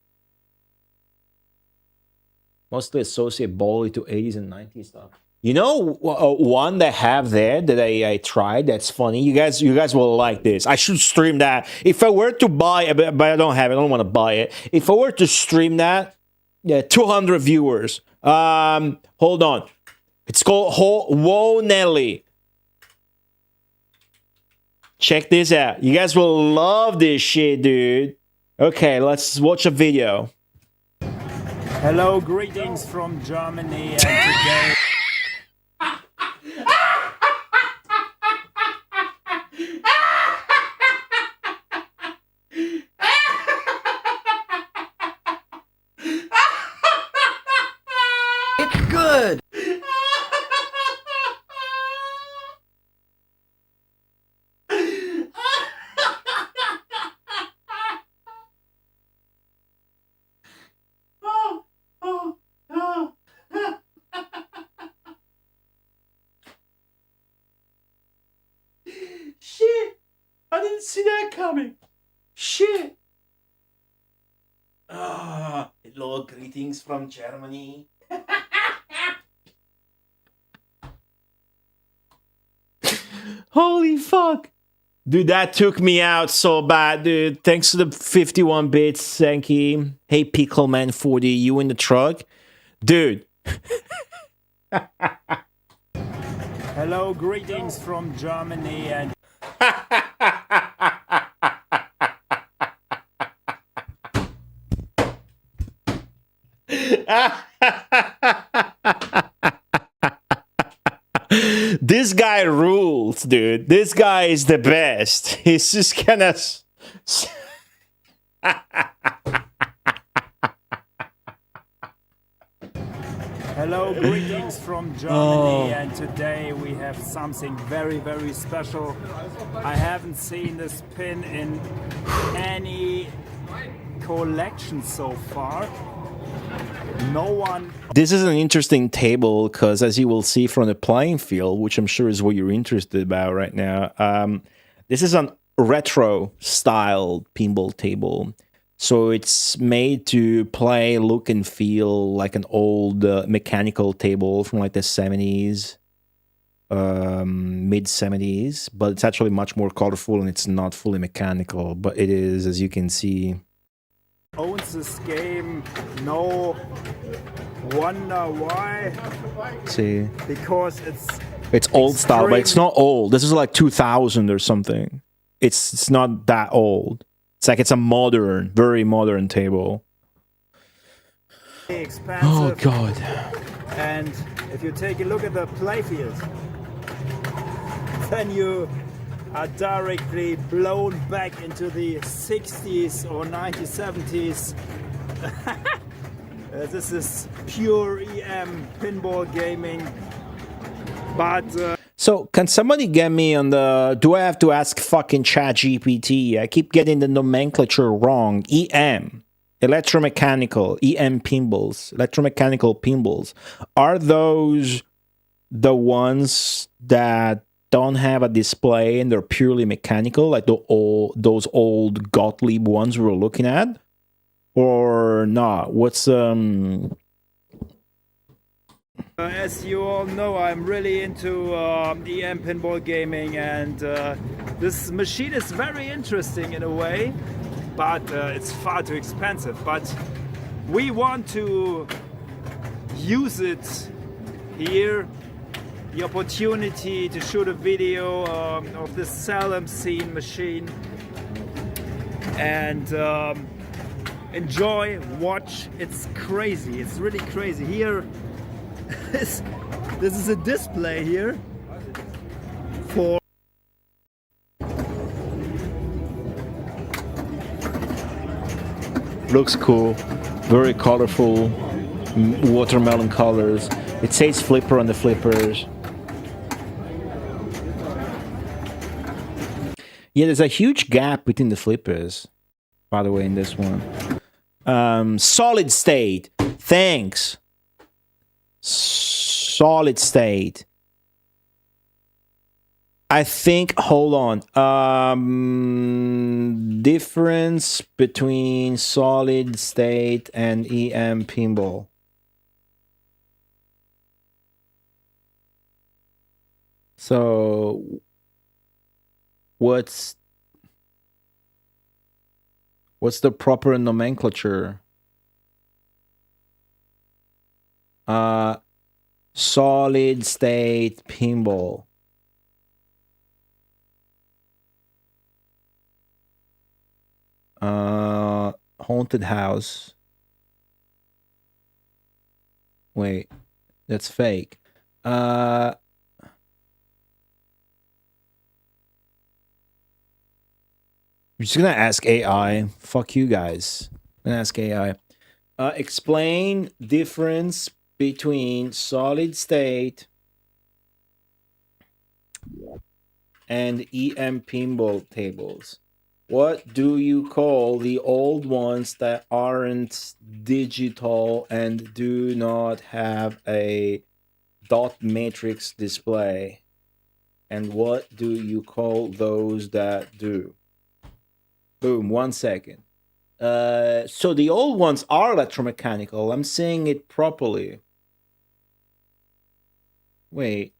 Mostly associate Bolly to 80s and 90s stuff. You know, one that I have there that I tried. That's funny. You guys will like this. I should stream that. If I were to buy it, but I don't have it. I don't want to buy it. If I were to stream that, yeah, 200 viewers. Hold on. It's called Whoa Nelly. Check this out. You guys will love this shit, dude. Okay, let's watch a video. Hello, greetings from Germany, and today... It's good. Shit! I didn't see that coming. Shit! Hello, greetings from Germany. Holy fuck! Dude, that took me out so bad, dude. Thanks to the 51 bits, thank you. Hey, Pickleman 40, you in the truck? Dude. Hello, greetings from Germany, and... This guy rules, dude. This guy is the best. He's just kind of... Hello, greetings from Germany, and today we have something very, very special. I haven't seen this pin in any collection so far. No one... This is an interesting table because, as you will see from the playing field, which I'm sure is what you're interested about right now, this is an retro-style pinball table. So it's made to play, look, and feel like an old mechanical table from like the 70s, mid-70s, but it's actually much more colorful and it's not fully mechanical, but it is, as you can see. Owns this game, no wonder why. See, because it's old style, but it's not old. This is like 2000 or something. It's not that old. It's like it's a modern, very modern table. Expensive. Oh god! And if you take a look at the playfield, then you are directly blown back into the 60s or 1970s. This is pure EM pinball gaming. But so can somebody get me on the... Do I have to ask fucking ChatGPT? I keep getting the nomenclature wrong. EM. Electromechanical. EM pinballs. Electromechanical pinballs. Are those the ones that don't have a display and they're purely mechanical, like those old Gottlieb ones we were looking at? Or not? What's... As you all know, I'm really into EM pinball gaming, and this machine is very interesting in a way, but it's far too expensive. But we want to use it here, the opportunity to shoot a video of this seldom seen machine, and enjoy, watch. It's crazy, it's really crazy. Here, this is a display here for... Looks cool, very colorful, watermelon colors. It says flipper on the flippers. Yeah, there's a huge gap between the flippers, by the way, in this one. Solid state, thanks. Solid state. I think, hold on. Difference between solid state and EM pinball. So what's the proper nomenclature? Solid state pinball. Haunted house. Wait, that's fake. I'm just gonna ask AI. Fuck you guys. I'm gonna ask AI. Explain difference between solid state and EM pinball tables. What do you call the old ones that aren't digital and do not have a dot matrix display? And what do you call those that do? Boom, 1 second. So the old ones are electromechanical. I'm saying it properly. Wait.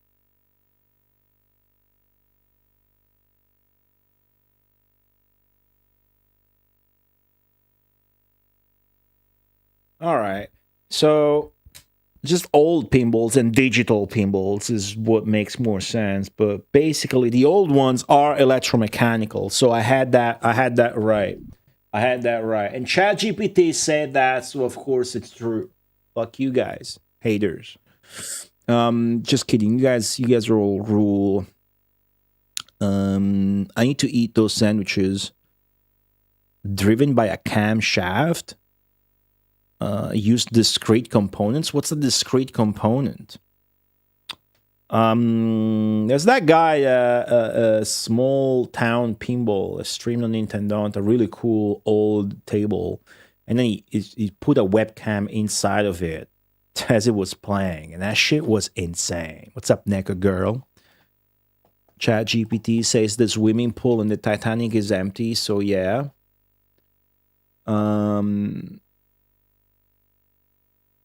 All right. So just old pinballs and digital pinballs is what makes more sense. But basically, the old ones are electromechanical. So I had that right. I had that right. And ChatGPT said that, so of course it's true. Fuck you guys, haters. Just kidding. You guys are all rule. I need to eat those sandwiches. Driven by a camshaft. Use discrete components. What's a discrete component? There's that guy, a small town pinball, streamed on Nintendo on a really cool old table, and then he put a webcam inside of it as it was playing, and that shit was insane. What's up, Neko girl? ChatGPT says the swimming pool in the Titanic is empty, so yeah.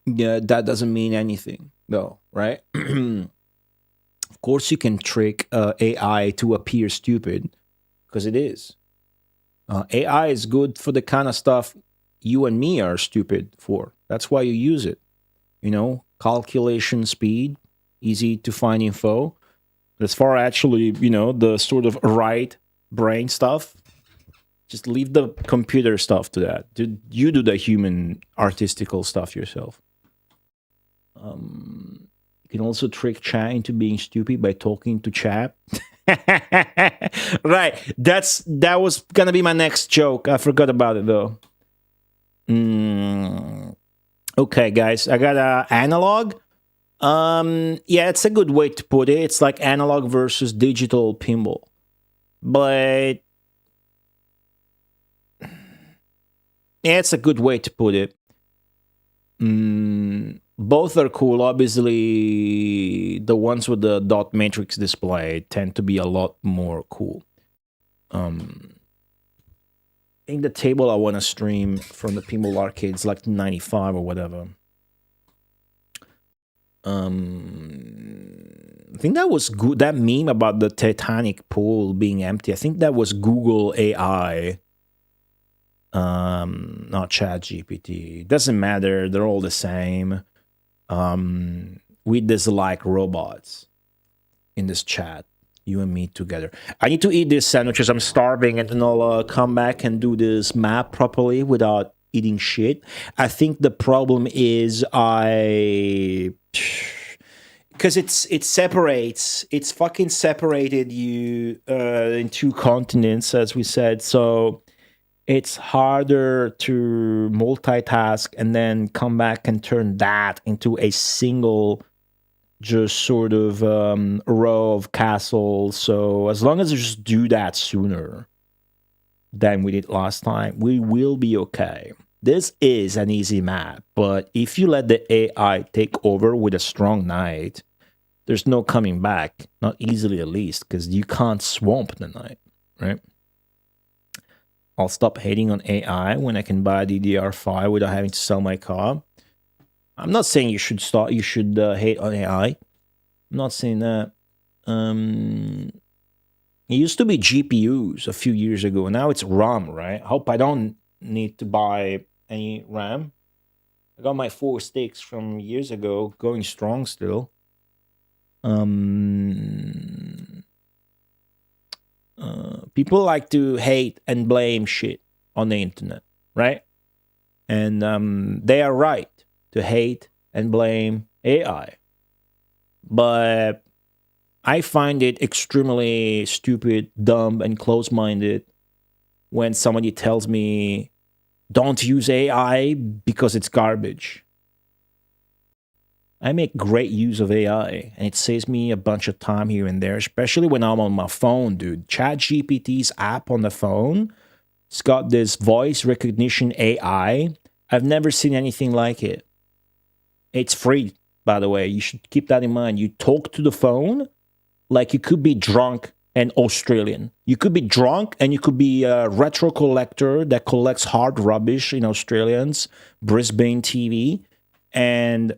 Yeah, that doesn't mean anything, though, right? Of course, you can trick AI to appear stupid, because it is. AI is good for the kind of stuff you and me are stupid for. That's why you use it. You know, calculation speed, easy to find info. But as far as actually, you know, the sort of right brain stuff, just leave the computer stuff to that. You do the human artistical stuff yourself. You can also trick chat into being stupid by talking to chat. Right. That was gonna be my next joke. I forgot about it though. Okay, guys. I got analog. Yeah, it's a good way to put it. It's like analog versus digital pinball. But yeah, it's a good way to put it. Both are cool. Obviously, the ones with the dot matrix display tend to be a lot more cool. I think the table I want to stream from the Pinball Arcade is like 95 or whatever. I think that was good. That meme about the Titanic pool being empty, I think that was Google AI. Not ChatGPT. Doesn't matter. They're all the same. We dislike robots in this chat. You and me together. I need to eat these sandwiches. I'm starving, and then I'll come back and do this map properly without eating shit. I think the problem is because it separates. It's fucking separated you in two continents, as we said. So it's harder to multitask and then come back and turn that into a single just sort of row of castles. So as long as you just do that sooner than we did last time, we will be okay. This is an easy map, but if you let the AI take over with a strong knight, there's no coming back. Not easily, at least, because you can't swamp the knight, right? I'll stop hating on AI when I can buy a DDR5 without having to sell my car. I'm not saying you should hate on AI. I'm not saying that. It used to be GPUs a few years ago. Now it's RAM, right? I hope I don't need to buy any RAM. I got my 4 sticks from years ago, going strong still. People like to hate and blame shit on the internet, right? And they are right to hate and blame AI. But I find it extremely stupid, dumb, and close-minded when somebody tells me, don't use AI because it's garbage. I make great use of AI, and it saves me a bunch of time here and there, especially when I'm on my phone, dude. ChatGPT's app on the phone, it's got this voice recognition AI. I've never seen anything like it. It's free, by the way. You should keep that in mind. You talk to the phone like you could be drunk and Australian. You could be drunk and you could be a retro collector that collects hard rubbish in Australians, Brisbane TV, and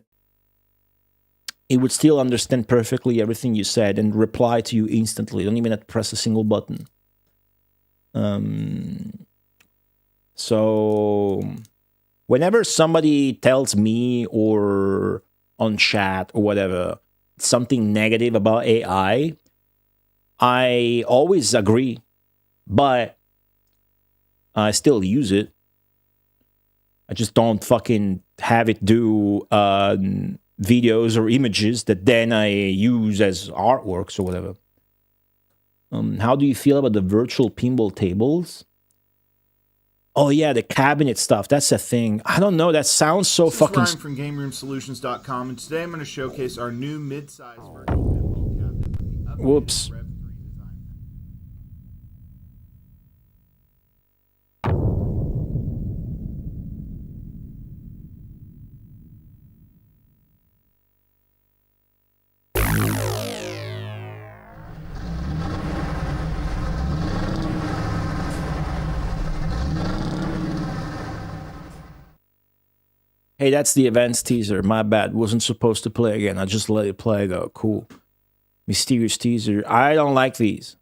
it would still understand perfectly everything you said and reply to you instantly. You don't even have to press a single button. So whenever somebody tells me or on chat or whatever something negative about AI, I always agree, but I still use it. I just don't fucking have it do videos or images that then I use as artworks or whatever. How do you feel about the virtual pinball tables? Oh yeah, the cabinet stuff. That's a thing. I don't know. That sounds so fucking. This is Ryan from GameRoomSolutions.com, and today I'm going to showcase our new mid-size virtual pinball cabinet. Whoops. Hey, that's the events teaser. My bad. Wasn't supposed to play again. I just let it play though. Cool. Mysterious teaser. I don't like these.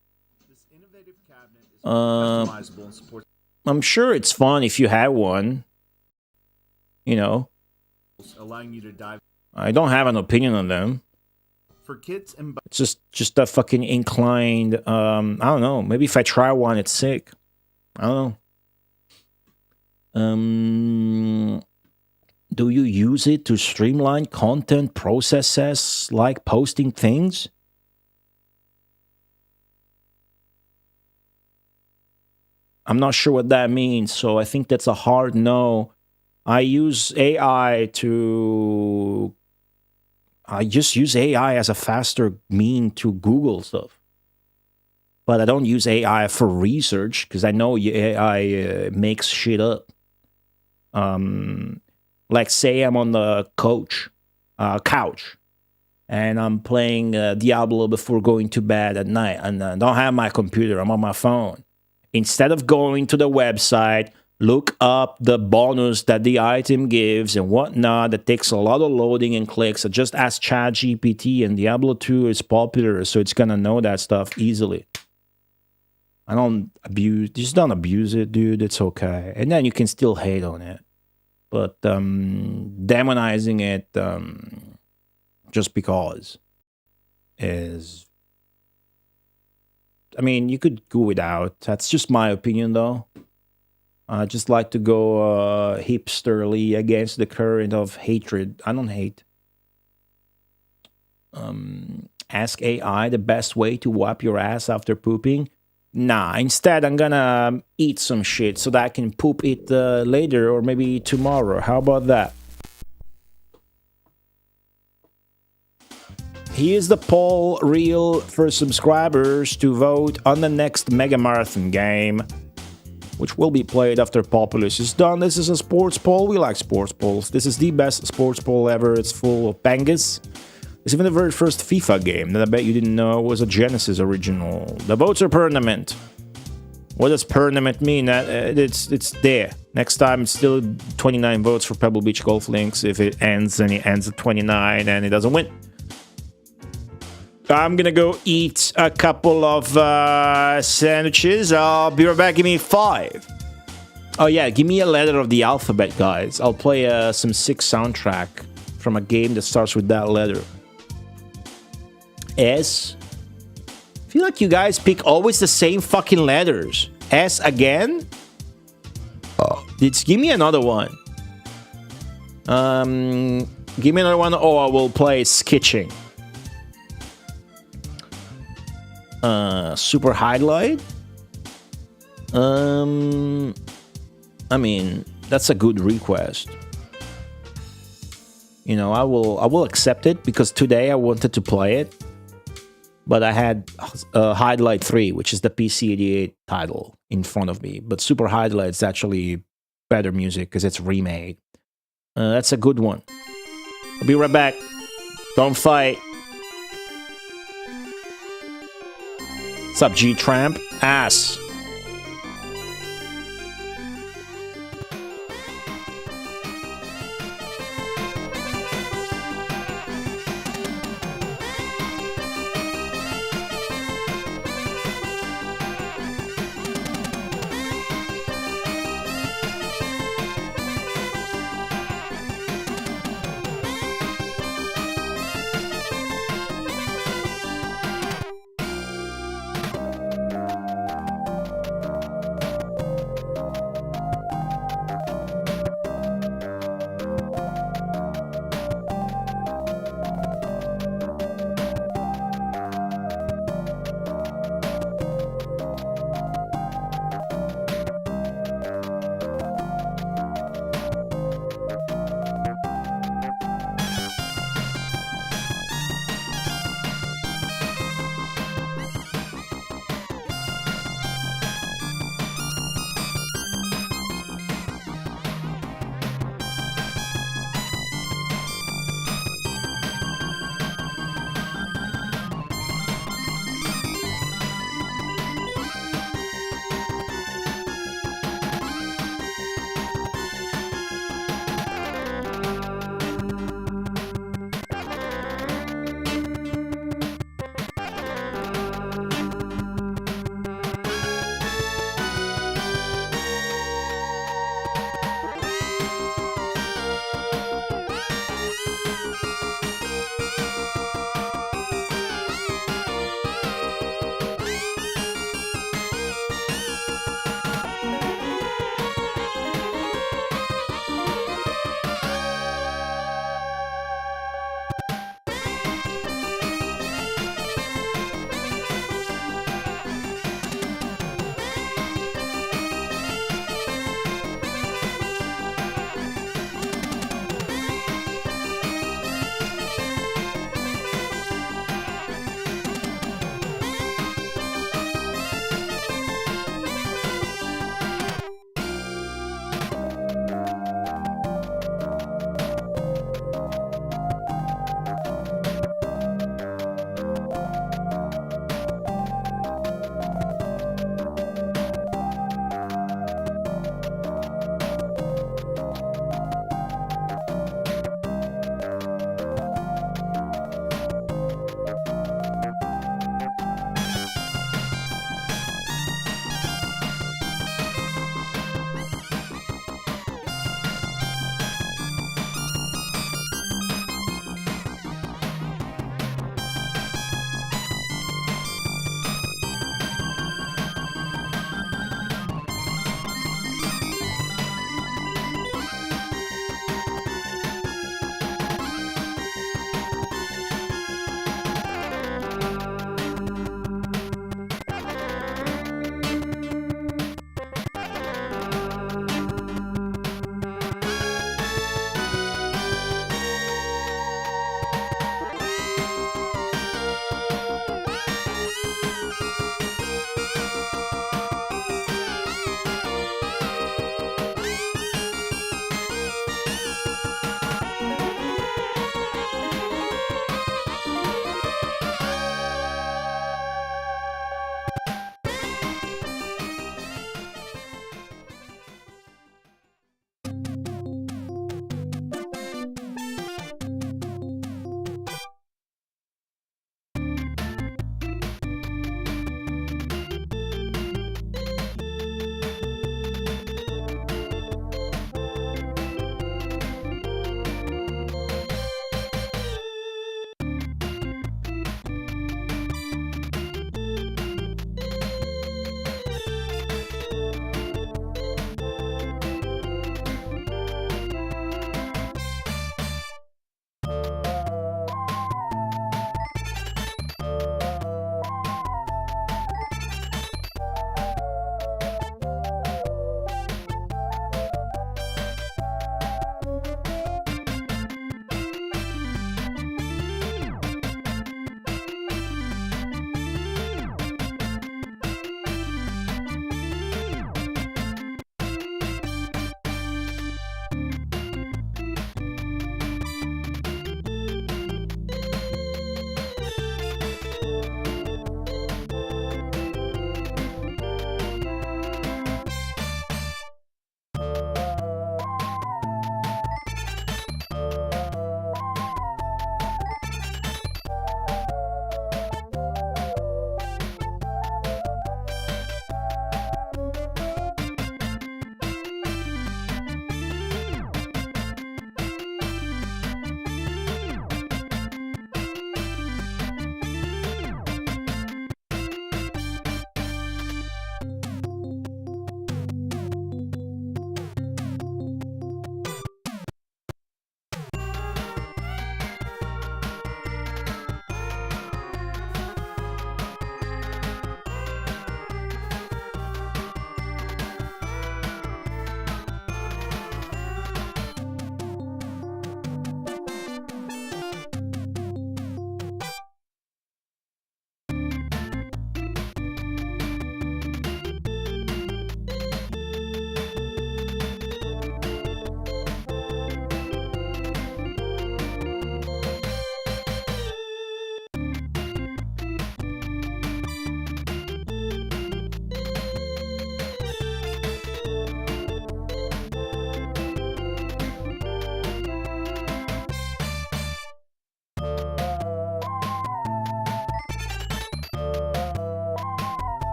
I'm sure it's fun if you have one. You know. Allowing you to dive. I don't have an opinion on them. For kids and It's just a fucking inclined. I don't know. Maybe if I try one, it's sick. I don't know. Do you use it to streamline content processes like posting things? I'm not sure what that means, so I think that's a hard no. I just use AI as a faster mean to Google stuff. But I don't use AI for research because I know AI makes shit up. Like say I'm on the couch and I'm playing Diablo before going to bed at night and I don't have my computer, I'm on my phone. Instead of going to the website, look up the bonus that the item gives and whatnot, that takes a lot of loading and clicks. I just ask ChatGPT, and Diablo 2 is popular, so it's gonna know that stuff easily. I don't abuse, just don't abuse it, dude. It's okay. And then you can still hate on it. But demonizing it just because is... I mean, you could go without. That's just my opinion, though. I just like to go hipsterly against the current of hatred. I don't hate. Ask AI the best way to wipe your ass after pooping. Nah, instead I'm gonna eat some shit so that I can poop it later or maybe tomorrow. How about that? Here's the poll reel for subscribers to vote on the next Mega Marathon game, which will be played after Populous is done. This is a sports poll. We like sports polls. This is the best sports poll ever. It's full of bangers. It's even the very first FIFA game that I bet you didn't know was a Genesis original. The votes are permanent. What does permanent mean? It's there. Next time, it's still 29 votes for Pebble Beach Golf Links. If it ends and it ends at 29 and it doesn't win. I'm gonna go eat a couple of sandwiches. I'll be right back. Give me 5. Oh yeah, give me a letter of the alphabet, guys. I'll play some sick soundtrack from a game that starts with that letter. S. I feel like you guys pick always the same fucking letters. S again? Give me another one. Give me another one, or I will play Skitching. Super Highlight. I mean, that's a good request. You know, I will accept it because today I wanted to play it, but I had Highlight 3, which is the PC88 title, in front of me. But Super Highlight is actually better music because it's remade. That's a good one. I'll be right back. Don't fight. What's up, G-Tramp? Ass.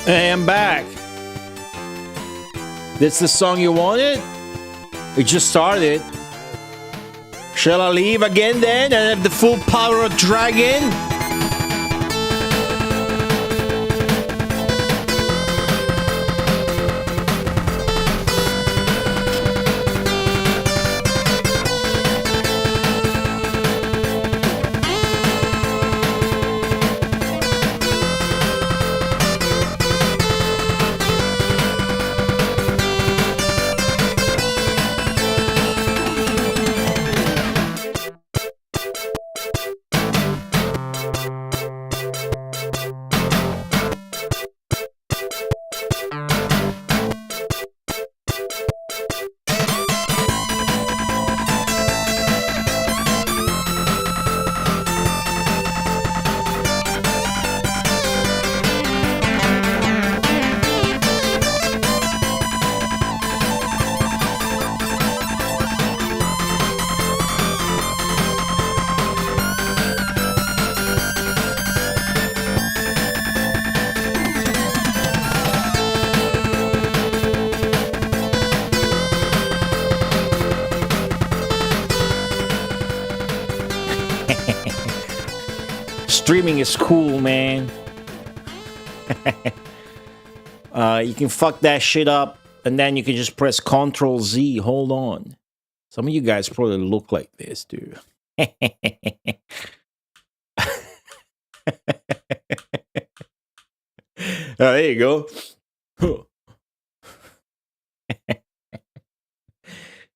Hey, I'm back. That's the song you wanted? It just started. Shall I leave again then and have the full power of Dragon? Streaming is cool, man. You can fuck that shit up, and then you can just press Ctrl Z. Hold on. Some of you guys probably look like this, dude. There you go.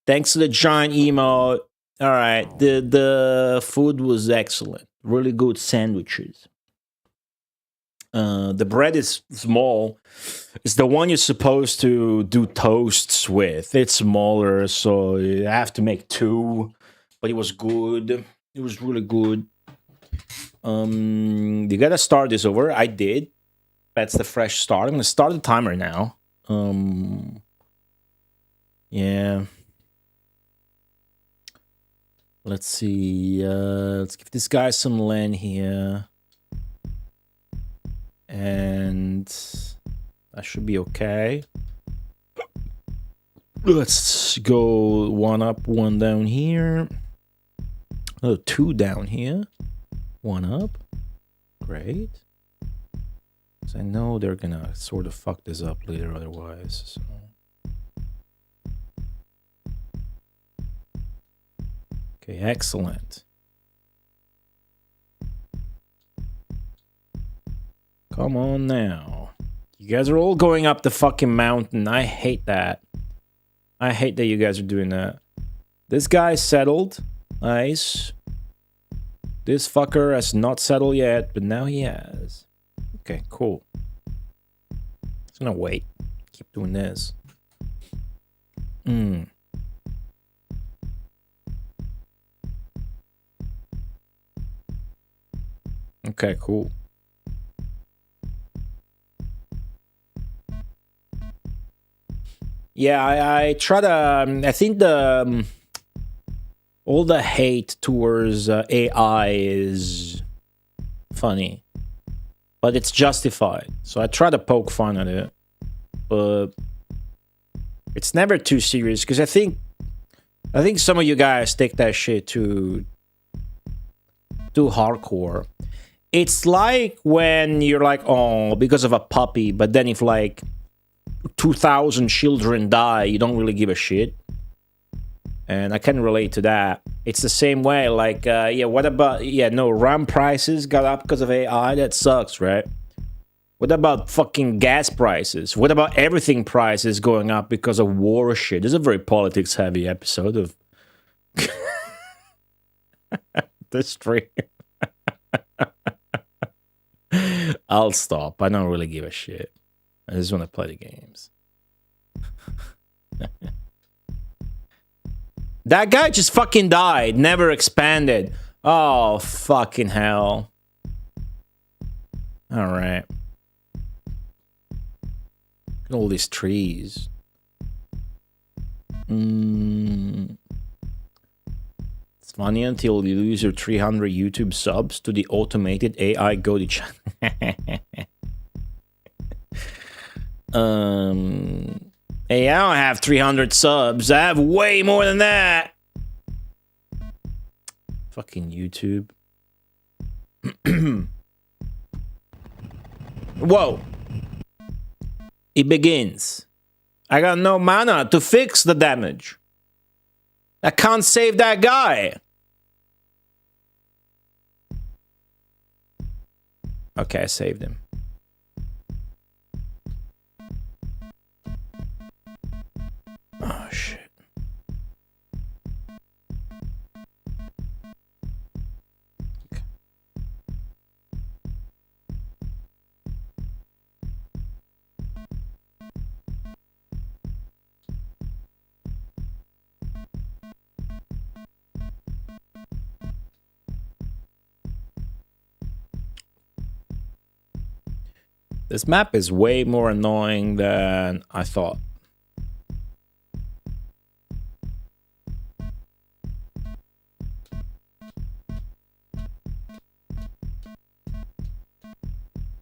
Thanks to the giant emote. All right, the food was excellent. Really good sandwiches. The bread is small. It's the one you're supposed to do toasts with. It's smaller, so you have to make two. But it was good. It was really good. You gotta start this over. I did. That's the fresh start. I'm gonna start the timer now. Yeah. Let's see. Let's give this guy some land here. And that should be okay. Let's go one up, one down here. Oh, two down here. One up. Great. Because I know they're gonna sort of fuck this up later otherwise. So. Okay, excellent. Come on now. You guys are all going up the fucking mountain. I hate that. I hate that you guys are doing that. This guy's settled. Nice. This fucker has not settled yet, but now he has. Okay, cool. Just gonna wait. Keep doing this. Okay, cool. Yeah, I try to. I think the all the hate towards AI is funny, but it's justified. So I try to poke fun at it, but it's never too serious because I think some of you guys take that shit too hardcore. It's like when you're like, oh, because of a puppy, but then if like 2,000 children die, you don't really give a shit. And I can relate to that. It's the same way, like, yeah, what about, yeah, no, RAM prices got up because of AI? That sucks, right? What about fucking gas prices? What about everything prices going up because of war shit? This is a very politics-heavy episode of the stream. I'll stop. I don't really give a shit. I just want to play the games. That guy just fucking died. Never expanded. Oh, fucking hell. Alright. Look at all these trees. It's funny until you lose your 300 YouTube subs to the automated AI Goldie channel. Hey, I don't have 300 subs. I have way more than that. Fucking YouTube. Whoa. It begins. I got no mana to fix the damage. I can't save that guy. Okay, I saved him. Oh, shit. This map is way more annoying than I thought.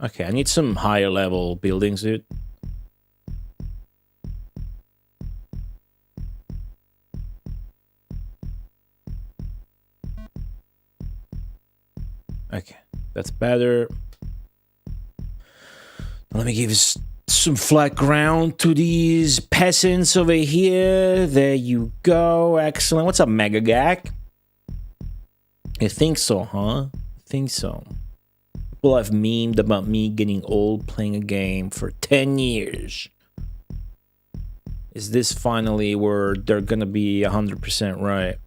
Okay, I need some higher level buildings, dude. Okay, that's better. Let me give some flat ground to these peasants over here. There you go. Excellent. What's up, Megagak? You think so, huh? Think so. People have memed about me getting old playing a game for 10 years. Is this finally where they're gonna be 100% right?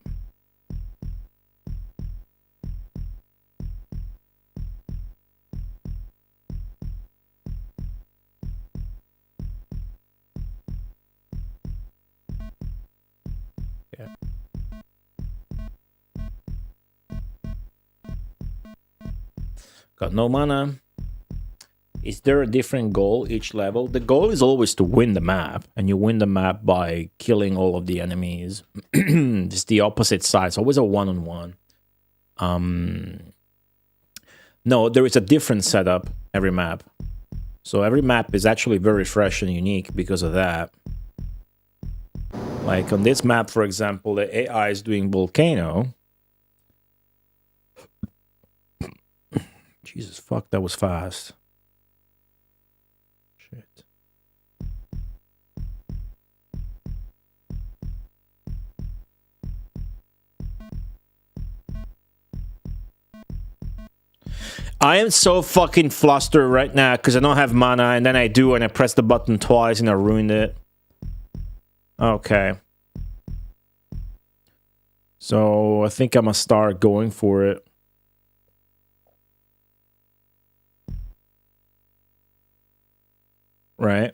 Yeah. Got no mana. Is there a different goal each level? The goal is always to win the map, and you win the map by killing all of the enemies. It's the opposite side. It's always a one-on-one. No, there is a different setup every map. So every map is actually very fresh and unique because of that. Like on this map, for example, the AI is doing Volcano. Jesus, fuck, that was fast. Shit. I am so fucking flustered right now because I don't have mana, and then I do, and I press the button twice and I ruined it. Okay. So I think I'm gonna start going for it. Right?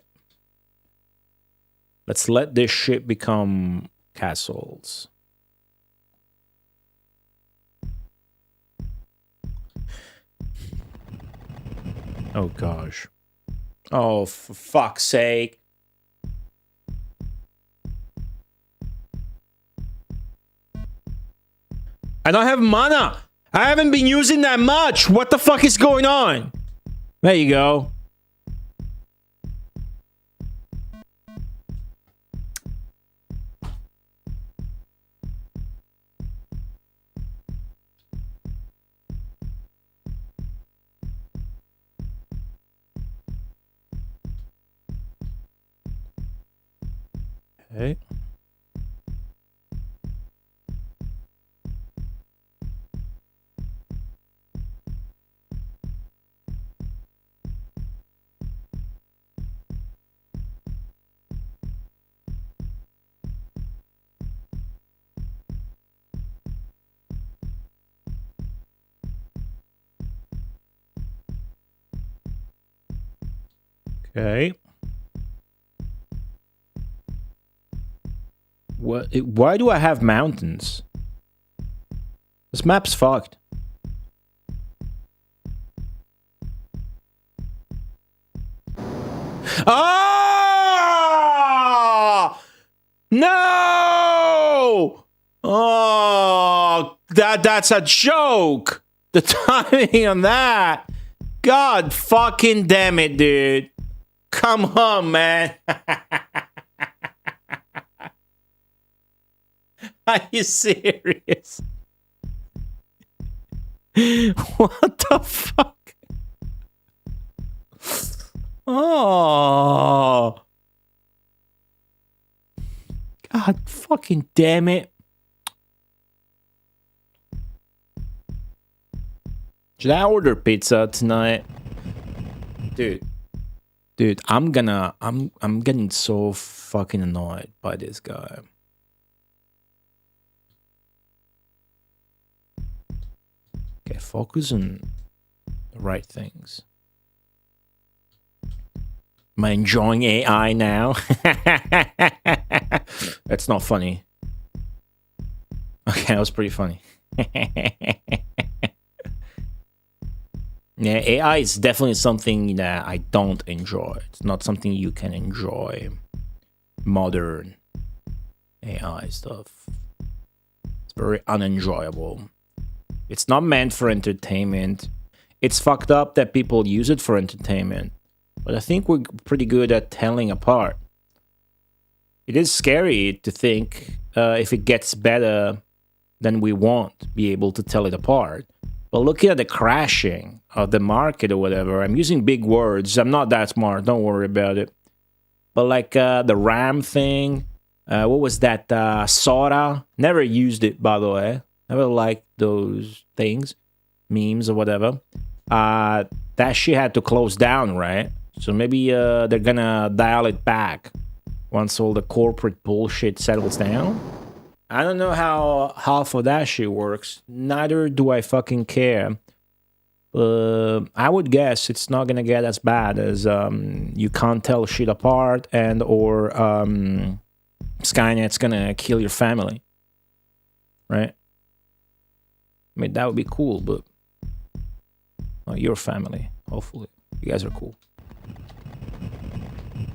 Let's let this shit become castles. Oh gosh. Oh, for fuck's sake. I don't have mana. I haven't been using that much. What the fuck is going on? There you go. Okay. Okay. What? Why do I have mountains? This map's fucked. Ah! No! Oh, that's a joke. The timing on that. God fucking damn it, dude. Come on, man. Are you serious? What the fuck? Oh. God fucking damn it. Should I order pizza tonight? Dude, I'm getting so fucking annoyed by this guy. Okay, focus on the right things. Am I enjoying AI now? That's not funny. Okay, that was pretty funny. Yeah, AI is definitely something that I don't enjoy. It's not something you can enjoy. Modern AI stuff. It's very unenjoyable. It's not meant for entertainment. It's fucked up that people use it for entertainment. But I think we're pretty good at telling apart. It is scary to think if it gets better, then we won't be able to tell it apart. But looking at the crashing of the market or whatever, I'm using big words. I'm not that smart. Don't worry about it. But like the RAM thing, what was that? Sora? Never used it, by the way. Never liked those things, memes or whatever. That shit had to close down, right? So maybe they're gonna dial it back once all the corporate bullshit settles down. I don't know how half of that shit works. Neither do I fucking care. I would guess it's not gonna get as bad as you can't tell shit apart and or Skynet's gonna kill your family. Right? I mean, that would be cool, but not your family, hopefully. You guys are cool.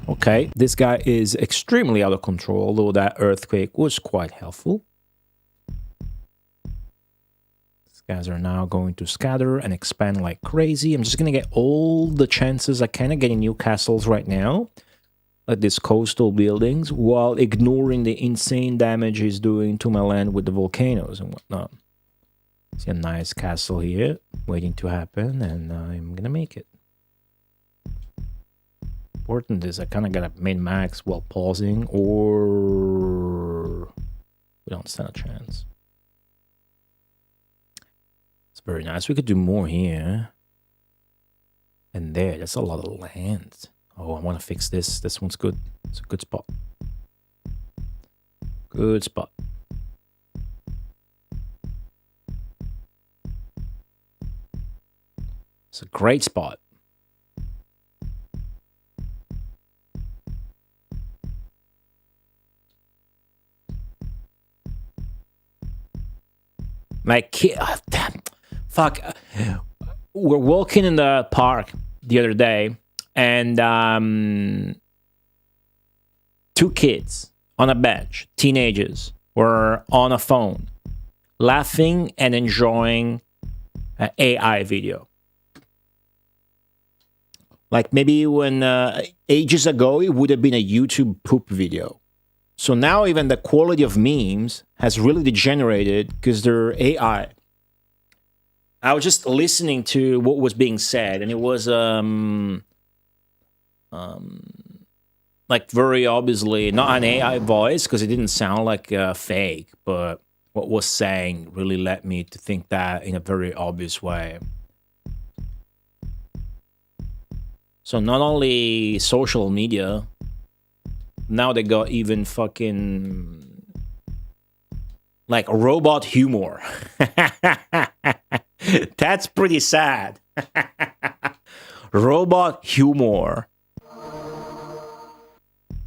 Okay, this guy is extremely out of control, although that earthquake was quite helpful. These guys are now going to scatter and expand like crazy. I'm just going to get all the chances I can of getting new castles right now, like these coastal buildings, while ignoring the insane damage he's doing to my land with the volcanoes and whatnot. See a nice castle here, waiting to happen, and I'm going to make it. Important is I kind of gotta min-max while pausing, or we don't stand a chance. It's very nice. We could do more here and there. That's a lot of land. Oh, I want to fix this. This one's good. It's a good spot. Good spot. It's a great spot. My kid, damn, fuck. We're walking in the park the other day, and 2 kids on a bench, teenagers, were on a phone, laughing and enjoying an AI video. Like maybe when ages ago, it would have been a YouTube poop video. So now even the quality of memes has really degenerated because they're AI. I was just listening to what was being said, and it was like very obviously not an AI voice because it didn't sound like fake, but what was saying really led me to think that in a very obvious way. So not only social media, now they got even fucking like robot humor. That's pretty sad. Robot humor.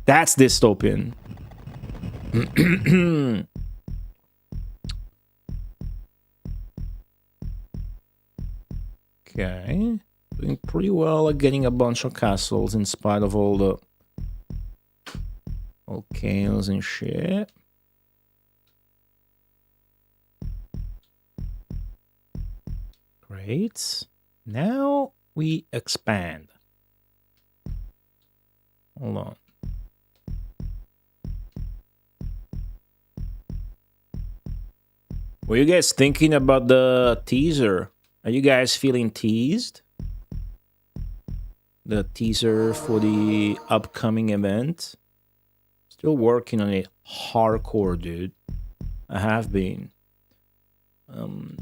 That's dystopian. Okay. Doing pretty well at getting a bunch of castles in spite of all the volcanoes and shit. Great. Now we expand. Hold on. What are you guys thinking about the teaser? Are you guys feeling teased? The teaser for the upcoming event? Still working on it hardcore, dude. I have been.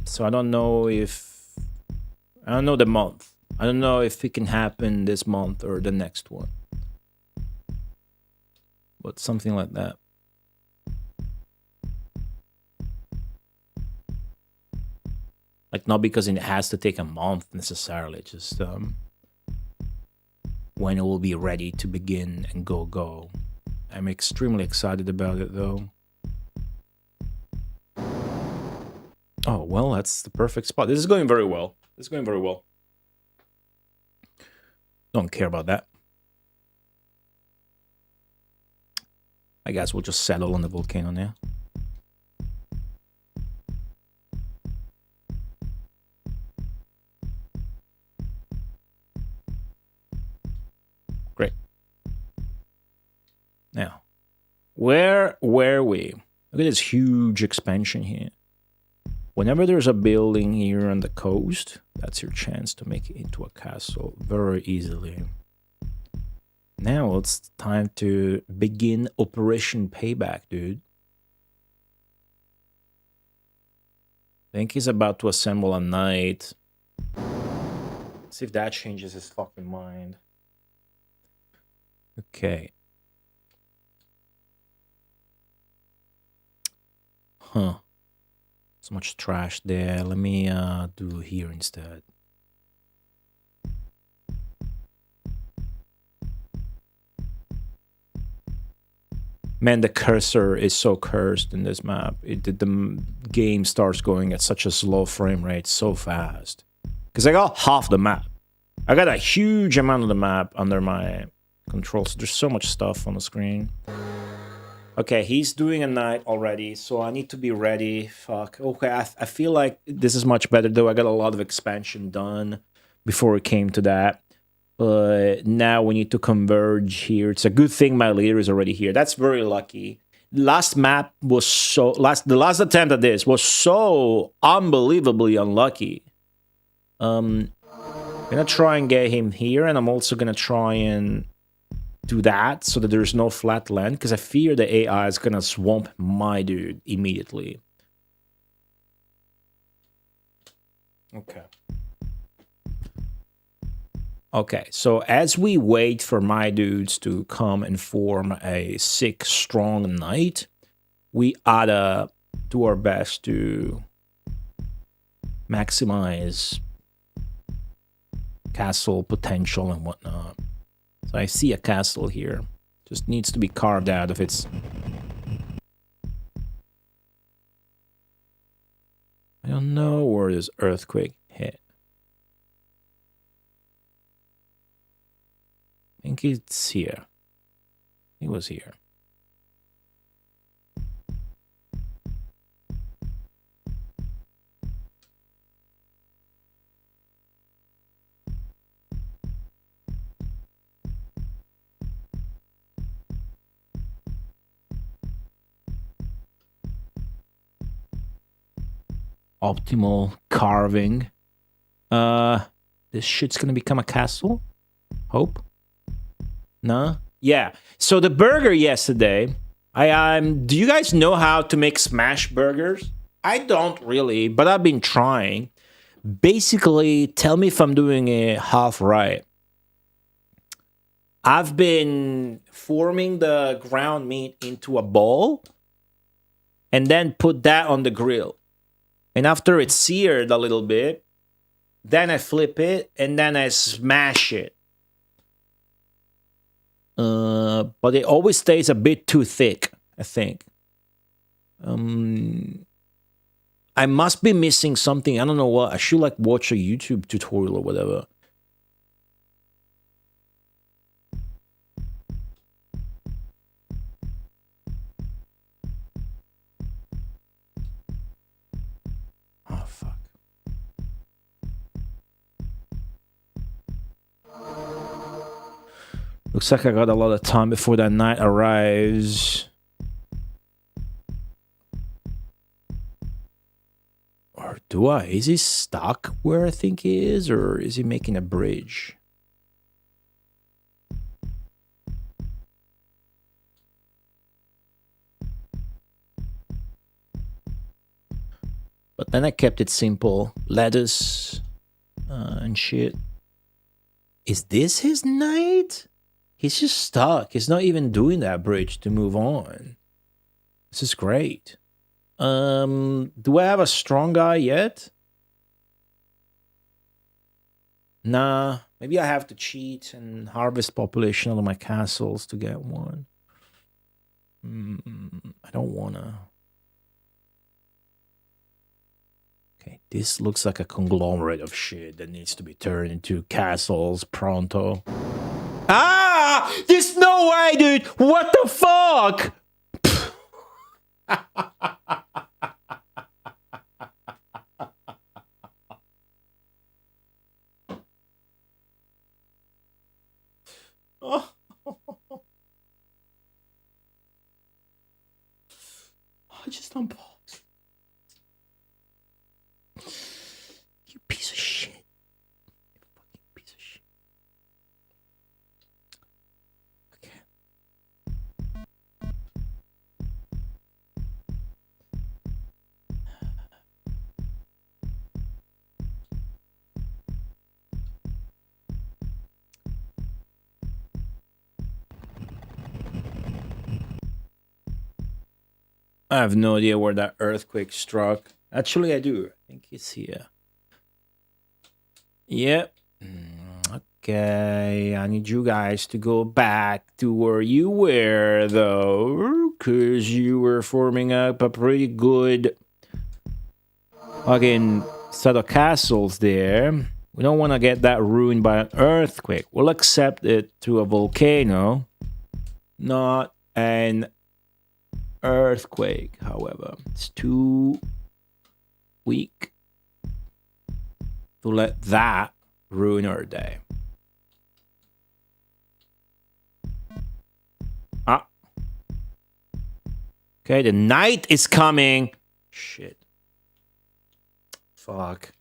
So I don't know if... I don't know the month. I don't know if it can happen this month or the next one. But something like that. Like, not because it has to take a month necessarily, just when it will be ready to begin and go. I'm extremely excited about it, though. Oh, well, that's the perfect spot. This is going very well. This is going very well. Don't care about that. I guess we'll just settle on the volcano now. Great. Now, where were we? Look at this huge expansion here. Whenever there's a building here on the coast, that's your chance to make it into a castle very easily. Now it's time to begin Operation Payback, dude. I think he's about to assemble a knight. See if that changes his fucking mind. Okay. Huh. So much trash there. Let me do here instead. Man, the cursor is so cursed in this map. The game starts going at such a slow frame rate so fast. Because I got half the map. I got a huge amount of the map under my control. So there's so much stuff on the screen. Okay, he's doing a knight already, so I need to be ready. Fuck. Okay, I feel like this is much better, though. I got a lot of expansion done before it came to that. But now we need to converge here. It's a good thing my leader is already here. That's very lucky. Last map was so... The last attempt at this was so unbelievably unlucky. I'm gonna try and get him here, and I'm also gonna try and do that so that there's no flat land, because I fear the AI is gonna swamp my dude immediately. Okay. Okay, so as we wait for my dudes to come and form a sick, strong knight, we oughta do our best to maximize castle potential and whatnot. So I see a castle here. Just needs to be carved out of its... I don't know where this earthquake hit. I think it's here. It was here. Optimal carving. This shit's gonna become a castle? Hope? No? Yeah. So the burger yesterday, do you guys know how to make smash burgers? I don't really, but I've been trying. Basically, tell me if I'm doing it half right. I've been forming the ground meat into a ball and then put that on the grill. And after it's seared a little bit, then I flip it and then I smash it. But it always stays a bit too thick, I think. I must be missing something. I don't know what. I should like watch a YouTube tutorial or whatever. Oh, fuck. Looks like I got a lot of time before that night arrives. Or do I? Is he stuck where I think he is, or is he making a bridge? But then I kept it simple. Lettuce and shit. Is this his knight? He's just stuck. He's not even doing that bridge to move on. This is great. Do I have a strong guy yet? Nah. Maybe I have to cheat and harvest population out of my castles to get one. I don't wanna. Okay, this looks like a conglomerate of shit that needs to be turned into castles pronto. Ah! There's no way, dude! What the fuck? Oh. I just unpaused. You piece of shit. You fucking piece of shit. Okay. I have no idea where that earthquake struck. Actually, I do. I think it's here. Yep. Okay, I need you guys to go back to where you were, though, because you were forming up a pretty good fucking set of castles there. We don't want to get that ruined by an earthquake. We'll accept it to a volcano, not an earthquake, however. It's too weak to let that ruin our day. Ah. Okay, the night is coming. Shit. Fuck.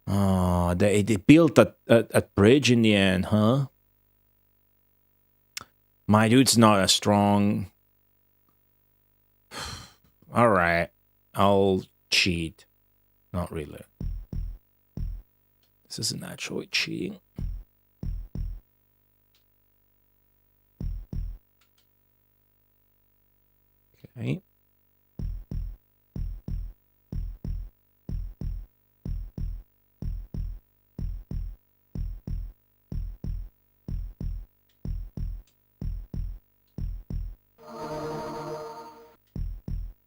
Oh, they built a bridge in the end, huh? My dude's not as strong. All right, I'll cheat. Not really. This isn't actually cheating. Okay.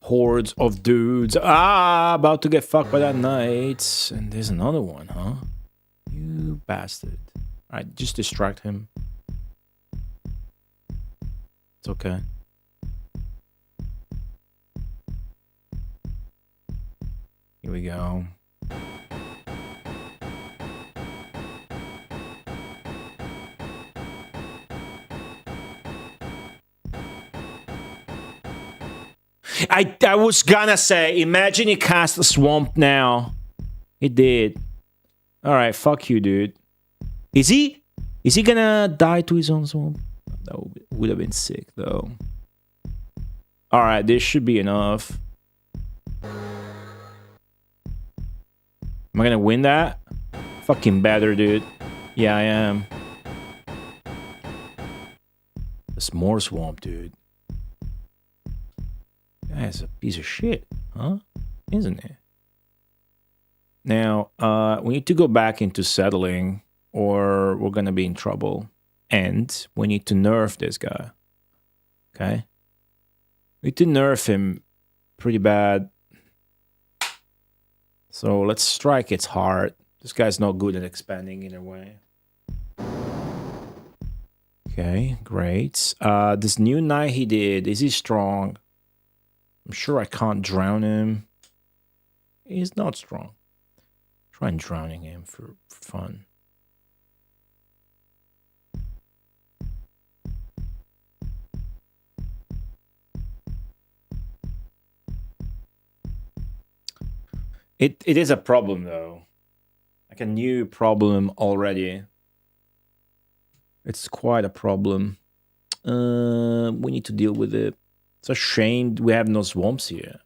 Hordes of dudes. Ah, about to get fucked by that knight. And there's another one, huh? You bastard. Alright, just distract him. It's okay. Here we go. I was gonna say, imagine he cast a swamp now. He did. Alright, fuck you, dude. Is he gonna die to his own swamp? That would have been sick, though. Alright, this should be enough. Am I gonna win that? Fucking better, dude. Yeah, I am. There's more swamp, dude. That's a piece of shit, huh? Isn't it? Now, we need to go back into settling, or we're gonna be in trouble. And we need to nerf this guy. Okay? We need to nerf him pretty bad. So let's strike its heart. This guy's not good at expanding either way. Okay, great. This new knight he did, is he strong? I'm sure I can't drown him. He's not strong. Try drowning him for fun. It is a problem though. Like a new problem already. It's quite a problem. We need to deal with it. It's a shame we have no swamps here.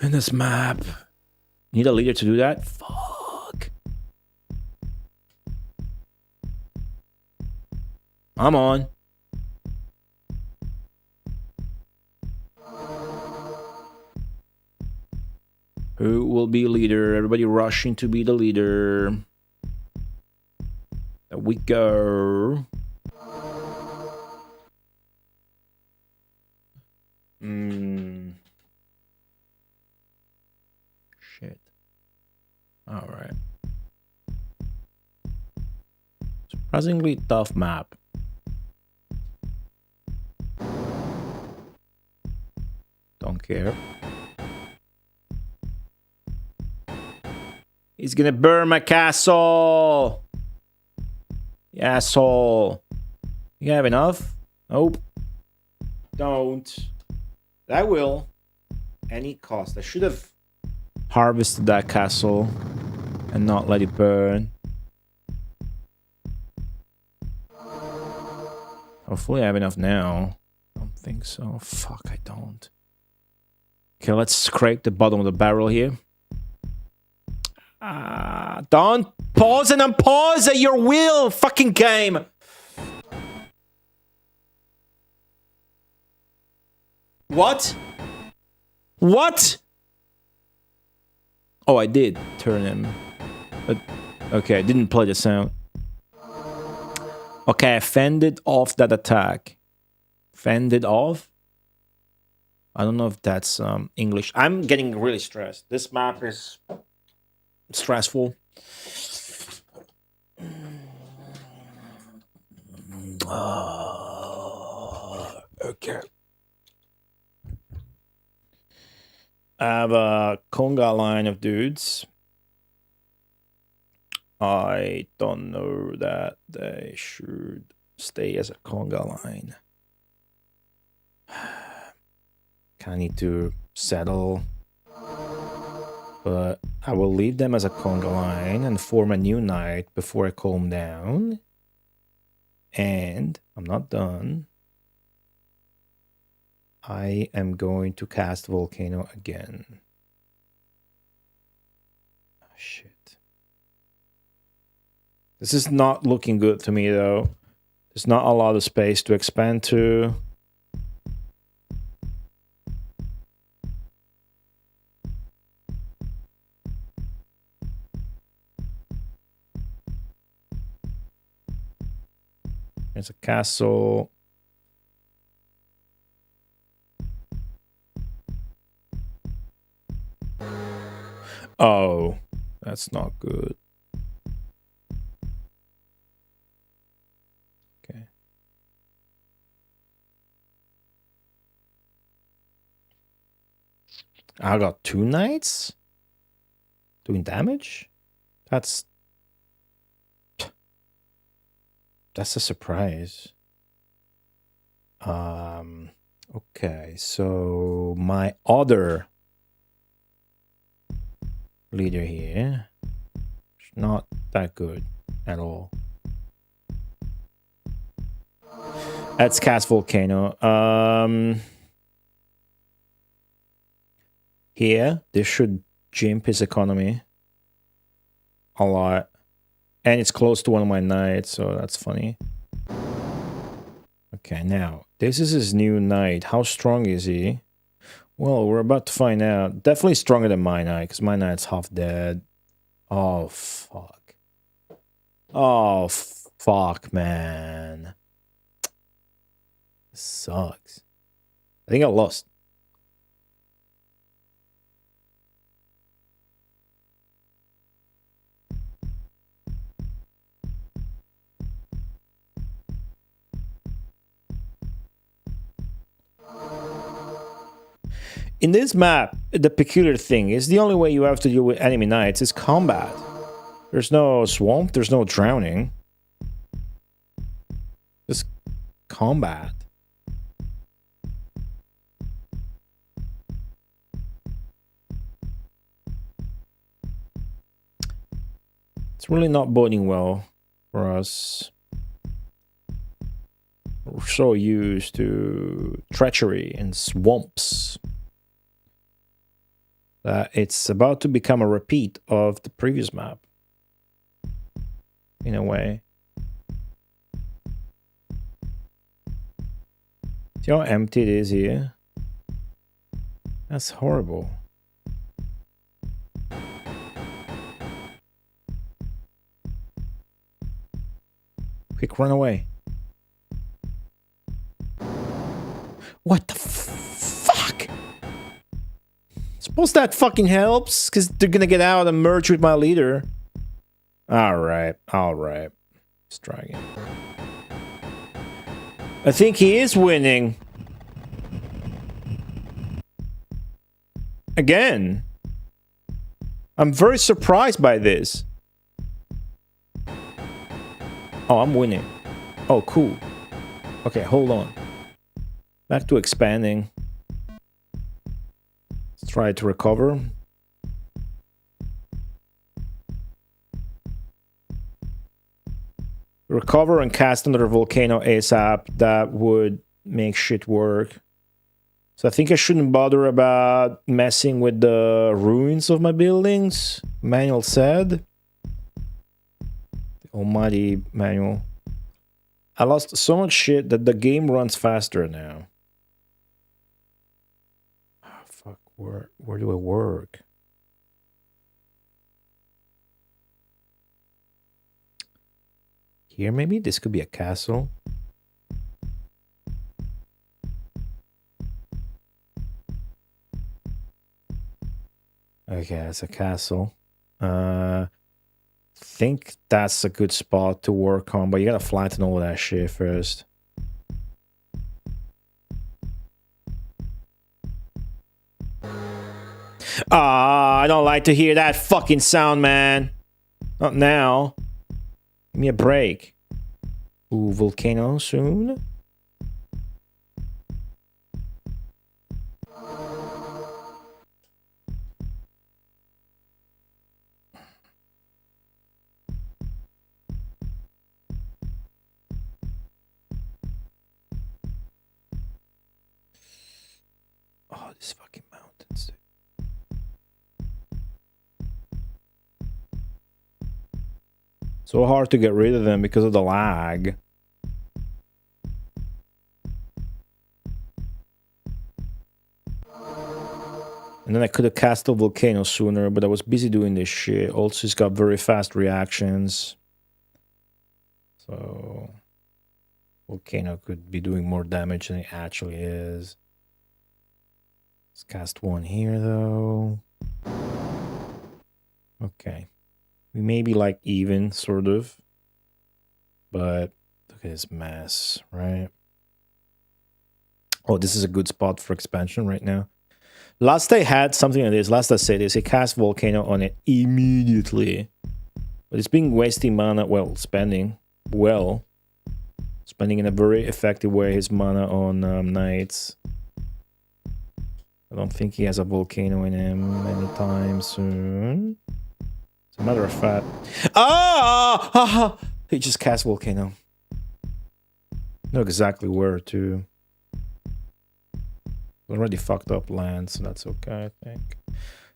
In this map. Need a leader to do that? Fuck. I'm on. Who will be leader? Everybody rushing to be the leader. There we go. Shit. All right. Surprisingly tough map. Don't care. He's gonna burn my castle. You asshole. You have enough? Nope. Don't. I will. Any cost. I should have harvested that castle and not let it burn. Hopefully I have enough now. Don't think so. Fuck, I don't. Okay, let's scrape the bottom of the barrel here. Don't pause and unpause at your will, fucking game. What? What? Oh, I did turn him. But, okay, I didn't play the sound. Okay, I fended off that attack. Fended off? I don't know if that's English. I'm getting really stressed. This map is stressful. Okay. I have a conga line of dudes. I don't know that they should stay as a conga line. I need to settle. But I will leave them as a conga line and form a new knight before I calm down. And I'm not done. I am going to cast Volcano again. Oh, shit. This is not looking good to me, though. There's not a lot of space to expand to. There's a castle. Oh, that's not good. Okay. I got 2 knights doing damage? That's a surprise. Okay, so my other leader here is not that good at all. Let's cast Volcano. Here, this should jimp his economy a lot. And it's close to one of my knights, so that's funny. Okay, now, this is his new knight. How strong is he? Well, we're about to find out. Definitely stronger than my knight, because my knight's half dead. Oh, fuck. Oh, fuck, man. This sucks. I think I lost. In this map, the peculiar thing is the only way you have to deal with enemy knights is combat. There's no swamp, there's no drowning. Just combat. It's really not boding well for us. We're so used to treachery and swamps that it's about to become a repeat of the previous map. In a way. See how empty it is here? That's horrible. Quick, run away. What the fuck? Suppose that fucking helps, because they're gonna get out and merge with my leader. Alright, alright. Let's try again. I think he is winning. Again. I'm very surprised by this. Oh, I'm winning. Oh, cool. Okay, hold on. Back to expanding. Let's try to recover. Recover and cast another volcano ASAP. That would make shit work. So I think I shouldn't bother about messing with the ruins of my buildings. Manual said. The almighty manual. I lost so much shit that the game runs faster now. Oh, fuck. Where do I work? Here, maybe? This could be a castle. Okay, it's a castle. Think that's a good spot to work on, but you gotta flatten all that shit first. I don't like to hear that fucking sound, man. Not now. Give me a break. Ooh, volcano soon. Oh, these fucking mountains. So hard to get rid of them because of the lag. And then I could have cast a volcano sooner, but I was busy doing this shit. Also, it's got very fast reactions. So volcano could be doing more damage than it actually is. Let's cast one here, though. Okay. We may be like even, sort of. But look at this mess, right? Oh, this is a good spot for expansion right now. Last I had something like this, last I said this, he cast volcano on it immediately. But it's been wasting mana, well, spending in a very effective way his mana on knights. I don't think he has a volcano in him anytime soon. As a matter of fact... He just cast volcano. Know exactly where to. Already fucked up land, so that's okay, I think.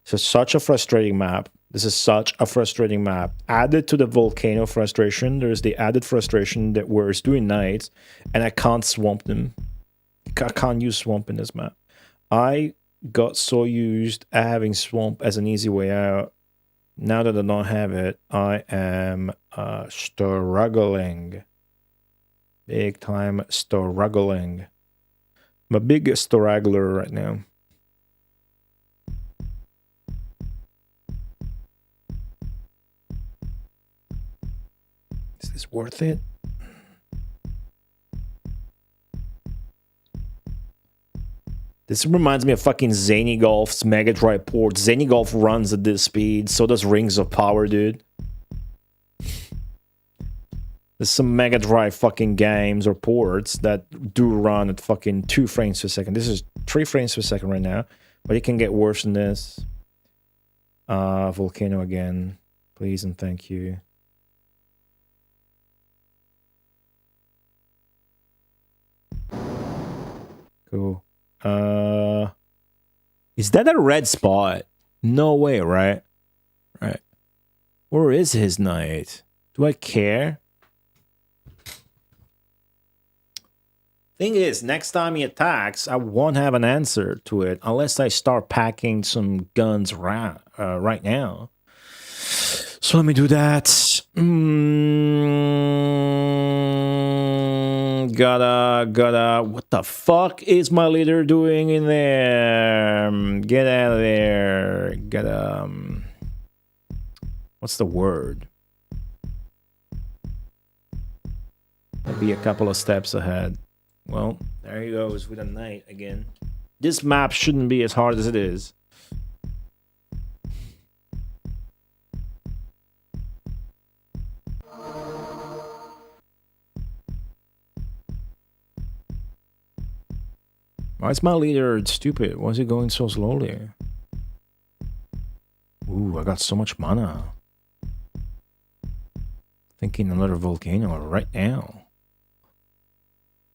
So such a frustrating map. This is such a frustrating map. Added to the volcano frustration, there's the added frustration that where it's doing knights, and I can't swamp them. I can't use swamp in this map. I got so used at having swamp as an easy way out. Now that I don't have it, I am struggling. Big time struggling. I'm a big struggler right now. Is this worth it? This reminds me of fucking Zany Golf's Mega Drive port. Zany Golf runs at this speed, so does Rings of Power, dude. There's some Mega Drive fucking games or ports that do run at fucking 2 frames per second. This is 3 frames per second right now, but it can get worse than this. Volcano again, please and thank you. Cool. Is that a red spot? No way, right? Right. Where is his knight? Do I care? Thing is, next time he attacks, I won't have an answer to it unless I start packing some guns right now. So let me do that. What the fuck is my leader doing in there? Get out of there. What's the word? Maybe a couple of steps ahead. Well, there he goes with a knight again. This map shouldn't be as hard as it is. Why is my leader stupid? Why is he going so slowly? Ooh, I got so much mana. Thinking another volcano right now.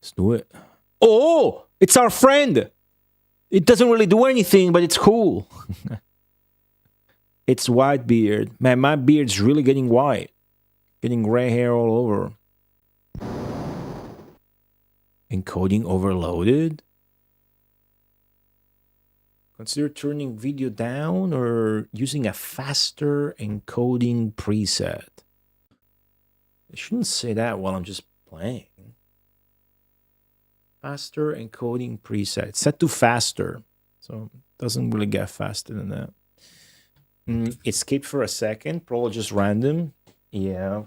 Let's do it. Oh, it's our friend. It doesn't really do anything, but it's cool. It's Whitebeard. Man, my beard's really getting white. Getting gray hair all over. Encoding overloaded? Consider turning video down or using a faster encoding preset. I shouldn't say that while I'm just playing. Faster encoding preset. It's set to faster. So it doesn't really get faster than that. It skipped for a second. Probably just random. Yeah.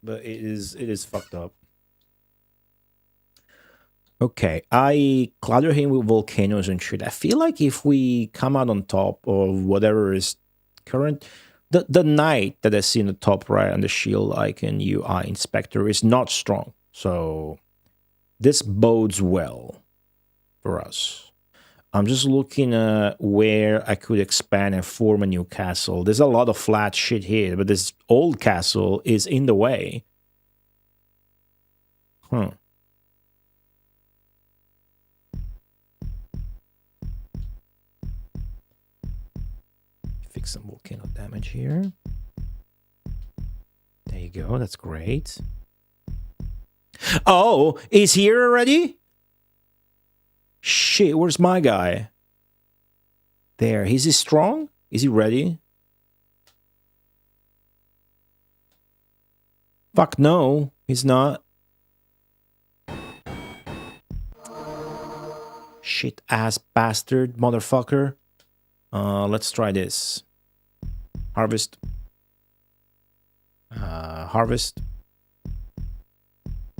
But it is fucked up. Okay, I clutter him with volcanoes and shit. I feel like if we come out on top of whatever is current, the knight that I see in the top right on the shield icon UI inspector is not strong. So this bodes well for us. I'm just looking at where I could expand and form a new castle. There's a lot of flat shit here, but this old castle is in the way. Fix some volcano damage here. There you go, that's great. Oh, he's here already? Shit, where's my guy? There, is he strong? Is he ready? Fuck no, he's not. Shit ass bastard, motherfucker. Let's try this. Harvest. Harvest.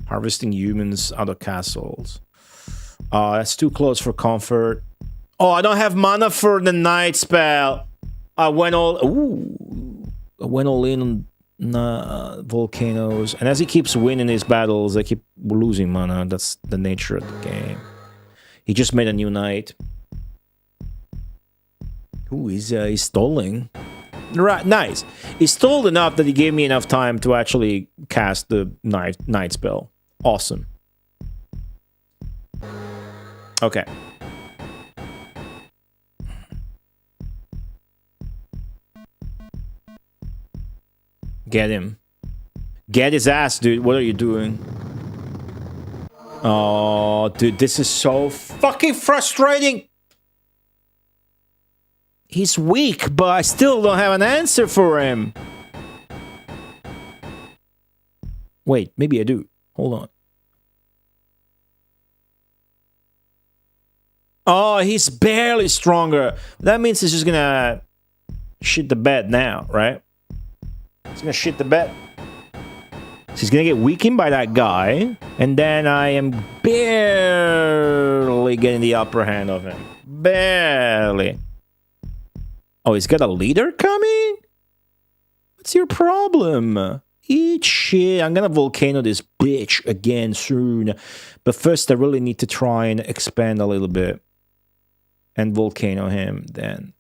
Harvesting humans out of castles. That's too close for comfort. Oh, I don't have mana for the night spell. I went all in on volcanoes. And as he keeps winning his battles, I keep losing mana. That's the nature of the game. He just made a new knight. Ooh, he's stalling. Right, nice. He stalled enough that he gave me enough time to actually cast the night spell. Awesome. Okay. Get him. Get his ass, dude. What are you doing? Oh, dude, this is so fucking frustrating. He's weak, but I still don't have an answer for him. Wait, maybe I do. Hold on. Oh, he's barely stronger. That means he's just gonna shit the bed now, right? He's gonna shit the bed. So he's gonna get weakened by that guy, and then I am barely getting the upper hand of him. Barely. Oh, he's got a leader coming? What's your problem? Eat shit. I'm gonna volcano this bitch again soon. But first, I really need to try and expand a little bit. And volcano him then.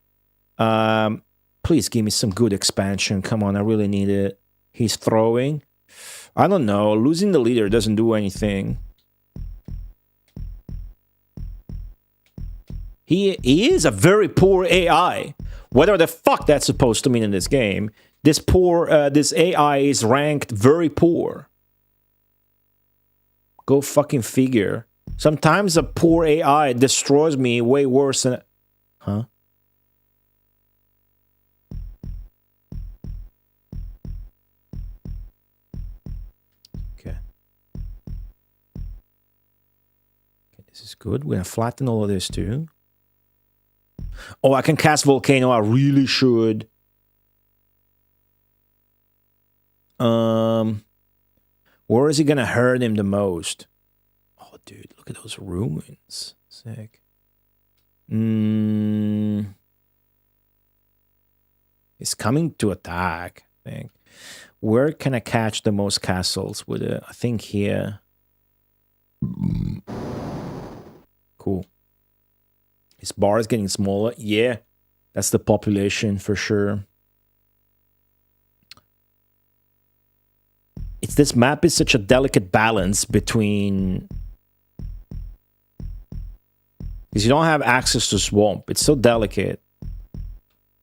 Please give me some good expansion. Come on, I really need it. He's throwing. I don't know. Losing the leader doesn't do anything. He is a very poor AI. Whatever the fuck that's supposed to mean in this game, this AI is ranked very poor. Go fucking figure. Sometimes a poor AI destroys me way worse than... Huh? Okay. This is good. We're gonna flatten all of this too. Oh, I can cast Volcano. I really should. Where is he gonna hurt him the most? Oh, dude, look at those ruins. Sick. He's coming to attack, I think. Where can I catch the most castles with it? I think here. Cool. His bar is getting smaller. Yeah, that's the population for sure. This map is such a delicate balance between... Because you don't have access to swamp. It's so delicate.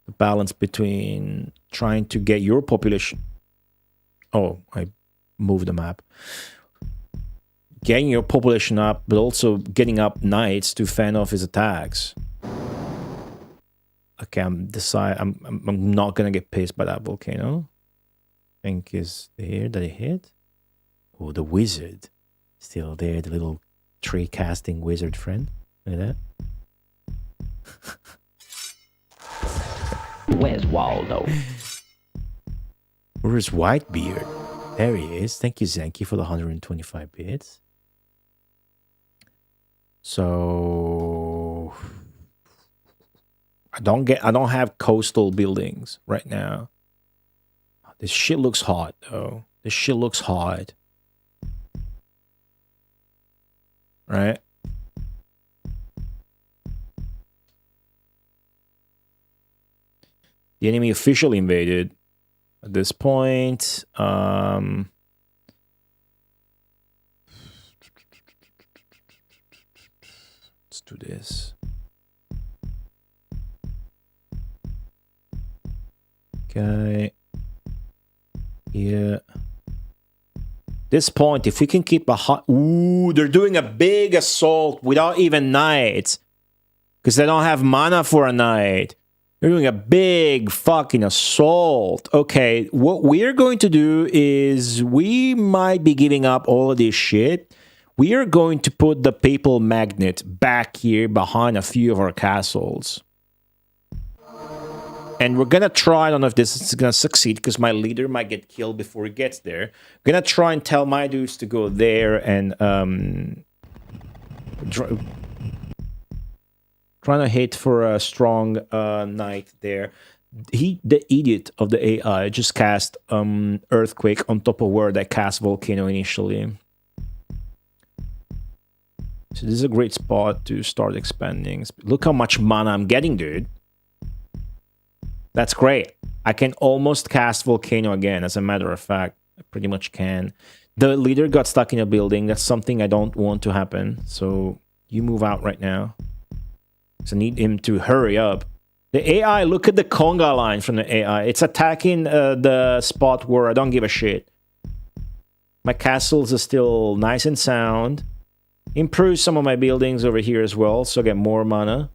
The balance between trying to get your population... Oh, I moved the map. Getting your population up, but also getting up knights to fend off his attacks. Okay, I'm not gonna get pissed by that volcano. I think is there that it hit. Oh, the wizard still there, the little tree casting wizard friend. Look at that. Where's Waldo? Where's Whitebeard? There he is. Thank you, Zenki, for the 125 bits. So I don't have coastal buildings right now. This shit looks hot, though. This shit looks hot. Right? The enemy officially invaded. At this point, let's do this. Okay. Yeah. This point, if we can keep a hot... Ooh, they're doing a big assault without even knights. Because they don't have mana for a knight. They're doing a big fucking assault. Okay, what we're going to do is we might be giving up all of this shit. We are going to put the papal magnet back here behind a few of our castles. And we're going to try, I don't know if this is going to succeed because my leader might get killed before he gets there. I'm going to try and tell my dudes to go there and trying to hit for a strong knight there. The idiot of the AI just cast Earthquake on top of where they cast Volcano initially. So this is a great spot to start expanding. Look how much mana I'm getting, dude. That's great. I can almost cast Volcano again, as a matter of fact. I pretty much can. The leader got stuck in a building. That's something I don't want to happen. So you move out right now. So I need him to hurry up. The AI, look at the conga line from the AI. It's attacking the spot where I don't give a shit. My castles are still nice and sound. Improve some of my buildings over here as well, so I get more mana.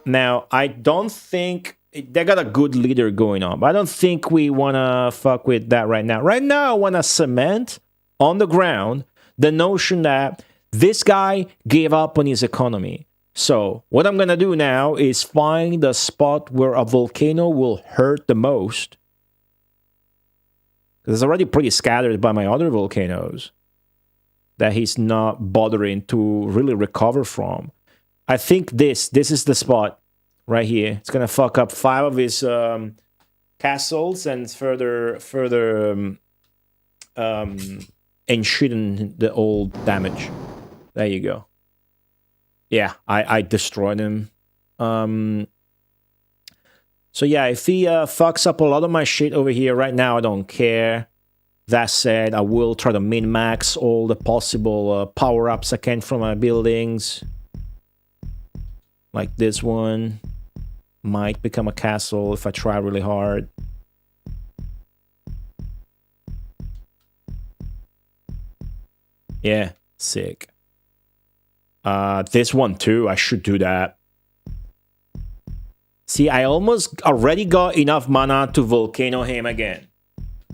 Now, I don't think... They got a good leader going on, but I don't think we want to fuck with that right now. Right now, I want to cement on the ground the notion that this guy gave up on his economy. So, what I'm going to do now is find the spot where a volcano will hurt the most. Because it's already pretty scattered by my other volcanoes that he's not bothering to really recover from. I think this is the spot right here. It's going to fuck up 5 of his castles and further enshrine the old damage. There you go. Yeah, I destroyed him. So yeah, if he fucks up a lot of my shit over here right now, I don't care. That said, I will try to min-max all the possible power-ups I can from my buildings. Like this one might become a castle if I try really hard. Yeah, sick. This one too, I should do that. See, I almost already got enough mana to volcano him again.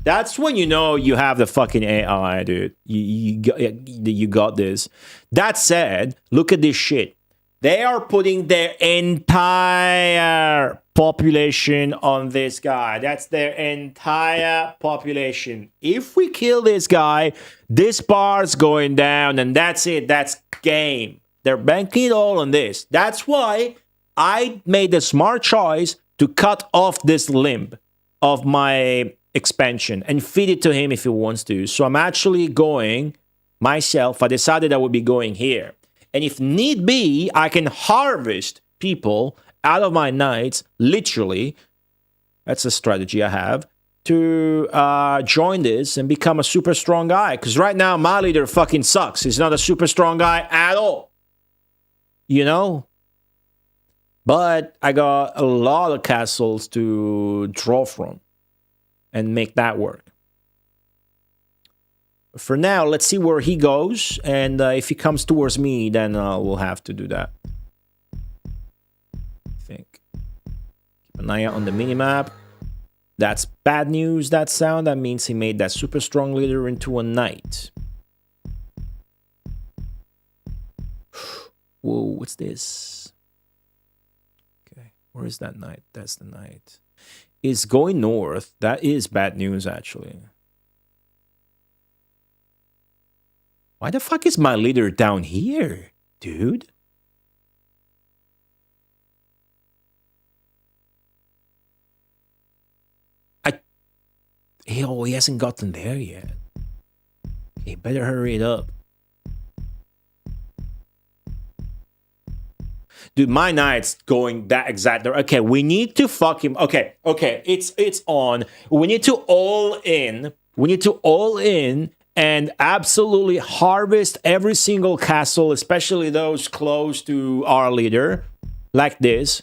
That's when you know you have the fucking AI, dude. You got this. That said, look at this shit. They are putting their entire population on this guy. That's their entire population. If we kill this guy, this bar's going down, and that's it. That's game. They're banking it all on this. That's why I made the smart choice to cut off this limb of my expansion and feed it to him if he wants to. So I'm actually going myself. I decided I would be going here. And if need be, I can harvest people out of my knights, literally. That's a strategy I have to join this and become a super strong guy. Because right now, my leader fucking sucks. He's not a super strong guy at all. You know? But I got a lot of castles to draw from and make that work. For now, let's see where he goes. And if he comes towards me, then we'll have to do that. I think. Keep an eye out on the minimap. That's bad news, that sound. That means he made that super strong leader into a knight. Whoa, what's this? Okay, where is that knight? That's the knight. It's going north. That is bad news, actually. Why the fuck is my leader down here, dude? Oh, he hasn't gotten there yet. He better hurry it up. Dude, my knight's going that exact direction. Okay, we need to fuck him. Okay, it's on. We need to all in. We need to all in and absolutely harvest every single castle, especially those close to our leader, like this.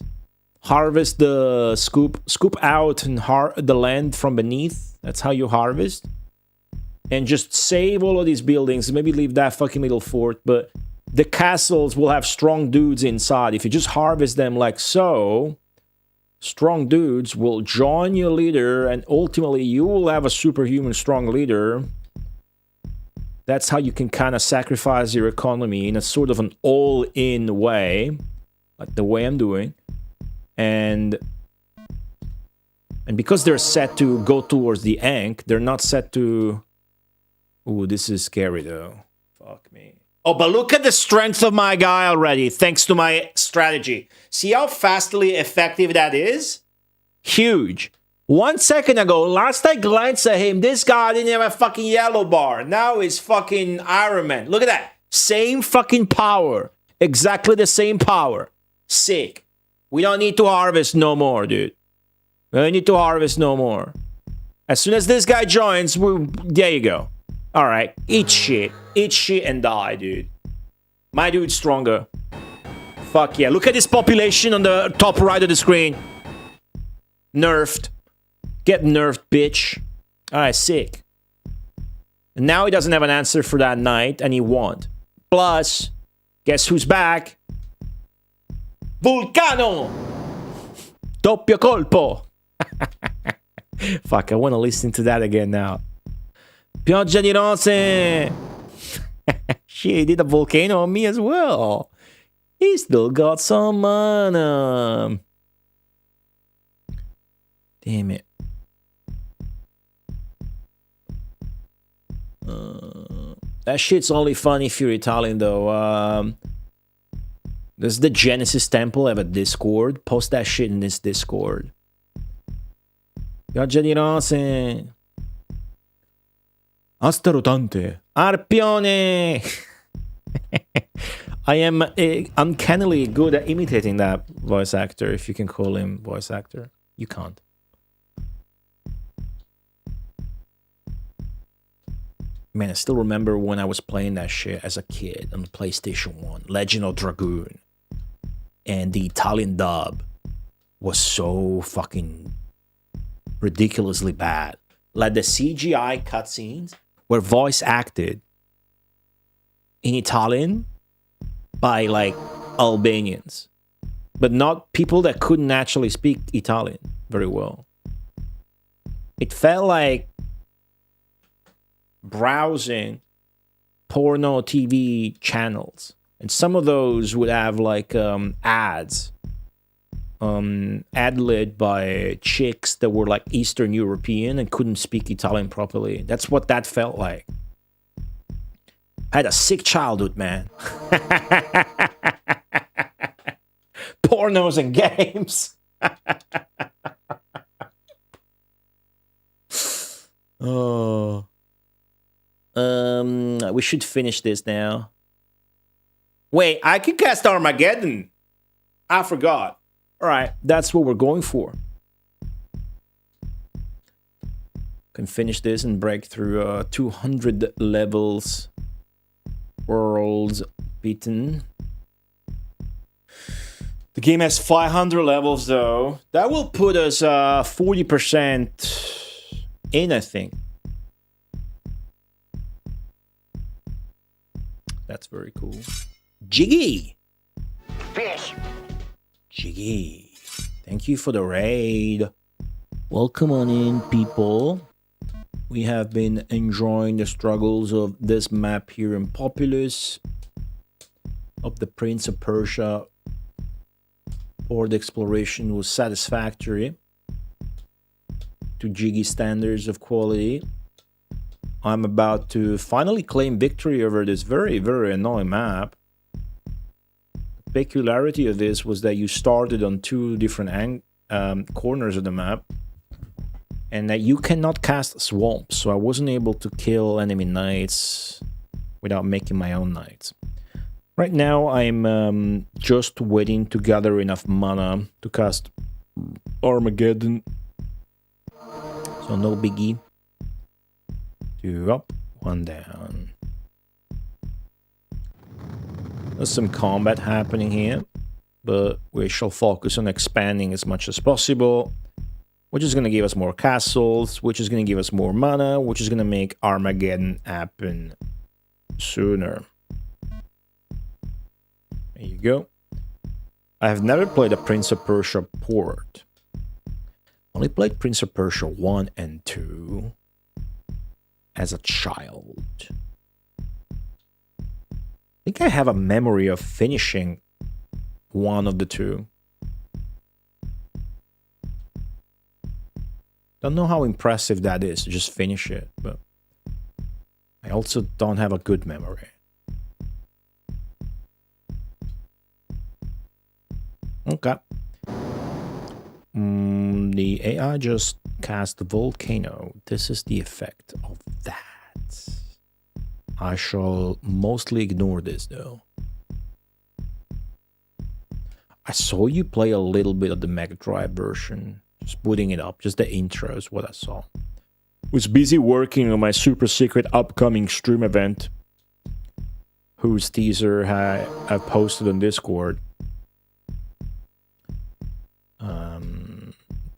Harvest the scoop out and the land from beneath. That's how you harvest. And just save all of these buildings. Maybe leave that fucking little fort, but the castles will have strong dudes inside. If you just harvest them like so, strong dudes will join your leader, and ultimately you will have a superhuman strong leader. That's how you can kind of sacrifice your economy in a sort of an all-in way, like the way I'm doing. And because they're set to go towards the Ankh, they're not set to... Ooh, this is scary though. Fuck me. Oh, but look at the strength of my guy already, thanks to my strategy. See how fastly effective that is? Huge. 1 second ago, last I glanced at him, this guy didn't have a fucking yellow bar. Now he's fucking Iron Man. Look at that. Same fucking power. Exactly the same power. Sick. We don't need to harvest no more, dude. We don't need to harvest no more. As soon as this guy joins, there you go. Alright, eat shit and die, dude. My dude's stronger. Fuck yeah. Look at this population on the top right of the screen. Nerfed. Get nerfed, bitch. Alright, sick. And now he doesn't have an answer for that knight, and he won't. Plus, guess who's back? Vulcano! Doppio colpo! Fuck, I want to listen to that again now. Pioggia di rose! Shit, he did a volcano on me as well. He still got some mana. Damn it. That shit's only fun if you're Italian, though. Does the Genesis Temple have a Discord? Post that shit in this Discord. Pioggia di rose. Asta rotante. Arpione! I am uncannily good at imitating that voice actor, if you can call him voice actor. You can't. Man, I still remember when I was playing that shit as a kid on PlayStation 1. Legend of Dragoon. and the Italian dub was so fucking ridiculously bad. Like the CGI cutscenes were voice acted in Italian by like Albanians, but not people that couldn't actually speak Italian very well. It felt like browsing porno TV channels, and some of those would have like ads ad-lib by chicks that were like Eastern European and couldn't speak Italian properly. That's what that felt like. I had a sick childhood, man. Pornos and games. Oh. We should finish this now. Wait, I can cast Armageddon. I forgot. All right, that's what we're going for. Can finish this and break through 200 levels. Worlds beaten. The game has 500 levels though. That will put us 40% in, I think. That's very cool. Jiggy! Fish! Jiggy. Thank you for the raid. Welcome on in, people. We have been enjoying the struggles of this map here in Populous. Of the Prince of Persia. Or the exploration was satisfactory. To Jiggy standards of quality. I'm about to finally claim victory over this very, very annoying map. The peculiarity of this was that you started on two different corners of the map. And that you cannot cast swamps, so I wasn't able to kill enemy knights without making my own knights. Right now, I'm just waiting to gather enough mana to cast Armageddon. So no biggie. 2 up, 1 down. There's some combat happening here, but we shall focus on expanding as much as possible. Which is going to give us more castles, which is going to give us more mana, which is going to make Armageddon happen sooner. There you go. I have never played a Prince of Persia port. Only played Prince of Persia 1 and 2 as a child. I think I have a memory of finishing one of the two. Don't know how impressive that is to just finish it, but I also don't have a good memory. Okay. The AI just cast the volcano. This is the effect of that. I shall mostly ignore this though. I saw you play a little bit of the Mega Drive version. Just putting it up, just the intro is what I saw. Was busy working on my super secret upcoming stream event, whose teaser I posted on Discord.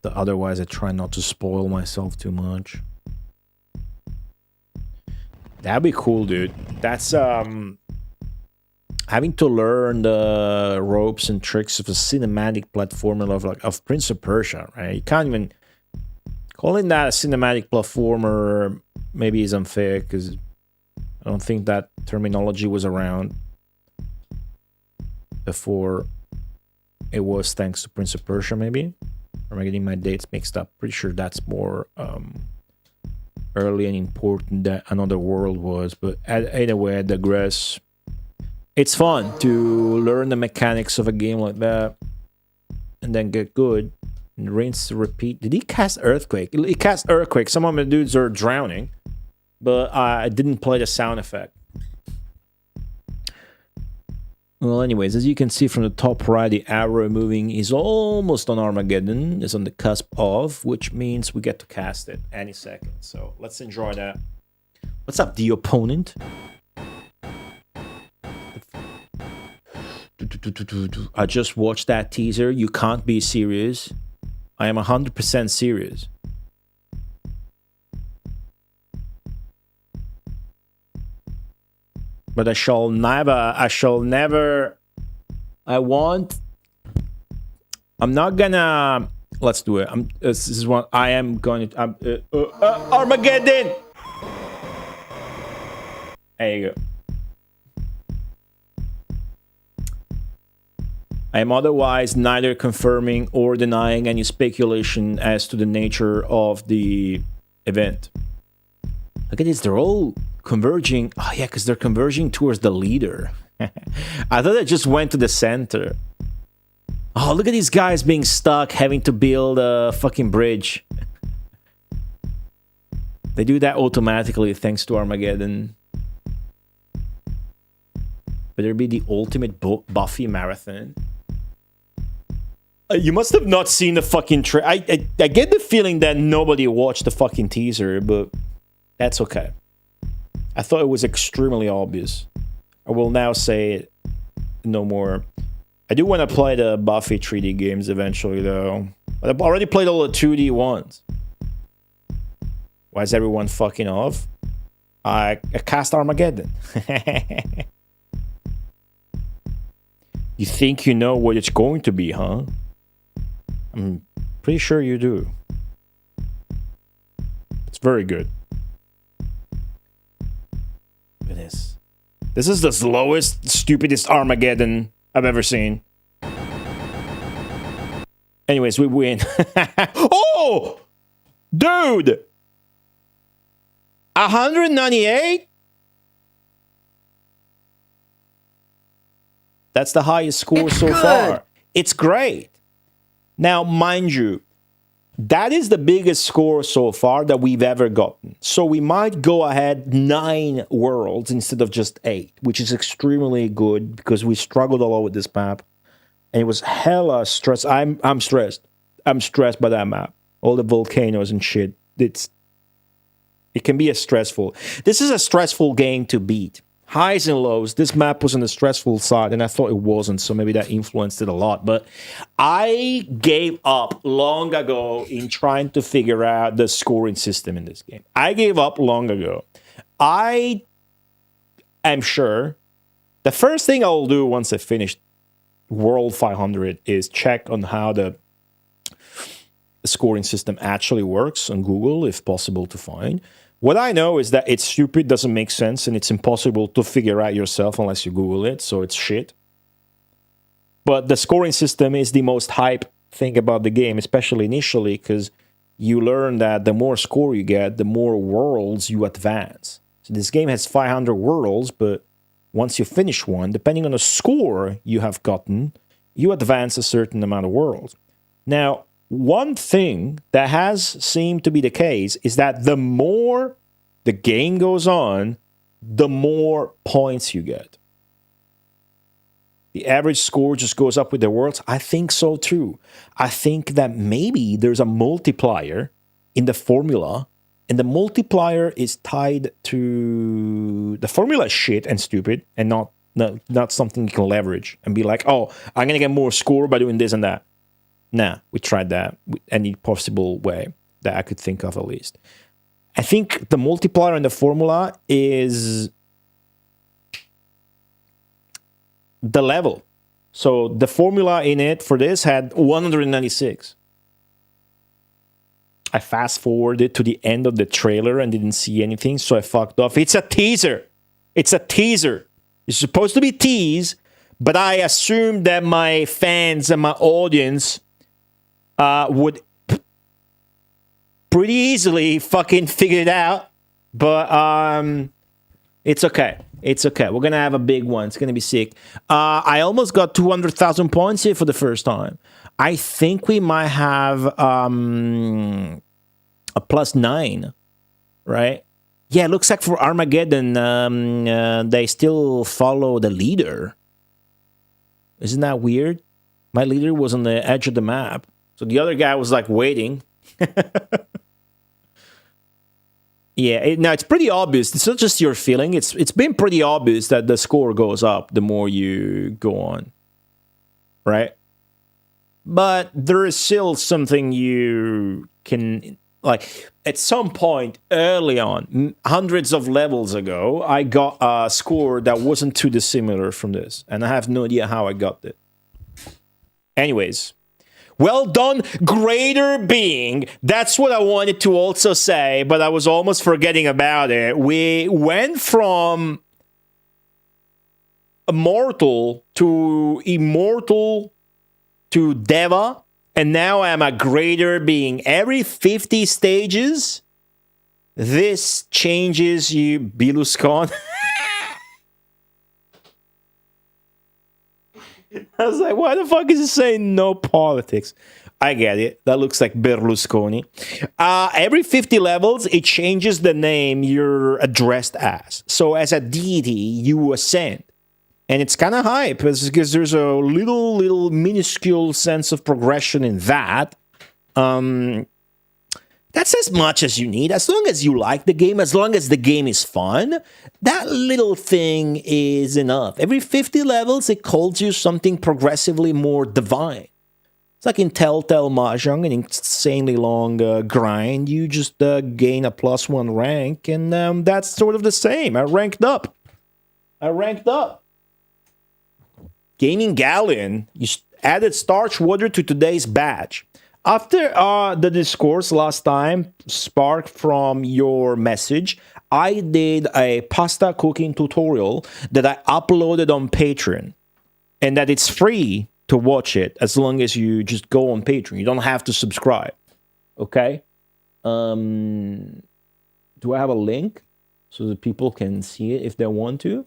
Otherwise, I try not to spoil myself too much. That'd be cool, dude. That's having to learn the ropes and tricks of a cinematic platformer of Prince of Persia, right? You can't even calling that a cinematic platformer. Maybe is unfair because I don't think that terminology was around before it was, thanks to Prince of Persia, maybe. Or am I getting my dates mixed up? Pretty sure that's more early and important than Another World was. But anyway, I digress. It's fun to learn the mechanics of a game like that and then get good. And rinse, repeat. Did he cast Earthquake? He cast Earthquake. Some of my dudes are drowning. But I didn't play the sound effect. Well, anyways, as you can see from the top right, the arrow moving is almost on Armageddon. It's on the cusp of, which means we get to cast it any second. So let's enjoy that. What's up, the opponent? I just watched that teaser. You can't be serious. I am 100% serious. But I shall never, I'm not gonna, let's do it. This is what I am going to, Armageddon! There you go. I am otherwise neither confirming or denying any speculation as to the nature of the event. Look at this, they're all converging. Oh yeah, because they're converging towards the leader. I thought I just went to the center. Oh, look at these guys being stuck, having to build a fucking bridge. They do that automatically thanks to Armageddon. Better be the ultimate Buffy marathon. You must have not seen the fucking trailer. I get the feeling that nobody watched the fucking teaser, but that's okay. I thought it was extremely obvious. I will now say it no more. I do want to play the Buffy 3D games eventually, though. But I've already played all the 2D ones. Why is everyone fucking off? I cast Armageddon. You think you know what it's going to be, huh? I'm pretty sure you do. It's very good. Look at this. This is the slowest, stupidest Armageddon I've ever seen. Anyways, we win. Oh! Dude! 198? That's the highest score so far. It's great. Now, mind you, that is the biggest score so far that we've ever gotten. So we might go ahead 9 worlds instead of just 8, which is extremely good because we struggled a lot with this map. And it was hella stress. I'm stressed. I'm stressed by that map. All the volcanoes and shit. It can be stressful. This is a stressful game to beat. Highs and lows. This map was on the stressful side, and I thought it wasn't, so maybe that influenced it a lot. But I gave up long ago in trying to figure out the scoring system in this game. I gave up long ago. I am sure the first thing I'll do once I finish World 500 is check on how the scoring system actually works on Google, if possible to find. What I know is that it's stupid, doesn't make sense, and it's impossible to figure out yourself unless you Google it, so it's shit. But the scoring system is the most hype thing about the game, especially initially, because you learn that the more score you get, the more worlds you advance. So this game has 500 worlds, but once you finish one, depending on the score you have gotten, you advance a certain amount of worlds. Now, one thing that has seemed to be the case is that the more the game goes on, the more points you get. The average score just goes up with the worlds. I think so too. I think that maybe there's a multiplier in the formula, and the multiplier is tied to the formula is shit and stupid and not something you can leverage and be like, oh, I'm gonna get more score by doing this and that. Nah, we tried that any possible way that I could think of, at least. I think the multiplier in the formula is the level. So the formula in it for this had 196. I fast forwarded to the end of the trailer and didn't see anything, so I fucked off. It's a teaser. It's a teaser. It's supposed to be tease, but I assumed that my fans and my audience would pretty easily fucking figure it out. But it's okay. It's okay. We're going to have a big one. It's going to be sick. I almost got 200,000 points here for the first time. I think we might have a +9, right? Yeah, it looks like for Armageddon, they still follow the leader. Isn't that weird? My leader was on the edge of the map. So the other guy was like waiting. Yeah, now it's pretty obvious. It's not just your feeling. It's been pretty obvious that the score goes up the more you go on. right? But there is still something you can, like, at some point early on, hundreds of levels ago, I got a score that wasn't too dissimilar from this, and I have no idea how I got it. Anyways, well done, Greater Being. That's what I wanted to also say, but I was almost forgetting about it. We went from Immortal to Immortal to Deva, and now I'm a Greater Being. Every 50 stages, this changes you, Berlusconi. I was like, why the fuck is it saying no politics? I get it. That looks like Berlusconi. Every 50 levels, it changes the name you're addressed as. So as a deity, you ascend. And it's kind of hype because there's a little minuscule sense of progression in that. That's as much as you need. As long as you like the game, as long as the game is fun, that little thing is enough. Every 50 levels, it calls you something progressively more divine. It's like in Telltale Mahjong, an insanely long grind. You just gain a +1 rank, and that's sort of the same. I ranked up. Gaming Galleon, you added starch water to today's batch. After the discourse last time sparked from your message, I did a pasta cooking tutorial that I uploaded on Patreon, and that it's free to watch it as long as you just go on Patreon. You don't have to subscribe. Okay? Do I have a link so that people can see it if they want to?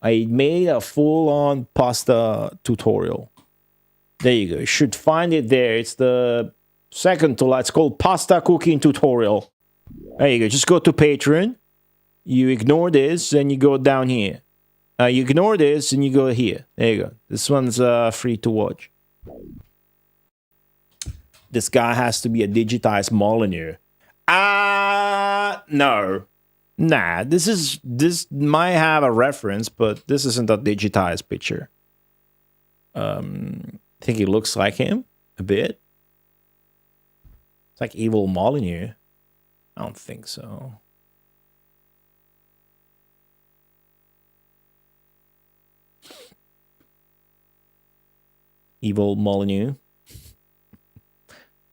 I made a full-on pasta tutorial. There you go. You should find it there. It's the second to last. It's called Pasta Cooking Tutorial. There you go. Just go to Patreon. You ignore this, and you go down here. You ignore this, and you go here. There you go. This one's free to watch. This guy has to be a digitized Molyneux. No. Nah, this might have a reference, but this isn't a digitized picture. I think he looks like him a bit. It's like Evil Molyneux. I don't think so. Evil Molyneux.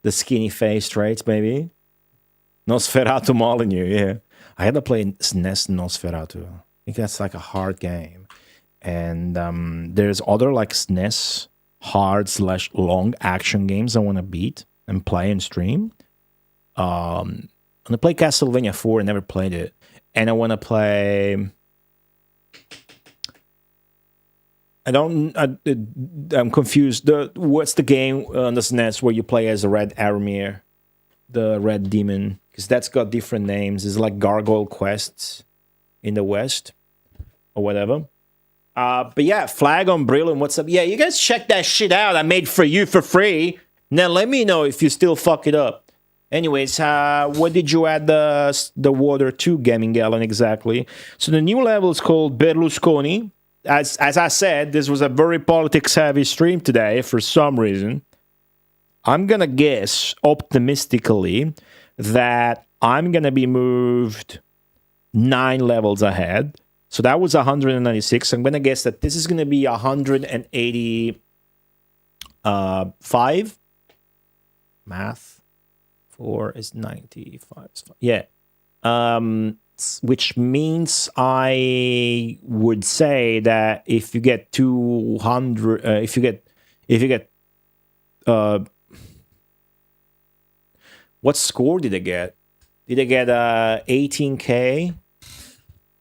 The skinny face traits, maybe. Nosferatu Molyneux, yeah. I had to play SNES Nosferatu. I think that's like a hard game. And there's other like SNES hard/long action games I want to beat and play and stream. I want to play Castlevania 4. I never played it. And I want to play... I'm confused. What's the game on the SNES where you play as a Red Aramir? The Red Demon? Because that's got different names. It's like Gargoyle Quests in the West. Or whatever. But yeah, Flag on Brilliant, what's up? Yeah, you guys check that shit out I made for you for free. Now let me know if you still fuck it up. Anyways, what did you add the water to, Gaming Gallon, exactly? So the new level is called Berlusconi. As I said, this was a very politics-heavy stream today for some reason. I'm gonna guess, optimistically, that I'm gonna be moved 9 levels ahead. So that was 196. I'm going to guess that this is going to be 185. Math. 4 is 95. Yeah. Which means I would say that if you get 200, if you get, what score did I get? Did I get 18K?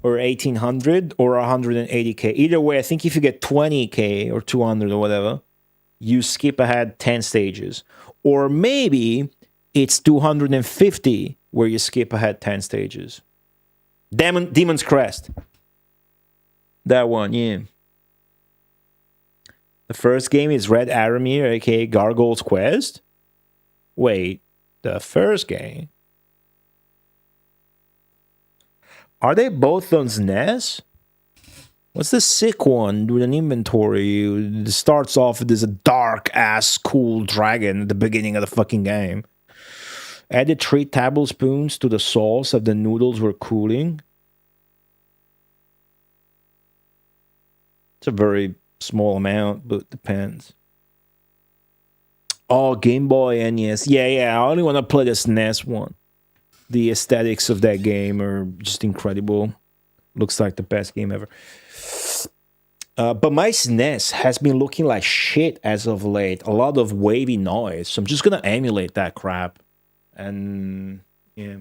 Or 1800 or 180k. Either way, I think if you get 20k or 200 or whatever, you skip ahead 10 stages. Or maybe it's 250 where you skip ahead 10 stages. Demon's Crest. That one, yeah. The first game is Red Aramir, aka Gargoyle's Quest. Wait, the first game? Are they both on SNES? What's the sick one with an inventory? It starts off with this dark-ass cool dragon at the beginning of the fucking game. Added 3 tablespoons to the sauce as the noodles were cooling. It's a very small amount, but depends. Oh, Game Boy NES. Yeah, I only want to play the SNES one. The aesthetics of that game are just incredible. Looks like the best game ever. But my SNES has been looking like shit as of late. A lot of wavy noise. So I'm just going to emulate that crap. And, yeah.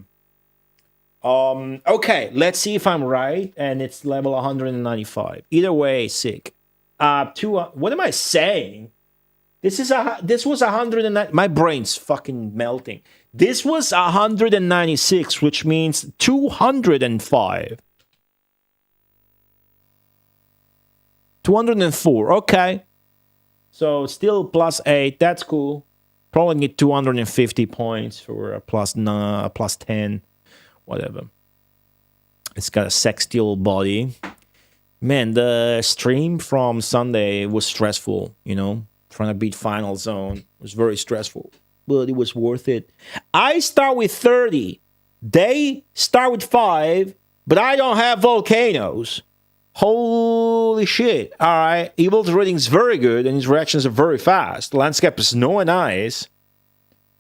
Okay, let's see if I'm right. And it's level 195. Either way, sick. What am I saying? This was 109. My brain's fucking melting. This was 196, which means 205. 204. Okay. So still +8. That's cool. Probably need 250 points for a plus 10. Whatever. It's got a sextial body. Man, the stream from Sunday was stressful, you know? Trying to beat Final Zone was very stressful, but it was worth it. I start with 30. They start with 5, but I don't have volcanoes. Holy shit. All right. Evil's rating's very good, and his reactions are very fast. The landscape is snow and ice.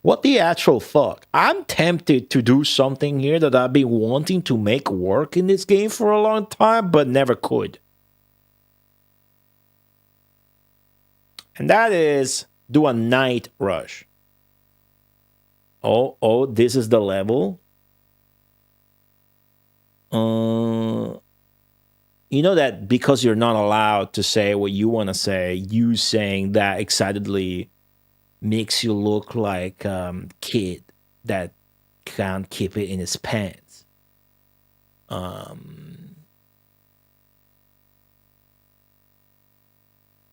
What the actual fuck? I'm tempted to do something here that I've been wanting to make work in this game for a long time, but never could. And that is do a night rush. Oh, this is the level. You know that because you're not allowed to say what you want to say, you saying that excitedly makes you look like a kid that can't keep it in his pants.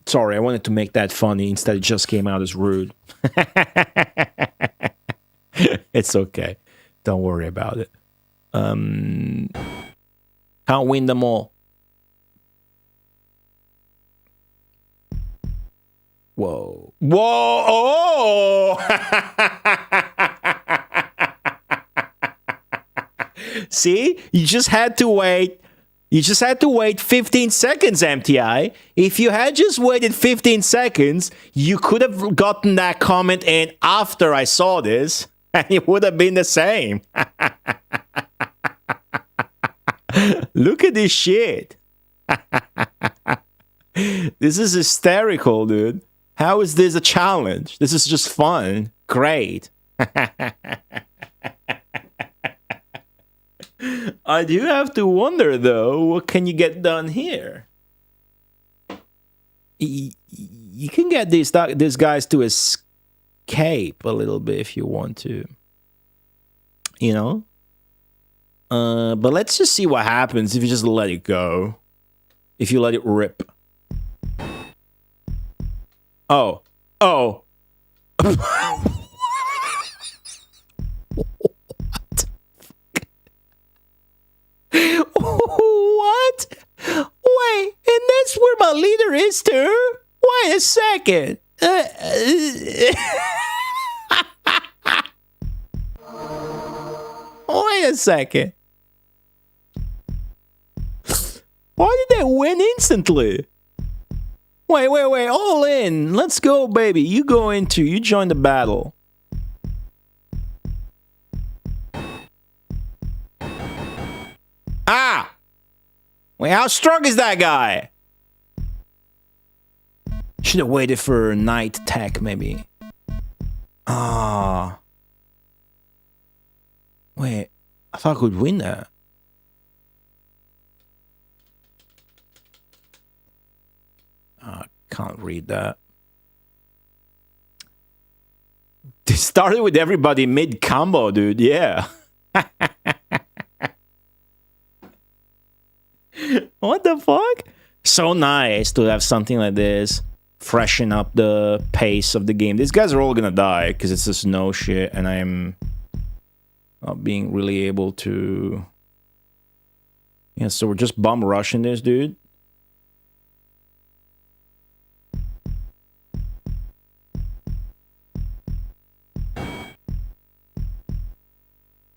Sorry, I wanted to make that funny. Instead, it just came out as rude. It's okay. Don't worry about it. Can't win them all. Whoa. Whoa! Oh! See? You just had to wait. You just had to wait 15 seconds, MTI. If you had just waited 15 seconds, you could have gotten that comment in after I saw this, and it would have been the same. Look at this shit. This is hysterical, dude. How is this a challenge? This is just fun. Great. I do have to wonder, though, what can you get done here? You can get these guys to escape a little bit if you want to. You know? But let's just see what happens if you just let it go. If you let it rip. Oh. Oh. What? Wait, and that's where my leader is too? Wait a second. Wait a second. Why did they win instantly? Wait, all in. Let's go, baby. You join the battle. Ah! Wait, how strong is that guy? Should have waited for night tech, maybe. Ah. Wait, I thought I could win that. I can't read that. They started with everybody mid-combo, dude. Yeah. What the fuck? So nice to have something like this. Freshen up the pace of the game. These guys are all gonna die because it's just no shit, and I'm not being really able to... Yeah, so we're just bum rushing this, dude.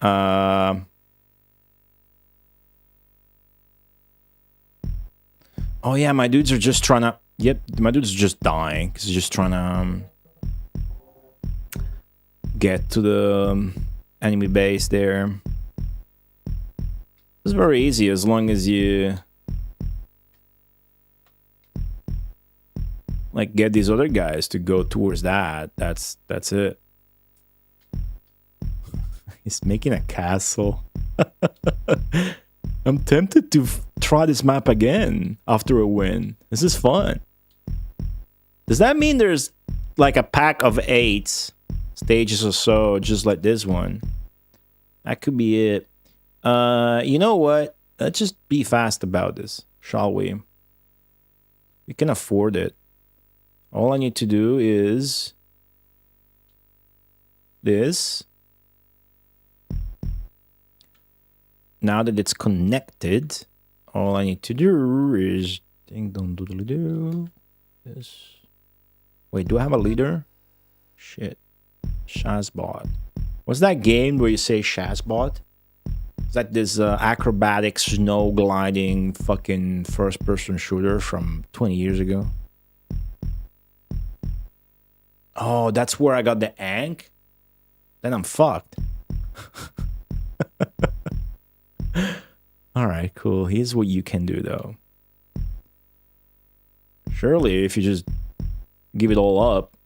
Oh yeah, my dudes are just trying to... Yep, my dudes are just dying. Because they're just trying to get to the enemy base there. It's very easy as long as you... like, get these other guys to go towards that. That's it. He's making a castle. I'm tempted to try this map again after a win. This is fun. Does that mean there's like a pack of 8 stages or so, just like this one? That could be it. You know what? Let's just be fast about this, shall we? We can afford it. All I need to do is this. Now that it's connected, all I need to do is ding dong doodly doo. This. Wait, do I have a leader? Shit. Shazbot. What's that game where you say Shazbot? Is that this acrobatic snow gliding fucking first person shooter from 20 years ago? Oh, that's where I got the Ankh? Then I'm fucked. Alright, cool. Here's what you can do, though. Surely, if you just give it all up,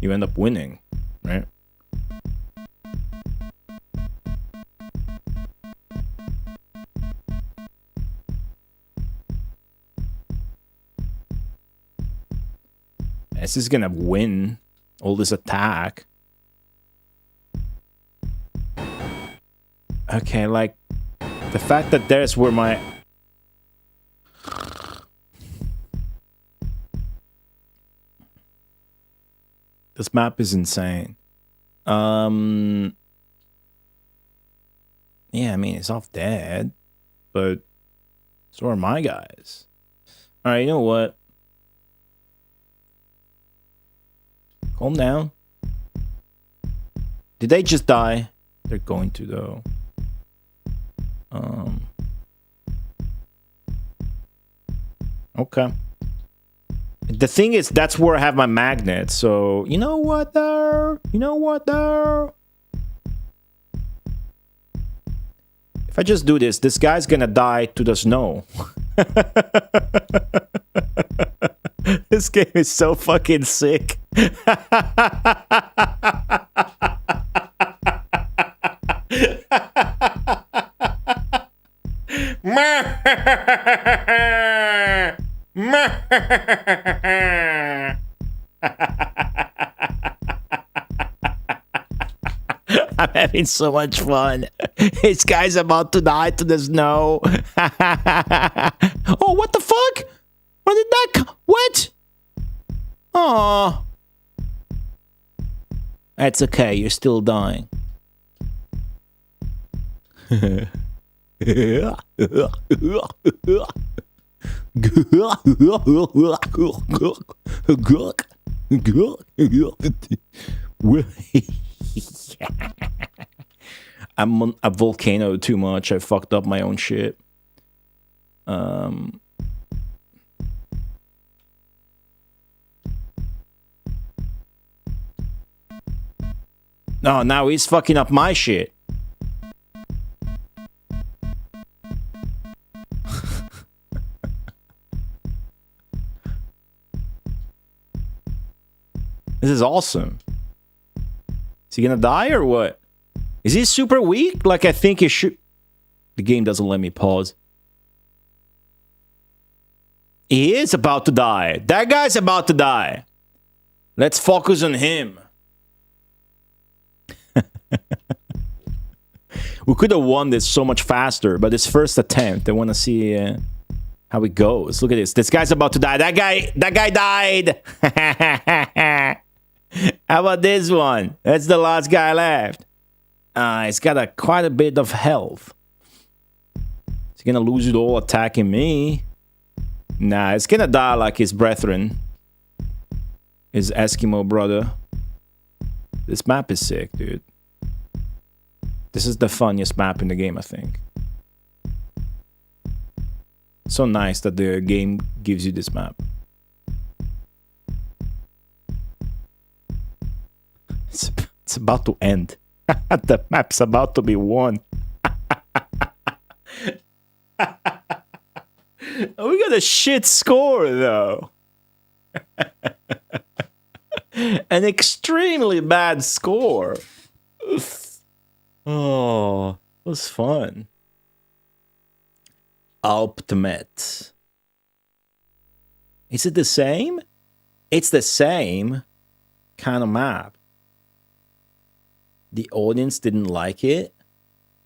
you end up winning, right? This is gonna win all this attack. Okay, like, the fact that there's where my... This map is insane. Yeah, I mean, it's off dead, but so are my guys. Alright, you know what? Calm down. Did they just die? They're going to, though. Okay. The thing is, that's where I have my magnet, so... You know what, though? You know what, though? If I just do this, this guy's gonna die to the snow. This game is so fucking sick. I'm having so much fun. This guy's about to die to the snow. Oh, what the fuck? Where did that come? What? Aw. That's okay, you're still dying. I'm on a volcano too much. I fucked up my own shit. No, now he's fucking up my shit. This is awesome. Is he gonna die or what? Is he super weak? Like I think he should... The game doesn't let me pause. He is about to die. That guy's about to die. Let's focus on him. We could have won this so much faster, but it's first attempt. I want to see how it goes. Look at this. This guy's about to die. That guy died. How about this one? That's the last guy left. It's got quite a bit of health. He's gonna lose it all attacking me. Nah, it's gonna die like his brethren. His Eskimo brother. This map is sick, dude. This is the funniest map in the game, I think. So nice that the game gives you this map. It's about to end. The map's about to be won. We got a shit score, though. An extremely bad score. Oh, it was fun. Ultimate. Is it the same? It's the same kind of map. The audience didn't like it?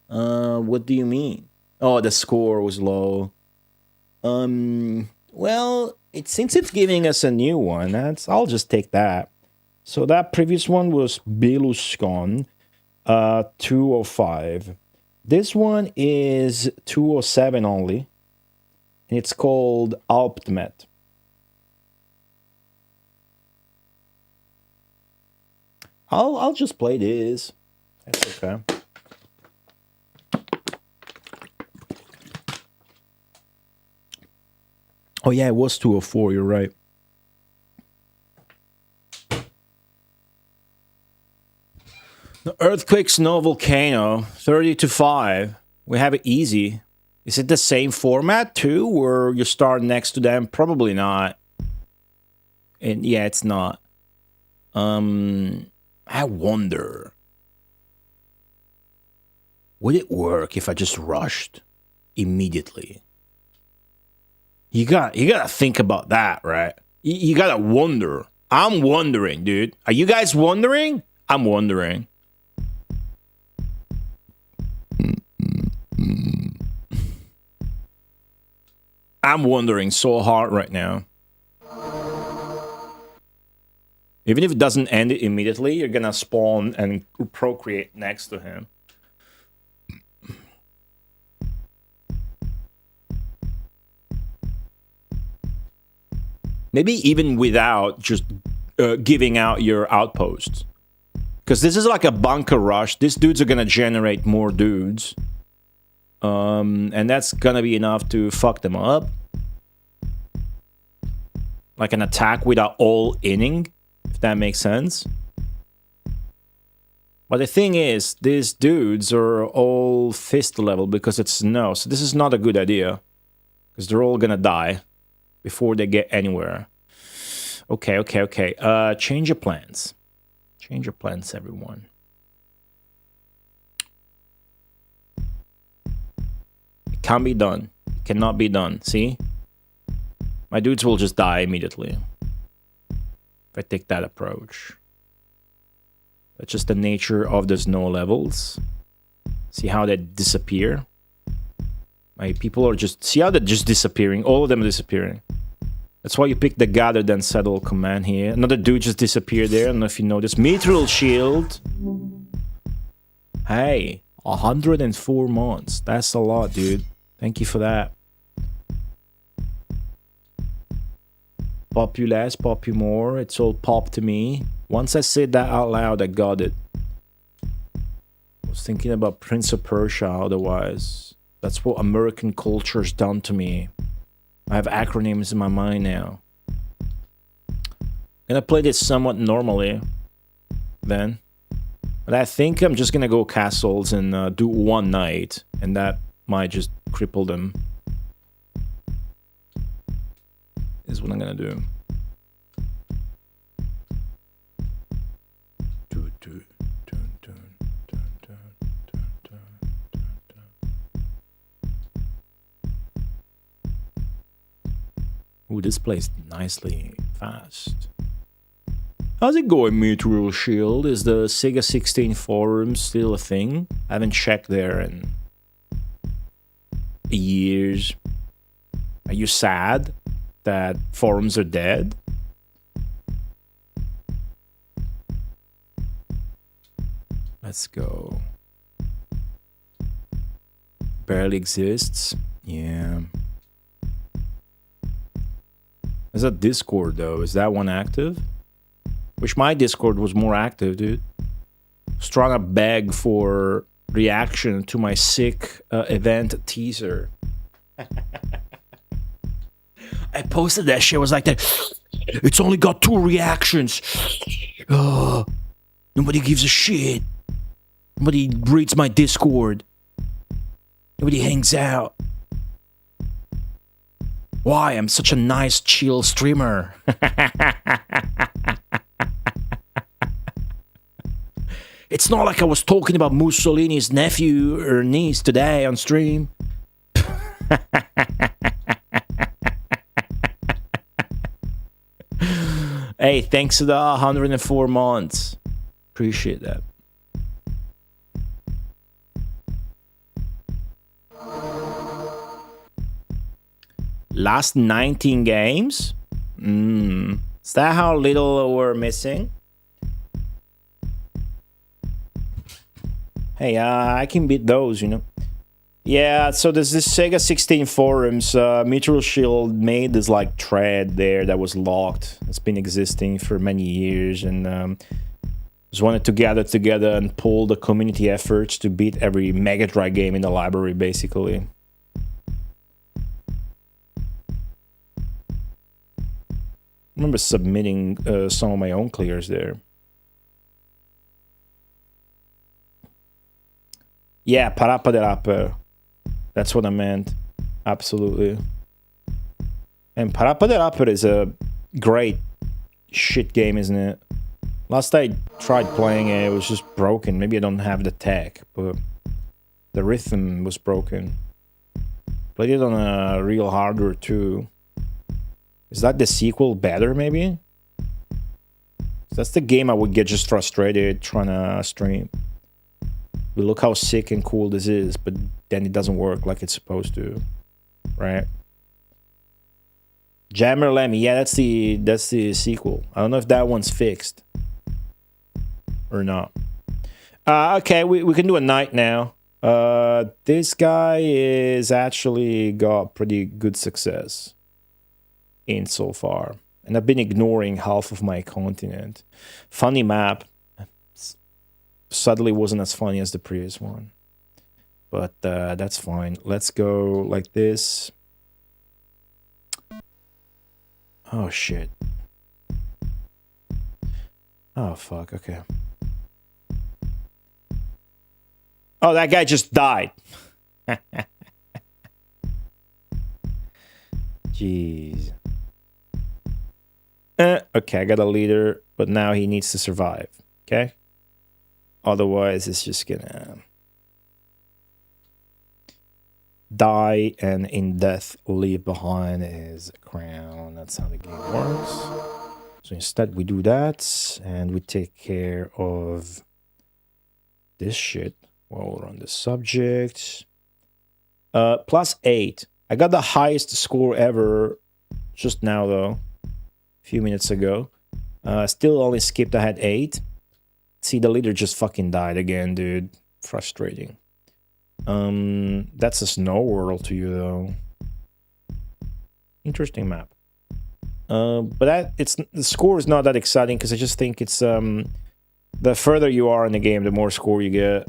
What do you mean? Oh, the score was low. Well, since it's giving us a new one, I'll just take that. So that previous one was Bullfrog, 205. This one is 207 only. And it's called Ultimate. I'll just play this. That's okay. Oh yeah, it was 204, you're right. The Earthquake Snow Volcano, 30 to 5. We have it easy. Is it the same format too, where you start next to them? Probably not. And yeah, it's not. I wonder. Would it work if I just rushed immediately? You gotta think about that, right? You gotta wonder. I'm wondering, dude. Are you guys wondering? I'm wondering. I'm wondering so hard right now. Even if it doesn't end it immediately, you're gonna spawn and procreate next to him. Maybe even without just giving out your outposts. Because this is like a bunker rush. These dudes are gonna generate more dudes. And that's gonna be enough to fuck them up. Like an attack without all inning, if that makes sense. But the thing is, these dudes are all fist level because it's snow. So this is not a good idea. Because they're all gonna die before they get anywhere. Okay. Change your plans. Change your plans, everyone. It can't be done. It cannot be done. See? My dudes will just die immediately if I take that approach. That's just the nature of the snow levels. See how they disappear? My people are just... See how they're just disappearing? All of them are disappearing. That's why you pick the gather then settle command here. Another dude just disappeared there. I don't know if you noticed. Mithril shield. Hey, 104 months. That's a lot, dude. Thank you for that. Populous, Popumore. It's all pop to me. Once I said that out loud, I got it. I was thinking about Prince of Persia otherwise. That's what American culture's done to me. I have acronyms in my mind now. I'm gonna play this somewhat normally then. But I think I'm just gonna go castles and do one night. And that might just cripple them. Is what I'm gonna do. Ooh, this plays nicely fast. How's it going, Mithril Shield? Is the Sega 16 forum still a thing? I haven't checked there in years. Are you sad that forums are dead? Let's go. Barely exists. Yeah. There's a Discord though. Is that one active? Wish my Discord was more active, dude. Was trying to beg for reaction to my sick event teaser. I posted that shit. I was like, it's only got 2 reactions. Nobody gives a shit. Nobody reads my Discord. Nobody hangs out. Why? I'm such a nice, chill streamer. It's not like I was talking about Mussolini's nephew or niece today on stream. Hey, thanks to the 104 months. Appreciate that. Last 19 games? Is that how little we're missing? Hey, I can beat those, you know. Yeah, so there's this Sega 16 forums. Meteor Shield made this like thread there that was locked. It's been existing for many years, and just wanted to gather together and pull the community efforts to beat every Mega Drive game in the library, basically. I remember submitting some of my own clears there. Yeah, Parappa de Rapper. That's what I meant. Absolutely. And Parappa de Rapper is a great shit game, isn't it? Last I tried playing it, it was just broken. Maybe I don't have the tech, but the rhythm was broken. Played it on a real hardware too. Is that the sequel better, maybe? That's the game I would get just frustrated trying to stream. We look how sick and cool this is, but then it doesn't work like it's supposed to, right? Jammer Lemmy, yeah, that's the sequel. I don't know if that one's fixed or not. Okay, we can do a night now. This guy is actually got pretty good success in so far, and I've been ignoring half of my continent. Funny map. Suddenly wasn't as funny as the previous one, but that's fine. Let's go like this. Oh shit. Oh fuck, okay. Oh, that guy just died. Jeez. Okay, I got a leader, but now he needs to survive. Okay? Otherwise, it's just gonna die and in death leave behind his crown. That's how the game works. So instead, we do that and we take care of this shit while we're on the subject. +8. I got the highest score ever just now, though. A few minutes ago. Still only skipped. I had 8. See, the leader just fucking died again, dude. Frustrating. That's a snow world to you, though. Interesting map. But the score is not that exciting because I just think it's the further you are in the game, the more score you get.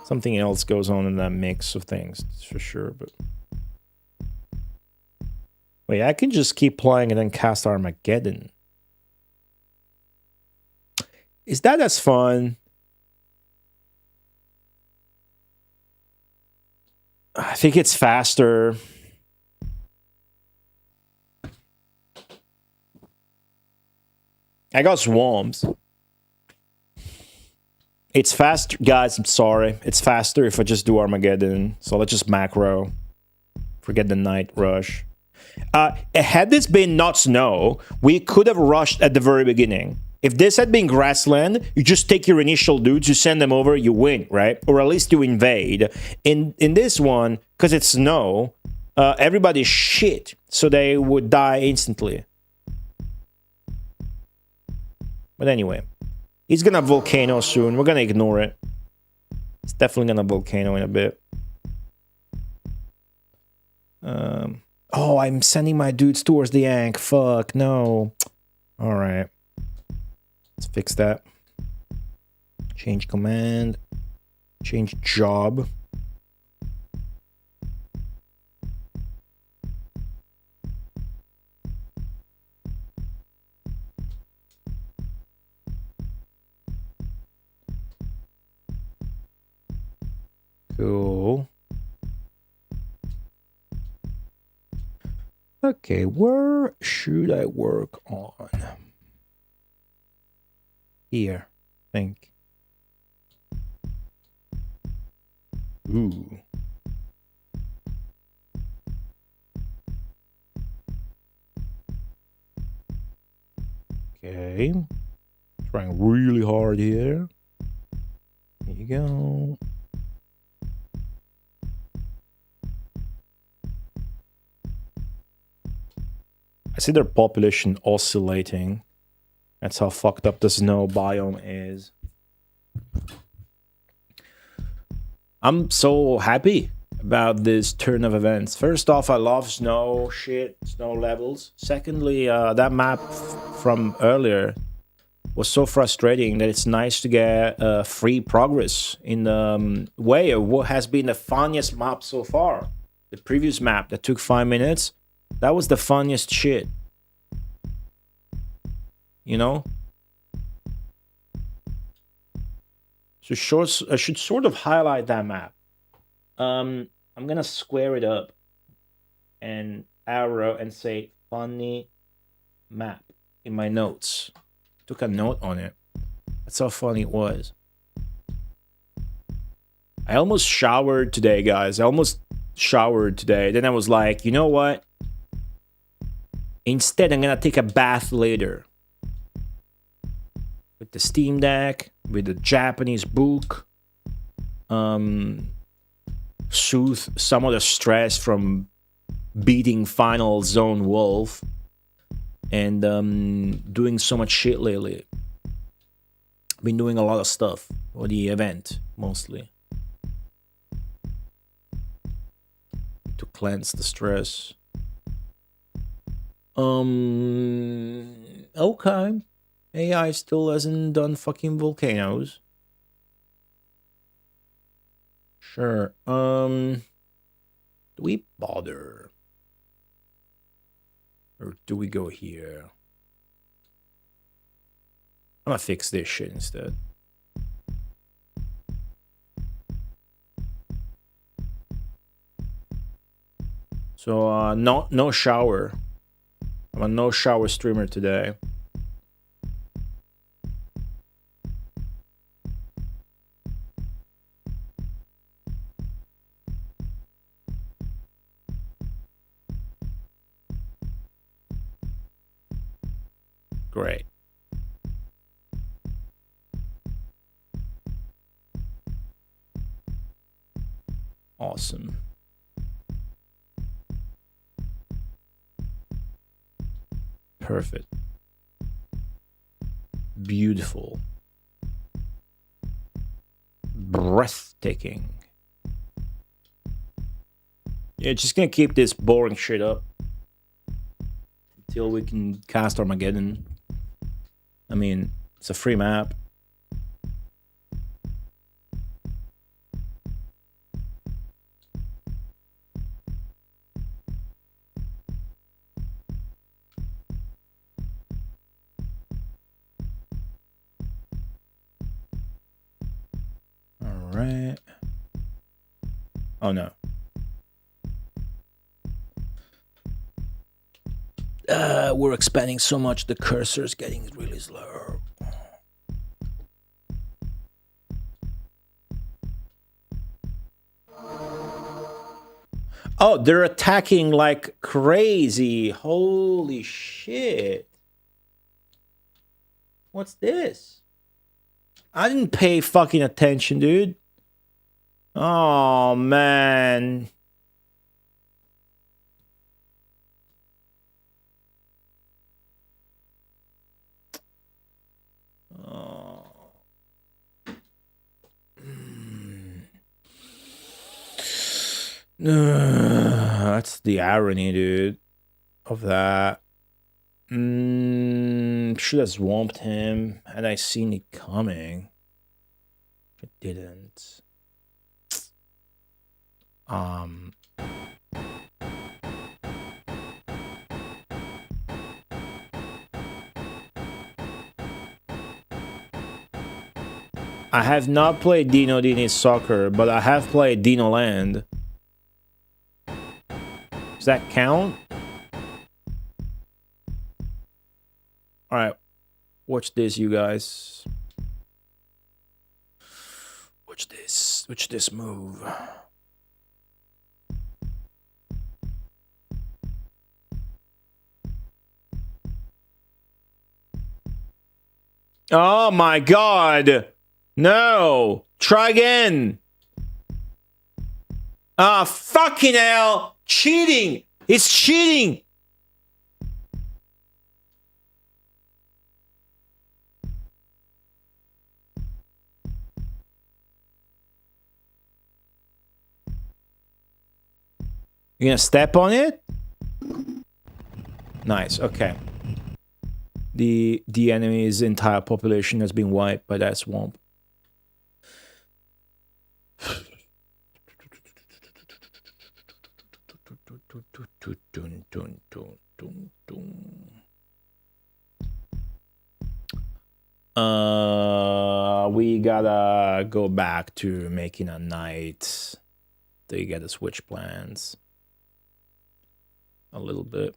Something else goes on in that mix of things, for sure. But wait, I can just keep playing and then cast Armageddon. Is that as fun? I think it's faster. I got swarms. It's faster, guys. I'm sorry. It's faster if I just do Armageddon. So let's just macro. Forget the night rush. Had this been not snow, we could have rushed at the very beginning. If this had been grassland, you just take your initial dudes, you send them over, you win, right? Or at least you invade. In this one, because it's snow, everybody's shit, so they would die instantly. But anyway, he's gonna volcano soon. We're gonna ignore it. It's definitely gonna volcano in a bit. Oh, I'm sending my dudes towards the yank. Fuck, no. All right. Let's fix that. Change command. Change job. Cool. Okay, where should I work on? Here, I think. Ooh. Okay. Trying really hard here. Here you go. I see their population oscillating. That's how fucked up the snow biome is. I'm so happy about this turn of events. First off, I love snow shit, snow levels. Secondly, that map from earlier was so frustrating that it's nice to get free progress in the way of what has been the funniest map so far. The previous map that took 5 minutes, that was the funniest shit. You know? So I should sort of highlight that map. I'm gonna square it up and arrow and say funny map in my notes. Took a note on it. That's how funny it was. I almost showered today, guys. I almost showered today. Then I was like, you know what? Instead, I'm gonna take a bath later. With the Steam Deck, with the Japanese book. Soothe some of the stress from beating Final Zone Wolf. And doing so much shit lately. Been doing a lot of stuff for the event, mostly. To cleanse the stress. Okay. AI still hasn't done fucking volcanoes. Sure. Do we bother? Or do we go here? I'm gonna fix this shit instead. So, no shower. I'm a no shower streamer today. Great. Awesome. Perfect. Beautiful. Breathtaking. Yeah, just gonna keep this boring shit up until we can cast Armageddon. I mean, it's a free map. All right. Oh no. We're expanding so much, the cursor's getting really slow. Oh, they're attacking like crazy. Holy shit. What's this? I didn't pay fucking attention, dude. Oh, man. That's the irony, dude, of that. Should have swamped him had I seen it coming. It didn't. I have not played Dino Dini Soccer, but I have played Dino Land. Does that count? Alright. Watch this, you guys. Watch this. Watch this move. Oh my god! No! Try again! Ah, fucking hell! Cheating! It's cheating! You gonna step on it? Nice, okay. The enemy's entire population has been wiped by that swamp. We gotta go back to making a knight. They gotta switch plans a little bit.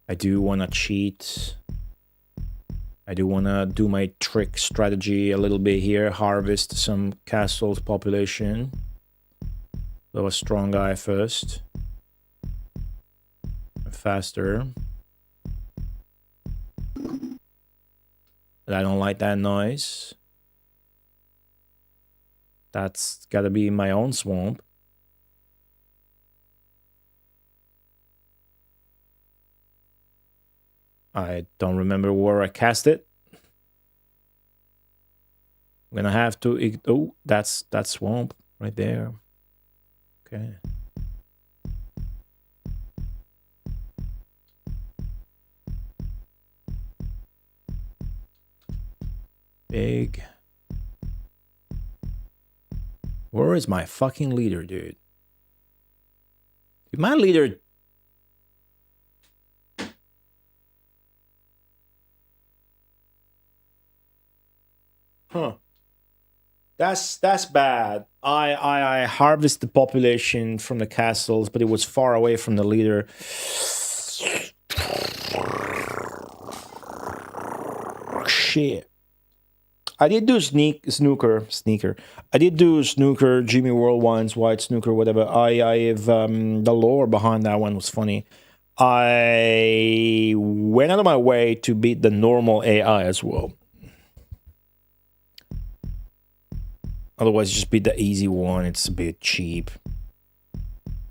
I do want to cheat. I do want to do my trick strategy a little bit here. Harvest some castles population. Though a strong guy first. Faster. But I don't like that noise. That's gotta be my own swamp. I don't remember where I cast it. I'm gonna have to... Oh, that's swamp right there. Okay. Big. Where is my fucking leader, dude? Dude, my leader... Huh. That's bad. I harvest the population from the castles, but it was far away from the leader. Shit. I did do snooker. I did do snooker, Jimmy World ones, white snooker, whatever. I have the lore behind that one was funny. I went out of my way to beat the normal AI as well. Otherwise, just beat the easy one. It's a bit cheap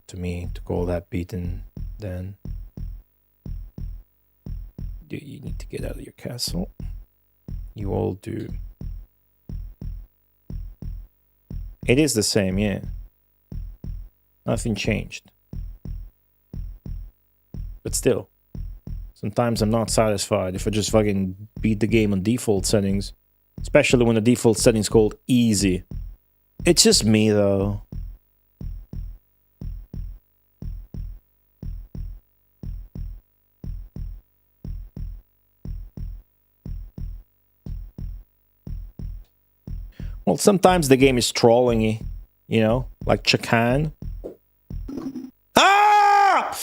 to me to call that beaten. Then you need to get out of your castle. You all do. It is the same, yeah. Nothing changed. But still, sometimes I'm not satisfied if I just fucking beat the game on default settings. Especially when the default setting is called easy. It's just me, though. Well, sometimes the game is trolling you, you know, like Chakan. Ah!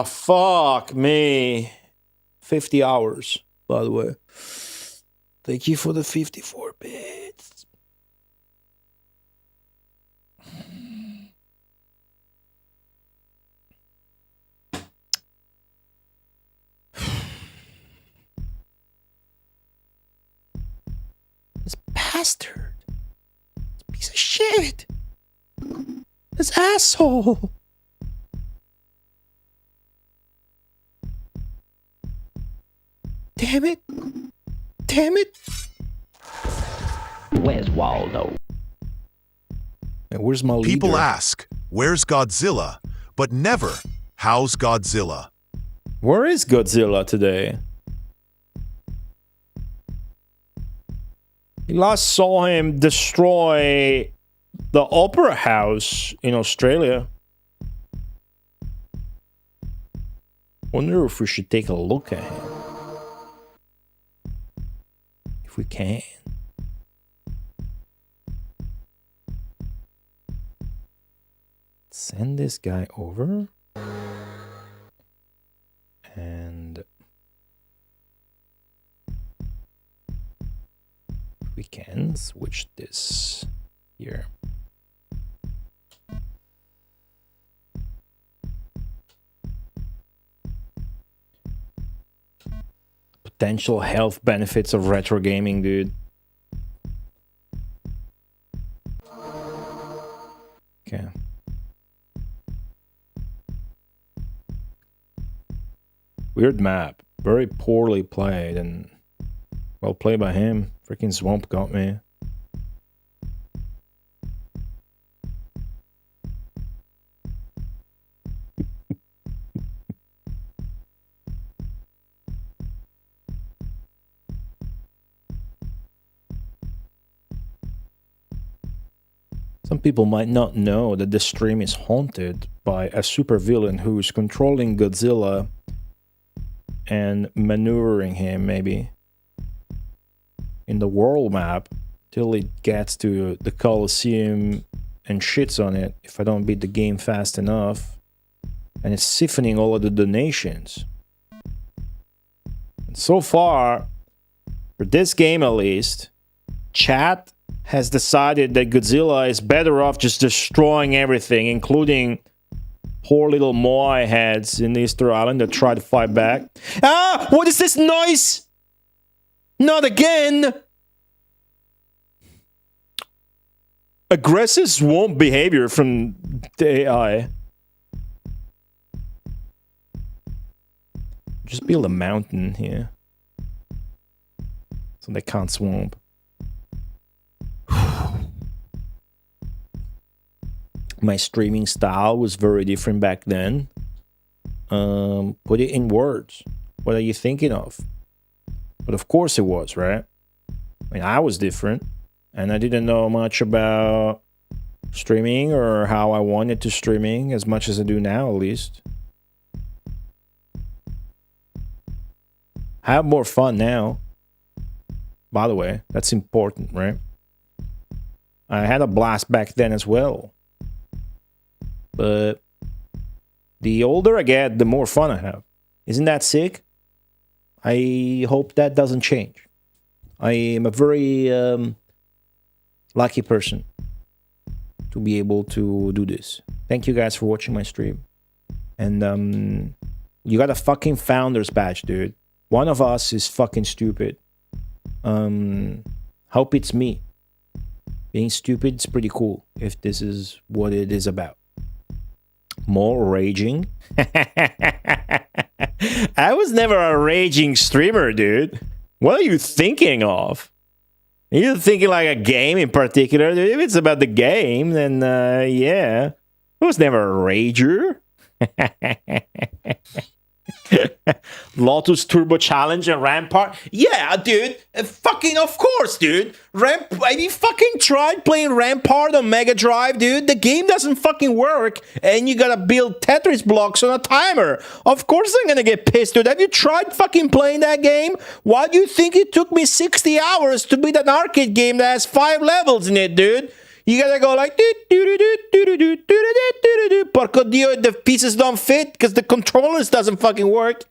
Fuck me. 50 hours, by the way. Thank you for the 54 bits. This bastard. Piece of shit. This asshole. Damn it. Damn it. Where's Waldo? Where's my leader? People ask, where's Godzilla? But never, how's Godzilla? Where is Godzilla today? You last saw him destroy the Opera House in Australia. Wonder if we should take a look at him. If we can. Send this guy over. And we can switch this here. Potential health benefits of retro gaming, dude. Okay. Weird map. Very poorly played and well played by him. Freaking swamp got me. Some people might not know that this stream is haunted by a supervillain who is controlling Godzilla and maneuvering him, maybe, in the world map till it gets to the Colosseum and shits on it if I don't beat the game fast enough. And it's siphoning all of the donations. And so far, for this game at least, chat has decided that Godzilla is better off just destroying everything, including poor little Moai heads in Easter Island that try to fight back. Ah! What is this noise? Not again! Aggressive swamp behavior from the AI. Just build a mountain here. So they can't swamp. My streaming style was very different back then. Put it in words. What are you thinking of? But of course it was, right? I mean, I was different. And I didn't know much about streaming or how I wanted to streaming as much as I do now, at least. I have more fun now. By the way, that's important, right? I had a blast back then as well. But the older I get, the more fun I have. Isn't that sick? I hope that doesn't change. I am a very lucky person to be able to do this. Thank you guys for watching my stream. And you got a fucking founder's badge, dude. One of us is fucking stupid. Hope it's me. Being stupid is pretty cool if this is what it is about. More raging? I was never a raging streamer, dude. What are you thinking of? Are you thinking like a game in particular? If it's about the game, then yeah. I was never a rager. Lotus Turbo Challenge and Rampart. Yeah, dude. Fucking of course, dude. Have you fucking tried playing Rampart on Mega Drive, dude? The game doesn't fucking work, and you gotta build Tetris blocks on a timer. Of course I'm gonna get pissed, dude. Have you tried fucking playing that game? Why do you think it took me 60 hours to beat an arcade game that has 5 levels in it, dude? You gotta go like Porco Dio, the pieces don't fit because the controllers doesn't fucking work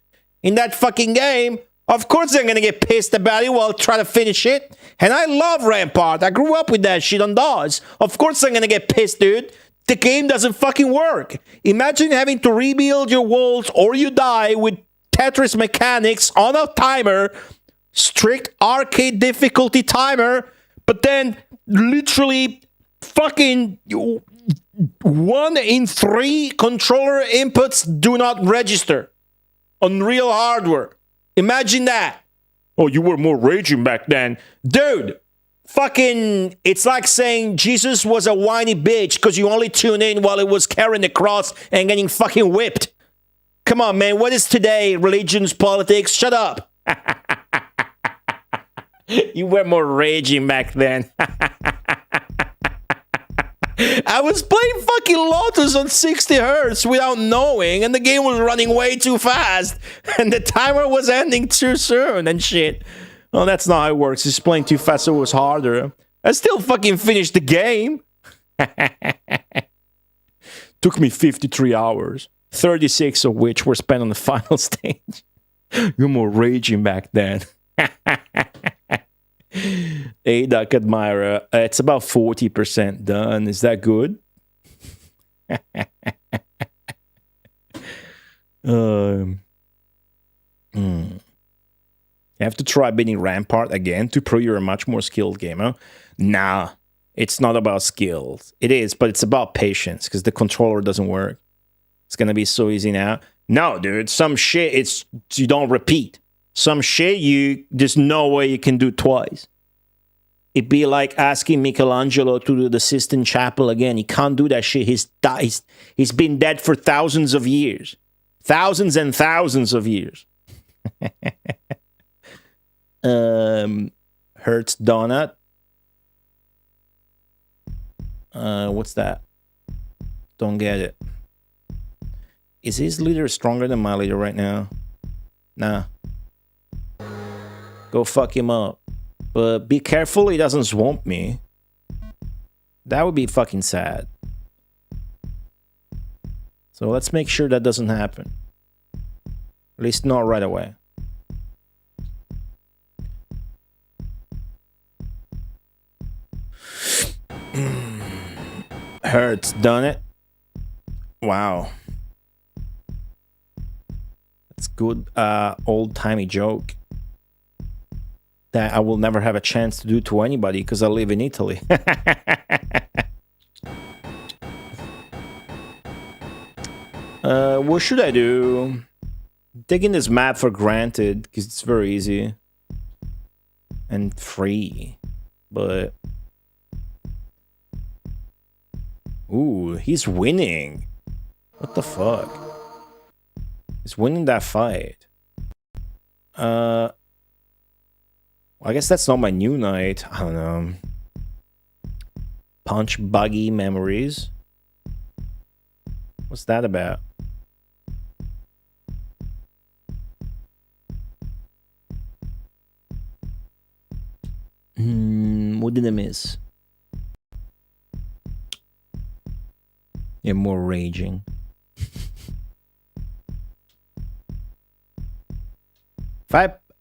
in that fucking game. Of course I'm gonna get pissed about it while trying to finish it. And I love Rampart. I grew up with that shit on DOS. Of course I'm gonna get pissed, dude. The game doesn't fucking work. Imagine having to rebuild your walls or you die with Tetris mechanics on a timer, strict arcade difficulty timer, but then literally Fucking 1 in 3 controller inputs do not register on real hardware. Imagine that. Oh, you were more raging back then. Dude, fucking, it's like saying Jesus was a whiny bitch because you only tune in while it was carrying the cross and getting fucking whipped. Come on, man. What is today? Religions, politics? Shut up. You were more raging back then. I was playing fucking Lotus on 60 hertz without knowing, and the game was running way too fast, and the timer was ending too soon and shit. Well, that's not how it works. It's playing too fast, so it was harder. I still fucking finished the game. Took me 53 hours, 36 of which were spent on the final stage. You're more raging back then. Hey, Duck Admirer, it's about 40% done. Is that good? You have to try beating Rampart again to prove you're a much more skilled gamer. Nah, it's not about skills. It is, but it's about patience because the controller doesn't work. It's gonna be so easy now. No, dude, some shit you don't repeat. Some shit there's no way you can do twice. It'd be like asking Michelangelo to do the Sistine Chapel again. He can't do that shit. He's been dead for thousands of years. Thousands and thousands of years. Hertz Donut. What's that? Don't get it. Is his leader stronger than my leader right now? Nah. Go fuck him up. But be careful he doesn't swamp me. That would be fucking sad. So let's make sure that doesn't happen. At least not right away. Hurts, done it. Wow. That's good old-timey joke that I will never have a chance to do to anybody because I live in Italy. What should I do? Taking this map for granted because it's very easy and free, but ooh, he's winning. What the fuck? He's winning that fight. I guess that's not my new night. I don't know. Punch Buggy Memories. What's that about? What did I miss? Yeah, more raging.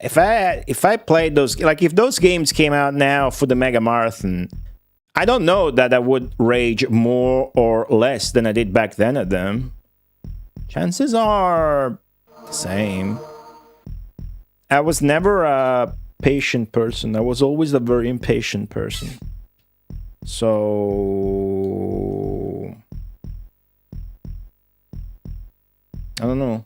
If I played those, like if those games came out now for the Mega Marathon, I don't know that I would rage more or less than I did back then at them. Chances are the same. I was never a patient person. I was always a very impatient person. So I don't know.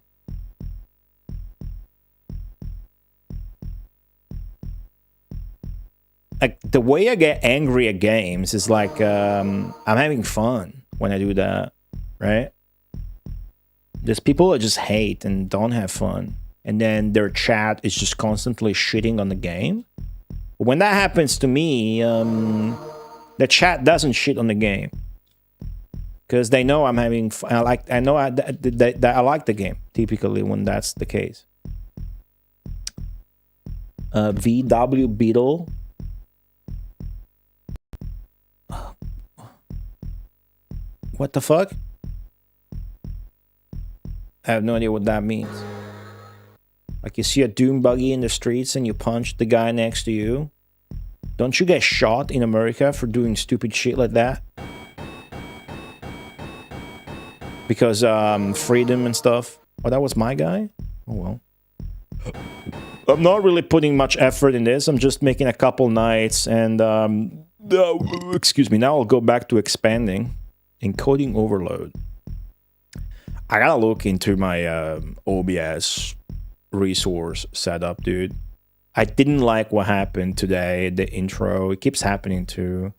Like the way I get angry at games is like I'm having fun when I do that, right? There's people that just hate and don't have fun, and then their chat is just constantly shitting on the game. But when that happens to me, the chat doesn't shit on the game because they know I'm having fun. I like the game typically when that's the case. VW Beetle. What the fuck? I have no idea what that means. Like you see a doom buggy in the streets and you punch the guy next to you. Don't you get shot in America for doing stupid shit like that? Because freedom and stuff. Oh, that was my guy? Oh well. I'm not really putting much effort in this. I'm just making a couple nights and Excuse me. Now I'll go back to expanding. Encoding overload. I gotta look into my OBS resource setup, dude. I didn't like what happened today, the intro. It keeps happening too.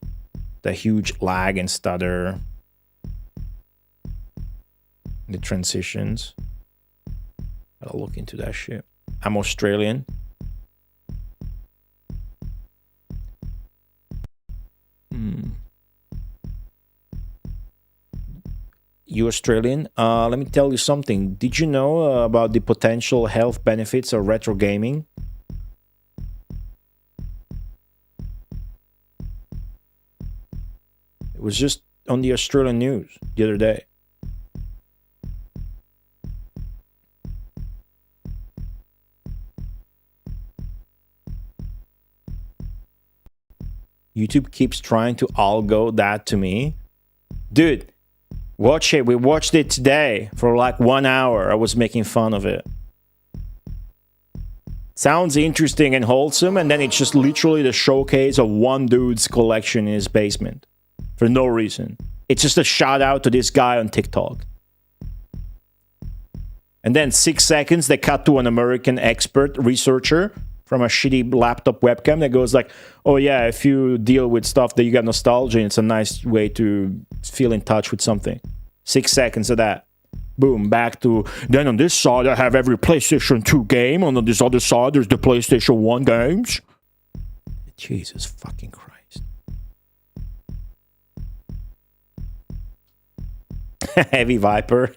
The huge lag and stutter. The transitions. Gotta look into that shit. I'm Australian. You Australian? Let me tell you something. Did you know about the potential health benefits of retro gaming? It was just on the Australian news the other day. YouTube keeps trying to algo that to me. Dude, watch it. We watched it today for like 1 hour. I was making fun of it. Sounds interesting and wholesome, and then it's just literally the showcase of one dude's collection in his basement. For no reason. It's just a shout out to this guy on TikTok. And then 6 seconds, they cut to an American expert researcher from a shitty laptop webcam that goes like, oh yeah, if you deal with stuff that you got nostalgia, it's a nice way to feel in touch with something. 6 seconds of that. Boom, back to, then on this side I have every PlayStation 2 game, on this other side there's the PlayStation 1 games. Jesus fucking Christ. Heavy Viper.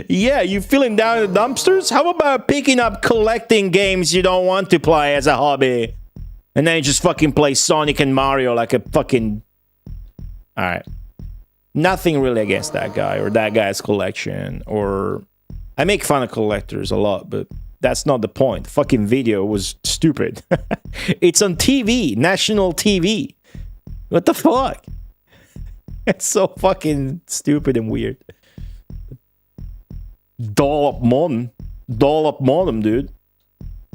Yeah, you feeling down in the dumpsters? How about picking up collecting games you don't want to play as a hobby? And then you just fucking play Sonic and Mario like a fucking... Alright. Nothing really against that guy or that guy's collection, or... I make fun of collectors a lot, but that's not the point. The fucking video was stupid. It's on TV, national TV. What the fuck? It's so fucking stupid and weird. Dollop modem, dude.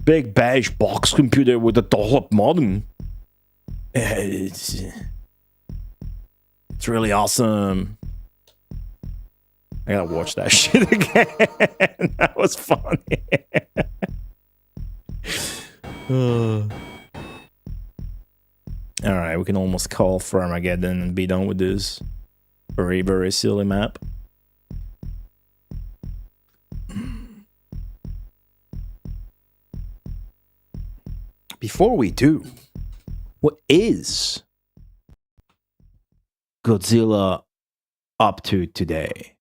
Big beige box computer with a dollop modem. It's really awesome. I gotta watch that shit again. That was funny. Alright, we can almost call for Armageddon and be done with this very, very silly map. Before we do, what is Godzilla up to today?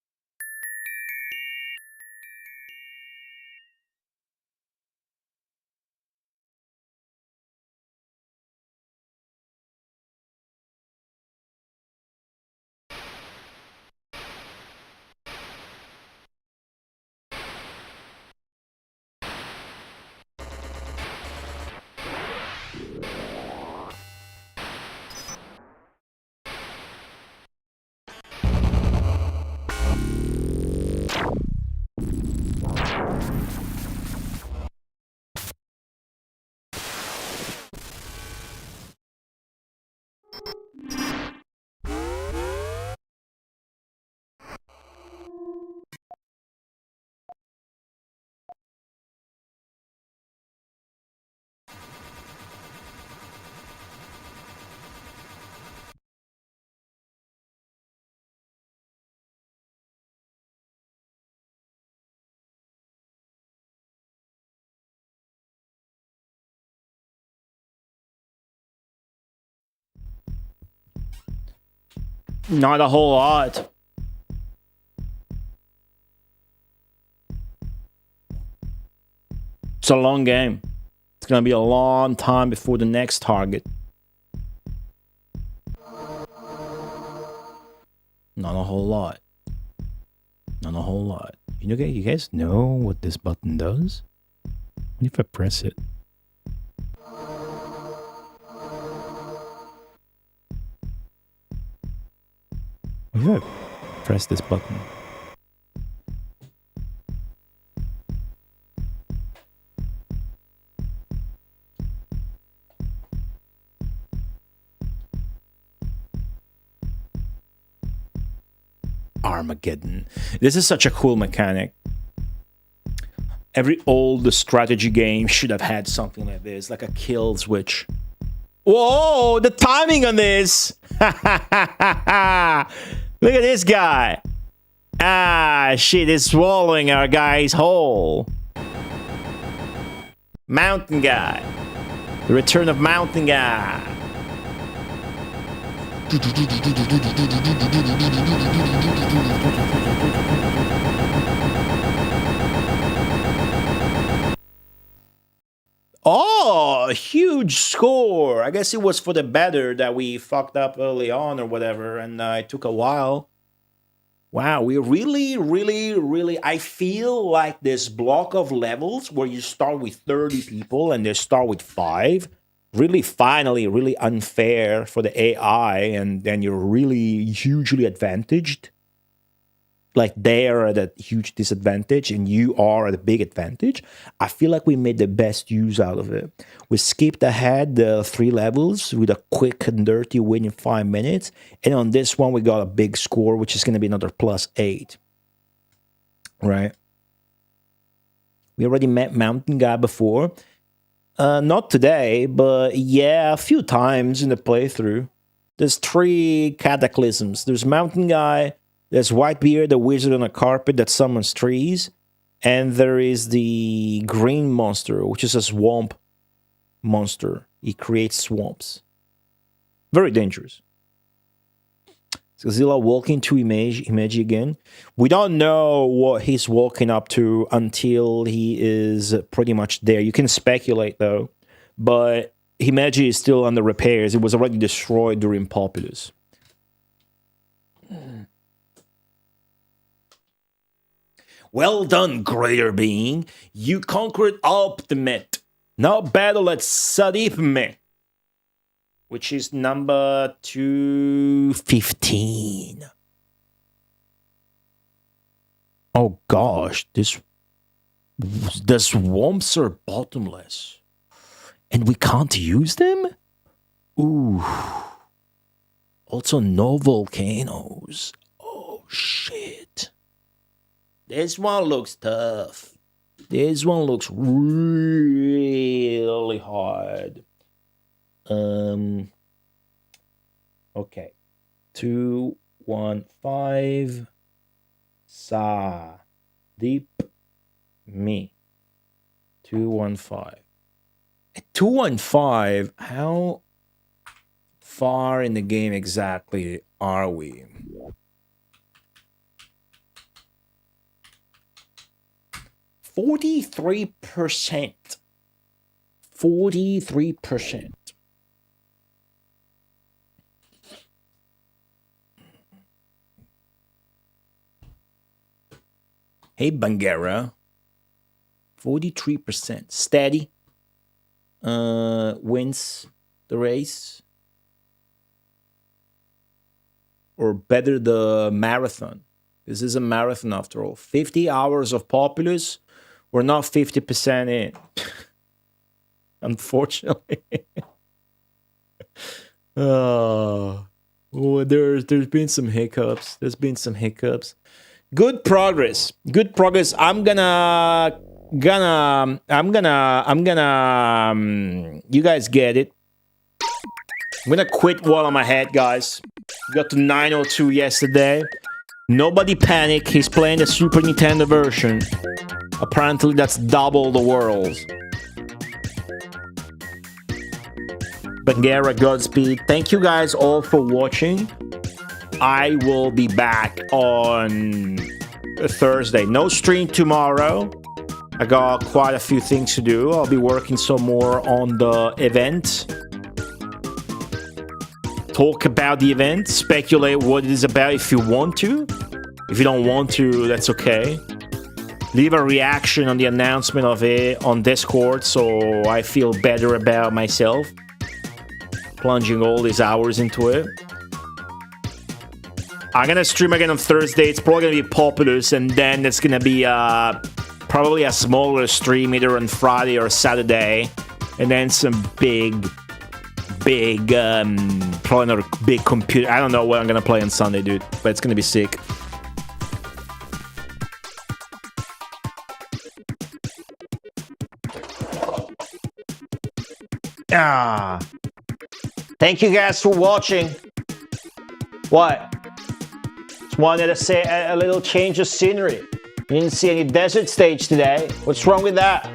Not a whole lot. It's a long game. It's gonna be a long time before the next target. Not a whole lot. Not a whole lot. You guys know what this button does? What if I press it? What if I press this button? Armageddon. This is such a cool mechanic. Every old strategy game should have had something like this, like a kill switch. Whoa, the timing on this! Look at this guy. Ah, shit, is swallowing our guy's whole. Mountain Guy. The return of Mountain Guy. Oh, a huge score. I guess it was for the better that we fucked up early on or whatever, and it took a while. Wow, we really, I feel like this block of levels where you start with 30 people and they start with 5, finally really unfair for the AI, and then you're really hugely advantaged. Like they are at a huge disadvantage and you are at a big advantage. I feel like we made the best use out of it. We skipped ahead the 3 levels with a quick and dirty win in 5 minutes. And on this one, we got a big score, which is going to be another +8. Right? We already met Mountain Guy before. Not today, but yeah, a few times in the playthrough. There's 3 cataclysms. There's Mountain Guy. There's Whitebeard, the wizard on a carpet that summons trees. And there is the green monster, which is a swamp monster. He creates swamps. Very dangerous. Godzilla walking to Image again. We don't know what he's walking up to until he is pretty much there. You can speculate, though. But Himeji is still under repairs. It was already destroyed during Populous. Well done, greater being. You conquered Ultimate. Now battle at Sadipme, which is number 215. Oh gosh, the swamps are bottomless. And we can't use them? Ooh. Also no volcanoes. Oh shit. This one looks tough. This one looks really hard. Okay. 215 Sa Deep Me. 215. At 215, how far in the game exactly are we? 43%. 43%. Hey, Bangera. 43%. Steady. Wins the race. Or better, the marathon. This is a marathon after all. 50 hours of Populous. We're not 50% in. Unfortunately. There's been some hiccups. There's been some hiccups. Good progress. Good progress. I'm gonna you guys get it. I'm gonna quit while I'm ahead, guys. Got to 902 yesterday. Nobody panic. He's playing the Super Nintendo version. Apparently that's double the world. Bangera, Godspeed. Thank you guys all for watching. I will be back on Thursday. No stream tomorrow. I got quite a few things to do. I'll be working some more on the event. Talk about the event. Speculate what it is about if you want to. If you don't want to, that's okay. Leave a reaction on the announcement of it on Discord so I feel better about myself. Plunging all these hours into it. I'm gonna stream again on Thursday. It's probably gonna be Populous, and then it's gonna be probably a smaller stream either on Friday or Saturday, and then some big, probably another big computer. I don't know what I'm gonna play on Sunday, dude, but it's gonna be sick. Thank you guys for watching. What? Just wanted to say a little change of scenery. You didn't see any desert stage today. What's wrong with that?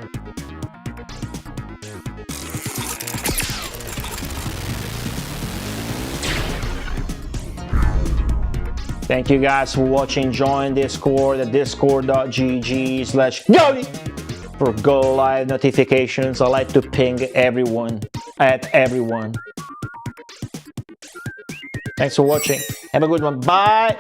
Thank you guys for watching. Join Discord at discord.gg/go for go live notifications. I like to ping everyone at everyone. Thanks for watching. Have a good one. Bye.